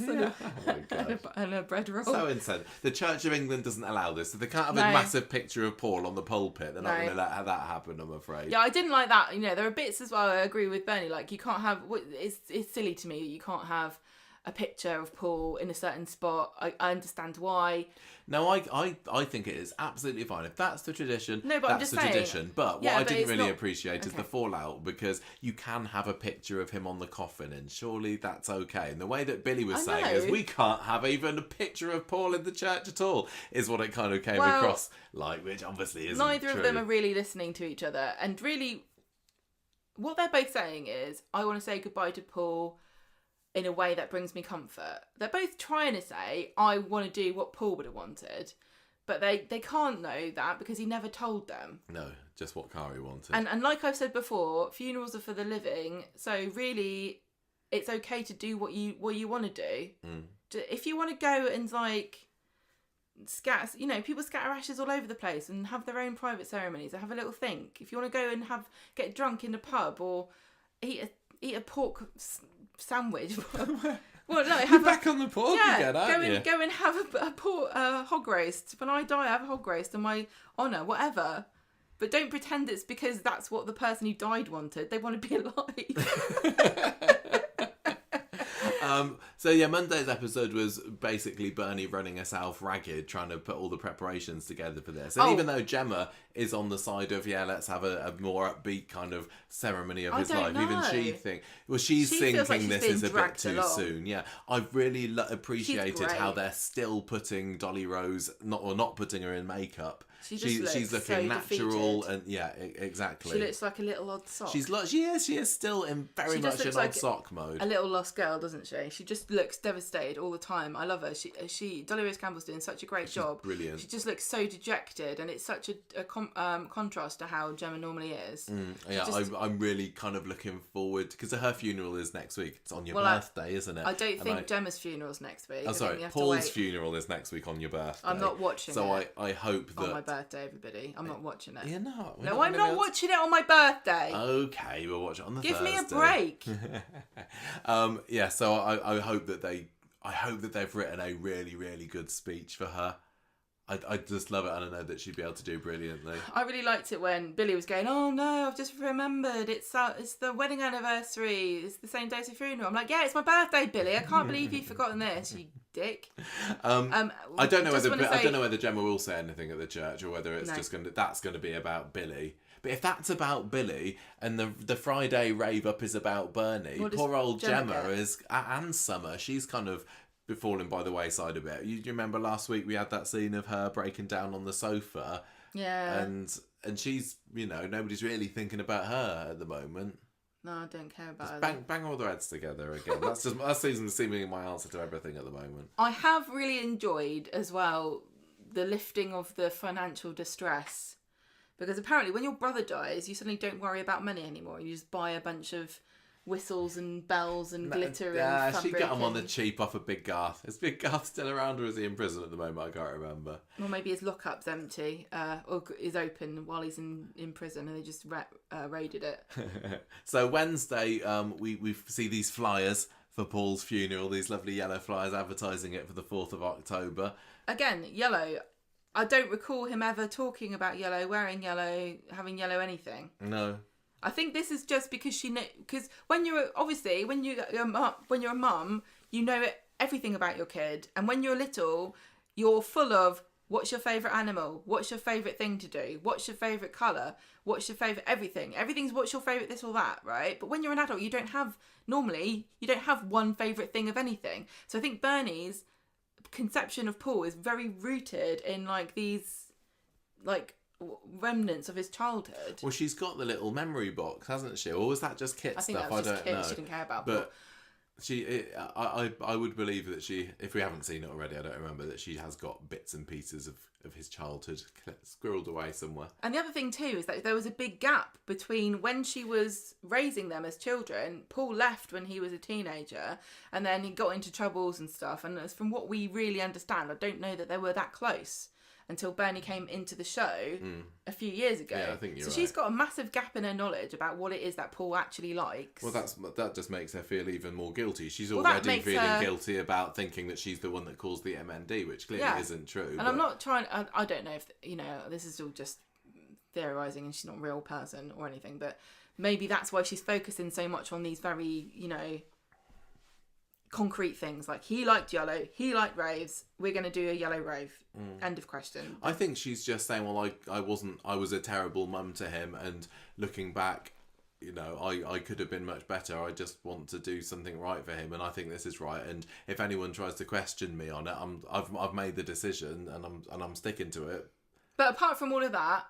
and a bread roll. So insane. The Church of England doesn't allow this. So they can't have a massive picture of Paul on the pulpit. They're not going to let that happen, I'm afraid. Yeah, I didn't like that. You know, there are bits as well, I agree with Bernie, like you can't have, it's silly to me that you can't have a picture of Paul in a certain spot. I understand why. No, I think it is absolutely fine. If that's the tradition, that's the tradition. But what I didn't really appreciate is the fallout, because you can have a picture of him on the coffin, and surely that's okay. And the way that Billy was saying is, we can't have even a picture of Paul in the church at all, is what it kind of came across like, which obviously isn't neither true. Of them are really listening to each other. And really, what they're both saying is, I want to say goodbye to Paul in a way that brings me comfort. They're both trying to say, I want to do what Paul would have wanted. But they can't know that because he never told them. No, just what Kari wanted. And like I've said before, funerals are for the living. So really, it's okay to do what you want to do. If you want to go and like scatter, people scatter ashes all over the place and have their own private ceremonies or have a little think. If you want to go and get drunk in a pub or eat a pork sandwich. Well, no, you're back on the pork again, aren't you? Go and have a hog roast. When I die, I have a hog roast in my honour, whatever. But don't pretend it's because that's what the person who died wanted. They want to be alive. So yeah, Monday's episode was basically Bernie running herself ragged, trying to put all the preparations together for this. And even though Gemma is on the side of, let's have a more upbeat kind of ceremony of his life, even she's thinking like this is a bit too soon. Yeah, I've really appreciated how they're still putting Dolly Rose, not putting her in makeup. She's looking so natural defeated. and exactly. She looks like a little odd sock. She is still in very much in odd sock mode. A little lost girl, doesn't she? She just looks devastated all the time. I love her. Dolly Rose Campbell's doing such a great job. Brilliant. She just looks so dejected, and it's such a contrast to how Gemma normally is. I'm really kind of looking forward because her funeral is next week. It's on your birthday, isn't it? I don't think Gemma's funeral's next week. Oh, sorry, Paul's funeral is next week on your birthday. I'm not watching it. So I hope that... On my birthday, everybody. I'm not watching it. You're not? No, I'm not watching it on my birthday. Okay, we'll watch it on the Thursday. Give me a break. So I hope that they've written a really, really good speech for her. I just love it, and I know that she'd be able to do brilliantly. I really liked it when Billy was going, "Oh no, I've just remembered. It's the wedding anniversary. It's the same day as the funeral." I'm like, "Yeah, it's my birthday, Billy. I can't believe you've forgotten this, you dick." I don't know whether Gemma will say anything at the church or whether it's that's going to be about Billy. But if that's about Billy and the Friday rave up is about Bernie, poor old Gemma is and Summer. She's kind of falling by the wayside a bit. You remember last week we had that scene of her breaking down on the sofa. Yeah. And she's, nobody's really thinking about her at the moment. No, I don't care about her. Bang all the heads together again. That seems seemingly my answer to everything at the moment. I have really enjoyed as well the lifting of the financial distress. Because apparently when your brother dies, you suddenly don't worry about money anymore. You just buy a bunch of whistles and bells and glitter and fabric. She got them on the cheap off of Big Garth. Is Big Garth still around or is he in prison at the moment? I can't remember. Well, maybe his lockup's empty or is open while he's in prison and they just raided it. So Wednesday, we see these flyers for Paul's funeral, these lovely yellow flyers advertising it for the 4th of October. Again, yellow. I don't recall him ever talking about yellow, wearing yellow, having yellow anything. No. I think this is just because because when you're a mum, you know everything about your kid, and when you're little, you're full of what's your favourite animal, what's your favourite thing to do, what's your favourite colour, what's your favourite everything's what's your favourite this or that, right? But when you're an adult, you don't have one favourite thing of anything. So I think Bernie's conception of Paul is very rooted in these remnants of his childhood. Well, she's got the little memory box, hasn't she? Or was that just Kit stuff? I don't know. She didn't care about Paul. But I would believe that she, if we haven't seen it already, I don't remember, that she has got bits and pieces of his childhood squirreled away somewhere. And the other thing too is that there was a big gap between when she was raising them as children. Paul left when he was a teenager and then he got into troubles and stuff, and from what we really understand, I don't know that they were that close until Bernie came into the show a few years ago. Yeah, I think you're right. She's got a massive gap in her knowledge about what it is that Paul actually likes. Well, that just makes her feel even more guilty. She's already feeling guilty about thinking that she's the one that caused the MND, which clearly isn't true. And I'm not trying... I don't know if, this is all just theorising and she's not a real person or anything, but maybe that's why she's focusing so much on these very, concrete things. Like, he liked yellow, he liked raves, we're going to do a yellow rave. End of question. I think she's just saying, well, I was a terrible mum to him, and looking back, I could have been much better. I just want to do something right for him, and I think this is right. And if anyone tries to question me on it, I've made the decision, and I'm sticking to it. But apart from all of that,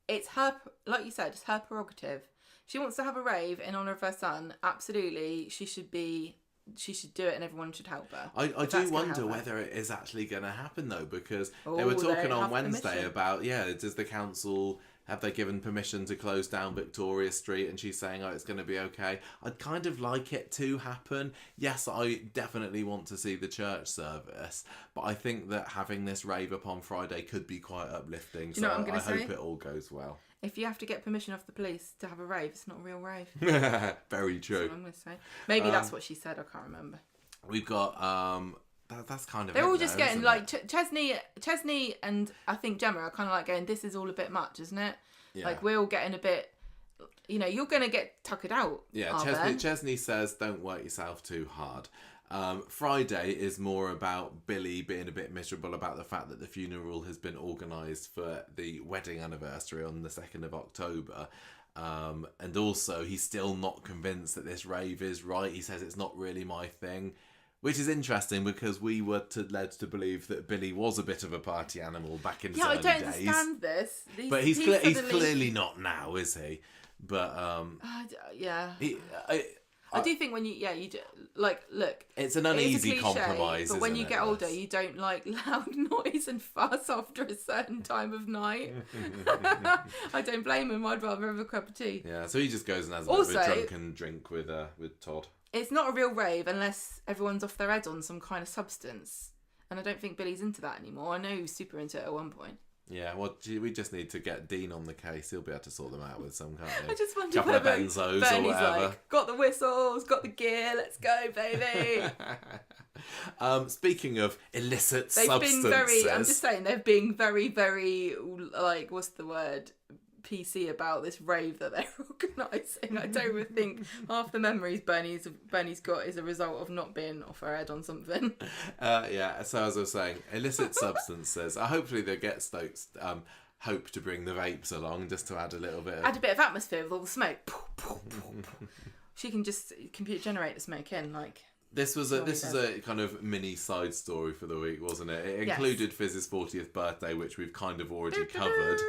it's her, like you said, it's her prerogative. She wants to have a rave in honour of her son. Absolutely, she should do it and everyone should help her. I do wonder whether it is actually going to happen though, because they were talking on Wednesday about, does the council, have they given permission to close down Victoria Street? And she's saying, it's going to be okay. I'd kind of like it to happen. Yes, I definitely want to see the church service, but I think that having this rave up on Friday could be quite uplifting. Do you know what I'm going to say? Hope it all goes well. If you have to get permission off the police to have a rave, it's not a real rave. Very true. That's what I'm going to say. Maybe that's what she said. I can't remember. We've got that's kind of. They're all just getting Chesney and I think Gemma are kind of going. This is all a bit much, isn't it? Yeah. Like, we're all getting a bit, you know, you're going to get tuckered out. Yeah, Chesney says, don't work yourself too hard. Friday is more about Billy being a bit miserable about the fact that the funeral has been organised for the wedding anniversary on the 2nd of October. And also, he's still not convinced that this rave is right. He says it's not really my thing. Which is interesting because we were led to believe that Billy was a bit of a party animal back in his early days. Yeah, I don't understand this. But he's clearly not now, is he? But yeah. I do think when you do, like, look, it's an uneasy compromise. But when you get older, you don't like loud noise and fuss after a certain time of night. I don't blame him. I'd rather have a cup of tea. Yeah, so he just goes and has a bit of a drunken drink with Todd. It's not a real rave unless everyone's off their head on some kind of substance, and I don't think Billy's into that anymore. I know he was super into it at one point. Yeah, well, we just need to get Dean on the case. He'll be able to sort them out with some kind of I just wonder couple of benzos Bernie's or whatever. Like, got the whistles, got the gear, let's go, baby. Speaking of illicit substances, I'm just saying, they're being very, very, like, what's the word? PC about this rave that they're organising. I don't even think half the memories Bernie's got is a result of not being off her head on something. Yeah, so as I was saying, illicit substances. Hopefully they get Stokes hope to bring the vapes along just to add a little bit of... Add a bit of atmosphere with all the smoke. She can just computer generate the smoke in, like... This was a kind of mini side story for the week, wasn't it? It included Fizz's 40th birthday, which we've kind of already covered.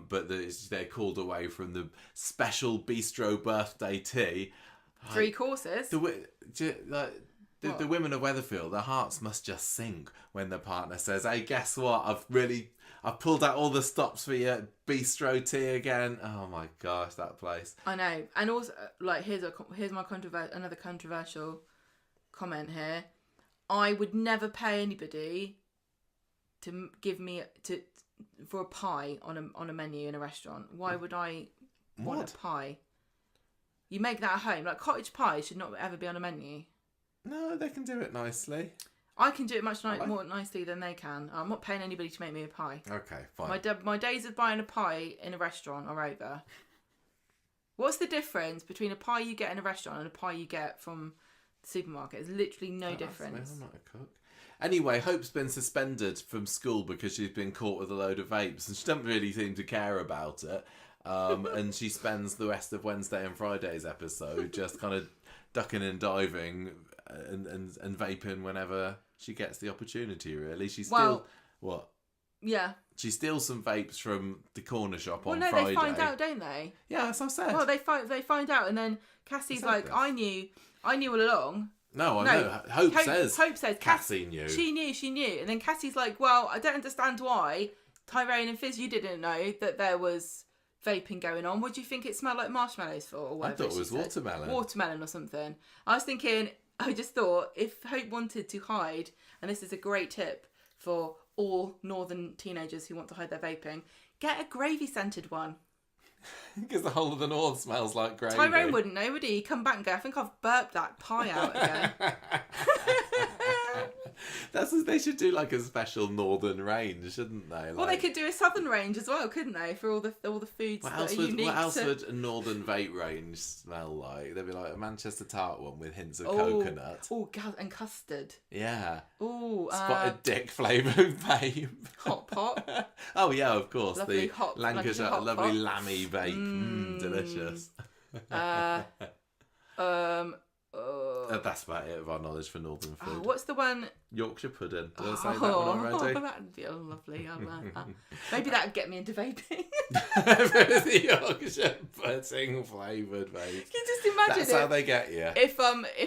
But they're called away from the special bistro birthday tea. 3 courses. The women of Weatherfield, their hearts must just sink when the partner says, "Hey, guess what? I've pulled out all the stops for your bistro tea again." Oh my gosh, that place. I know, and also like here's my another controversial comment here. I would never pay anybody to give me for a pie on a menu in a restaurant. Why would I want a pie? You make that at home. Like, cottage pie should not ever be on a menu. No, they can do it nicely. I can do it much more nicely than they can. I'm not paying anybody to make me a pie. Okay, fine. My days of buying a pie in a restaurant are over. What's the difference between a pie you get in a restaurant and a pie you get from the supermarket? There's literally no difference. I'm not a cook. Anyway, Hope's been suspended from school because she's been caught with a load of vapes and she doesn't really seem to care about it. And she spends the rest of Wednesday and Friday's episode just kind of ducking and diving and vaping whenever she gets the opportunity, really. What? Yeah. She steals some vapes from the corner shop on Friday. Friday. They find out, don't they? Yeah, that's what I said. Well, they find out and then Cassie's like, I knew all along. No, I know. Hope says Cassie knew. She knew. And then Cassie's like, well, I don't understand why, Tyrone and Fizz, you didn't know that there was vaping going on. What do you think it smelled like marshmallows for? Or whatever? I thought it was watermelon. Watermelon or something. I just thought, if Hope wanted to hide, and this is a great tip for all northern teenagers who want to hide their vaping, get a gravy-scented one. Because the whole of the north smells like gravy. Tyrone wouldn't know, would he? He'd come back and go, I think I've burped that pie out again. They should do like a special northern range, shouldn't they? Well, they could do a southern range as well, couldn't they? For all the foods that are unique. What else would a northern vape range smell like? There'd be like a Manchester tart one with hints of coconut. Oh, and custard. Yeah. Oh, spotted dick flavoured vape. Hot pot. Oh yeah, of course. Lovely the hot, Lancashire, lovely pot. lammy vape. Delicious. That's about it of our knowledge for northern food. What's the one? Yorkshire pudding. Did I say that one already? That'd be lovely. I like that. Maybe that'd get me into vaping. The Yorkshire pudding flavoured vape. Can you just imagine That's how they get you. If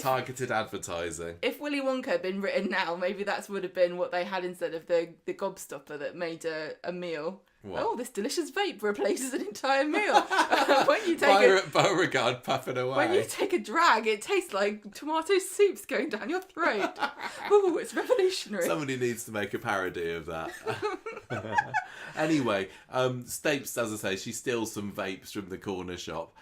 targeted advertising. If Willy Wonka had been written now, maybe that would have been what they had instead of the gobstopper that made a meal. What? Oh, this delicious vape replaces an entire meal. When you take Beauregard puffing away. When you take a drag, it tastes like tomato soups going down your throat. Ooh, it's revolutionary. Somebody needs to make a parody of that. Anyway, Stapes, as I say, she steals some vapes from the corner corner shop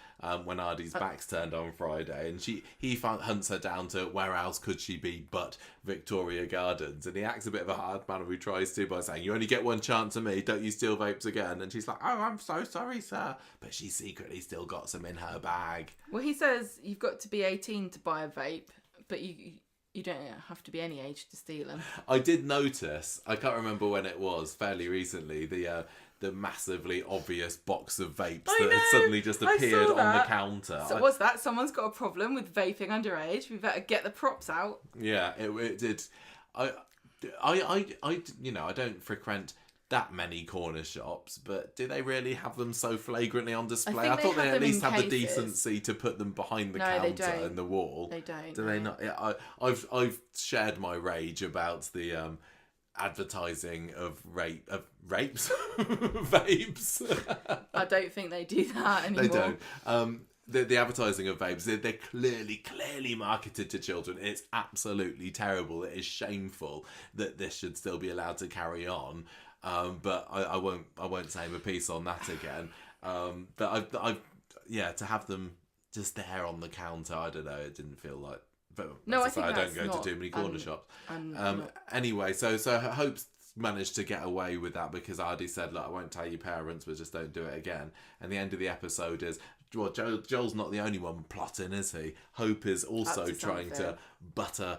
when Ardy's back's turned on Friday, and he hunts her down to where else could she be but Victoria Gardens, and he acts a bit of a hard man who tries to by saying, "You only get one chance of me, don't you steal vapes again?" And she's like, "Oh, I'm so sorry, sir," but she secretly still got some in her bag. Well, he says you've got to be 18 to buy a vape, but you don't have to be any age to steal them. I did notice, I can't remember when it was, fairly recently, the massively obvious box of vapes that had suddenly just appeared on the counter. So what's that? Someone's got a problem with vaping underage. We better get the props out. Yeah, it did. I don't frequent that many corner shops, but do they really have them so flagrantly on display? I thought they at least have the decency to put them behind the counter and the wall. They don't. Do they not? Yeah, I've shared my rage about the advertising of rapes vapes. I don't think they do that anymore. They don't. The advertising of vapes, they're clearly marketed to children. It's absolutely terrible. It is shameful that this should still be allowed to carry on. But I won't say a piece on that again. But to have them just there on the counter, I don't know. It didn't feel like. But no, I think I don't go to too many corner shops. Anyway, so Hope's managed to get away with that because Ardy said, "Look, I won't tell your parents, but just don't do it again." And the end of the episode is, well, Joel's not the only one plotting, is he? Hope is also trying to butter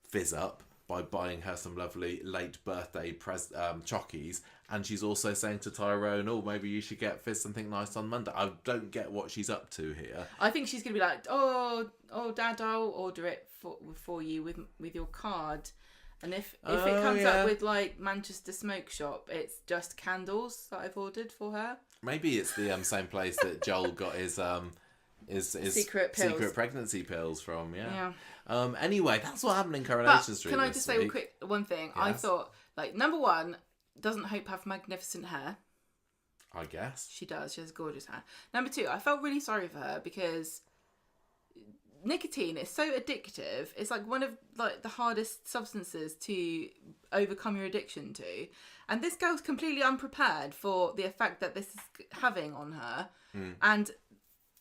Fizz up by buying her some lovely late birthday chockies, and she's also saying to Tyrone, "Oh, maybe you should get Fizz something nice on Monday." I don't get what she's up to here. I think she's gonna be like, "Oh, Dad, I'll order it for you with your card." And if it comes up with like Manchester Smoke Shop, it's just candles that I've ordered for her. Maybe it's the same place that Joel got his secret pregnancy pills from. Yeah. Anyway, that's what happened in Coronation Street. Can I just say one thing? Yes. I thought, like, number one, doesn't Hope have magnificent hair? I guess she does. She has gorgeous hair. Number two, I felt really sorry for her because nicotine is so addictive. It's like one of like the hardest substances to overcome your addiction to, and this girl's completely unprepared for the effect that this is having on her. And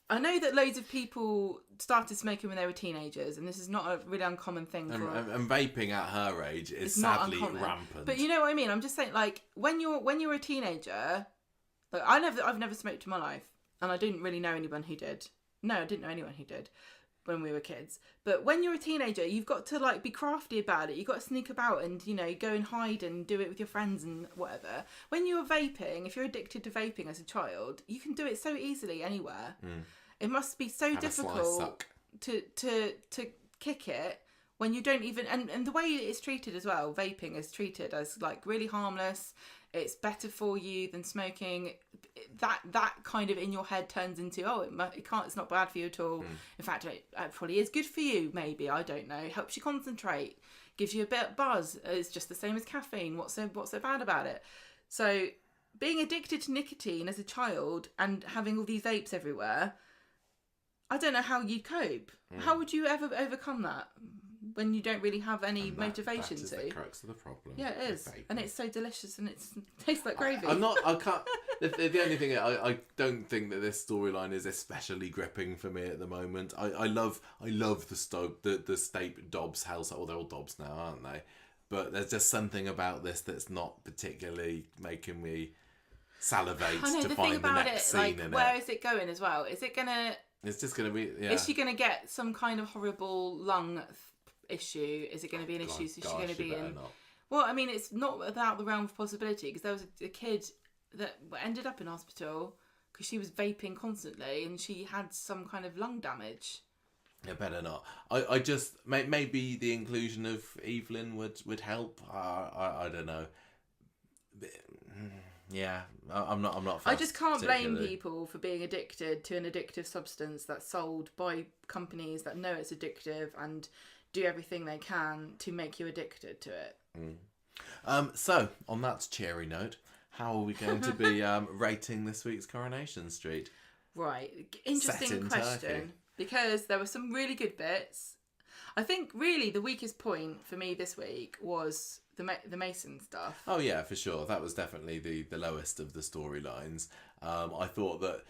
I know that loads of people started smoking when they were teenagers, and this is not a really uncommon thing. And vaping at her age is sadly rampant. But you know what I mean? I'm just saying, like, when you're a teenager, like I've never smoked in my life, and I didn't really know anyone who did. No, I didn't know anyone who did when we were kids. But when you're a teenager, you've got to like be crafty about it. You've got to sneak about and, you know, go and hide and do it with your friends and whatever. When you're vaping, if you're addicted to vaping as a child, you can do it so easily anywhere. It must be so difficult to kick it when you don't even, and the way it's treated as well, vaping is treated as like really harmless. It's better for you than smoking. That kind of in your head turns into, it's not bad for you at all. In fact, it probably is good for you. Maybe, I don't know. Helps you concentrate, gives you a bit of buzz. It's just the same as caffeine. What's so bad about it? So being addicted to nicotine as a child and having all these vapes everywhere, I don't know how you'd cope. How would you ever overcome that when you don't really have any motivation to? That is the crux of the problem. Yeah, it is, and it's so delicious, and it tastes like gravy. I can't. The only thing I don't think that this storyline is especially gripping for me at the moment. I love the Stape Dobbs household. They're all Dobbs now, aren't they? But there's just something about this that's not particularly making me salivate to find the next scene in it. Where is it going as well? Is it gonna? It's just going to be... Yeah. Is she going to get some kind of horrible lung issue? Is it going to be an issue? Is she going to be in... Not. Well, I mean, it's not without the realm of possibility, because there was a kid that ended up in hospital because she was vaping constantly and she had some kind of lung damage. It better not. I just... Maybe the inclusion of Evelyn would help. I don't know. Yeah, I'm not. I just can't blame people for being addicted to an addictive substance that's sold by companies that know it's addictive and do everything they can to make you addicted to it. So, on that cheery note, how are we going to be rating this week's Coronation Street? Right, interesting question. Turkey. Because there were some really good bits. I think really the weakest point for me this week was the Mason stuff. Oh yeah, for sure. That was definitely the lowest of the storylines. I thought that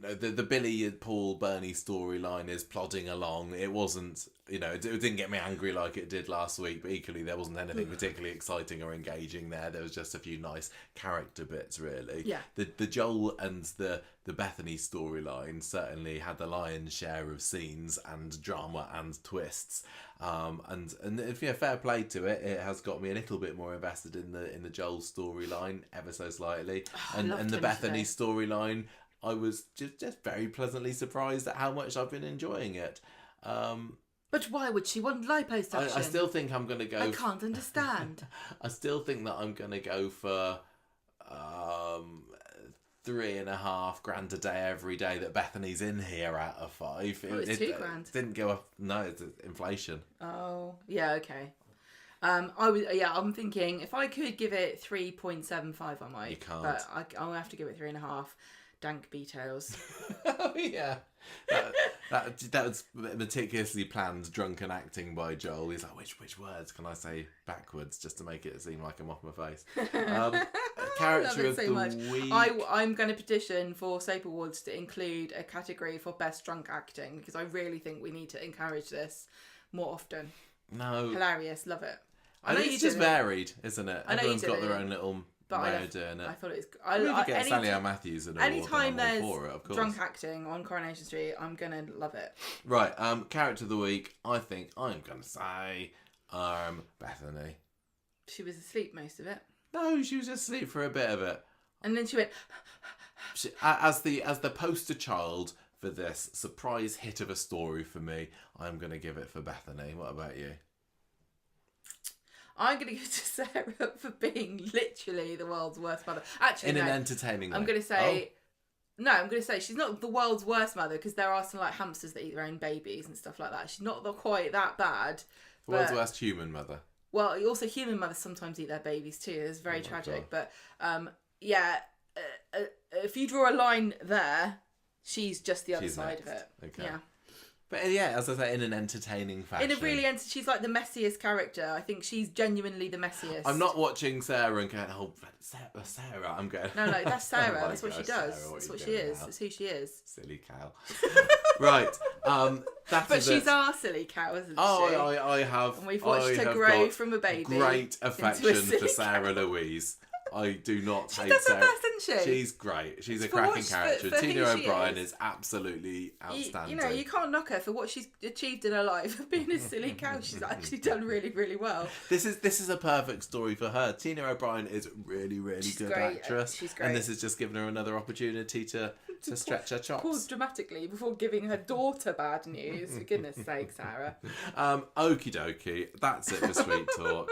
the Billy, Paul, Bernie storyline is plodding along. It wasn't, it didn't get me angry like it did last week, but equally there wasn't anything particularly exciting or engaging there. There was just a few nice character bits, really. Yeah. The Joel and the Bethany storyline certainly had the lion's share of scenes and drama and twists. And if fair play to it, it has got me a little bit more invested in the Joel storyline ever so slightly, and the Bethany storyline. I was just very pleasantly surprised at how much I've been enjoying it. But why would she want liposuction? I still think I'm going to go... I can't understand. I still think that I'm going to go for $3,500 a day every day that Bethany's in here out of 5. It's $2,000. Didn't go up. No, it's inflation. Oh, yeah, okay. I'm thinking if I could give it 3.75, I might. You can't. But I'll have to give it 3.5. Dank B-tails. Oh yeah, that was meticulously planned drunken acting by Joel. He's like, which words can I say backwards just to make it seem like I'm off my face? Character of the week. I'm going to petition for Soap Awards to include a category for best drunk acting because I really think we need to encourage this more often. No, hilarious, love it. I know it's just varied, isn't it? Everyone's got their own little. But way of doing it. I thought it was. I get Sally Ann Matthews an award. Anytime there's for it, of course. drunk acting on Coronation Street, I'm gonna love it. Right, character of the week. I think I'm gonna say, Bethany. She was asleep most of it. No, she was asleep for a bit of it. And then she went. As the poster child for this surprise hit of a story for me, I'm gonna give it for Bethany. What about you? I'm going to give it to Sarah for being literally the world's worst mother. Actually, an entertaining way. I'm going to say... Oh. No, I'm going to say she's not the world's worst mother because there are some like hamsters that eat their own babies and stuff like that. She's not quite that bad. The world's worst human mother. Well, also human mothers sometimes eat their babies too. It's very tragic. God. But if you draw a line there, she's just the other side of it. Okay. Yeah. But yeah, as I say, in an entertaining fashion. In a really she's like the messiest character. I think she's genuinely the messiest. I'm not watching Sarah and going, oh, Sarah. I'm going. No, that's Sarah. Oh that's what she does. Sarah, that's what she is. That's who she is. Silly cow. Right. But she's our silly cow, isn't she? Oh, I have. And we've watched her grow from a baby. Great affection for Sarah Louise. I do not hate Sarah. She does her best, doesn't she? She's great. She's a cracking character. Tina O'Brien is absolutely outstanding. You can't knock her for what she's achieved in her life of being a silly cow. She's actually done really, really well. This is a perfect story for her. Tina O'Brien is a really, really good actress. She's great. And this has just given her another opportunity to stretch her chops. Pause dramatically before giving her daughter bad news. For goodness sake, Sarah. Okie dokie. That's it for Sweet Talk.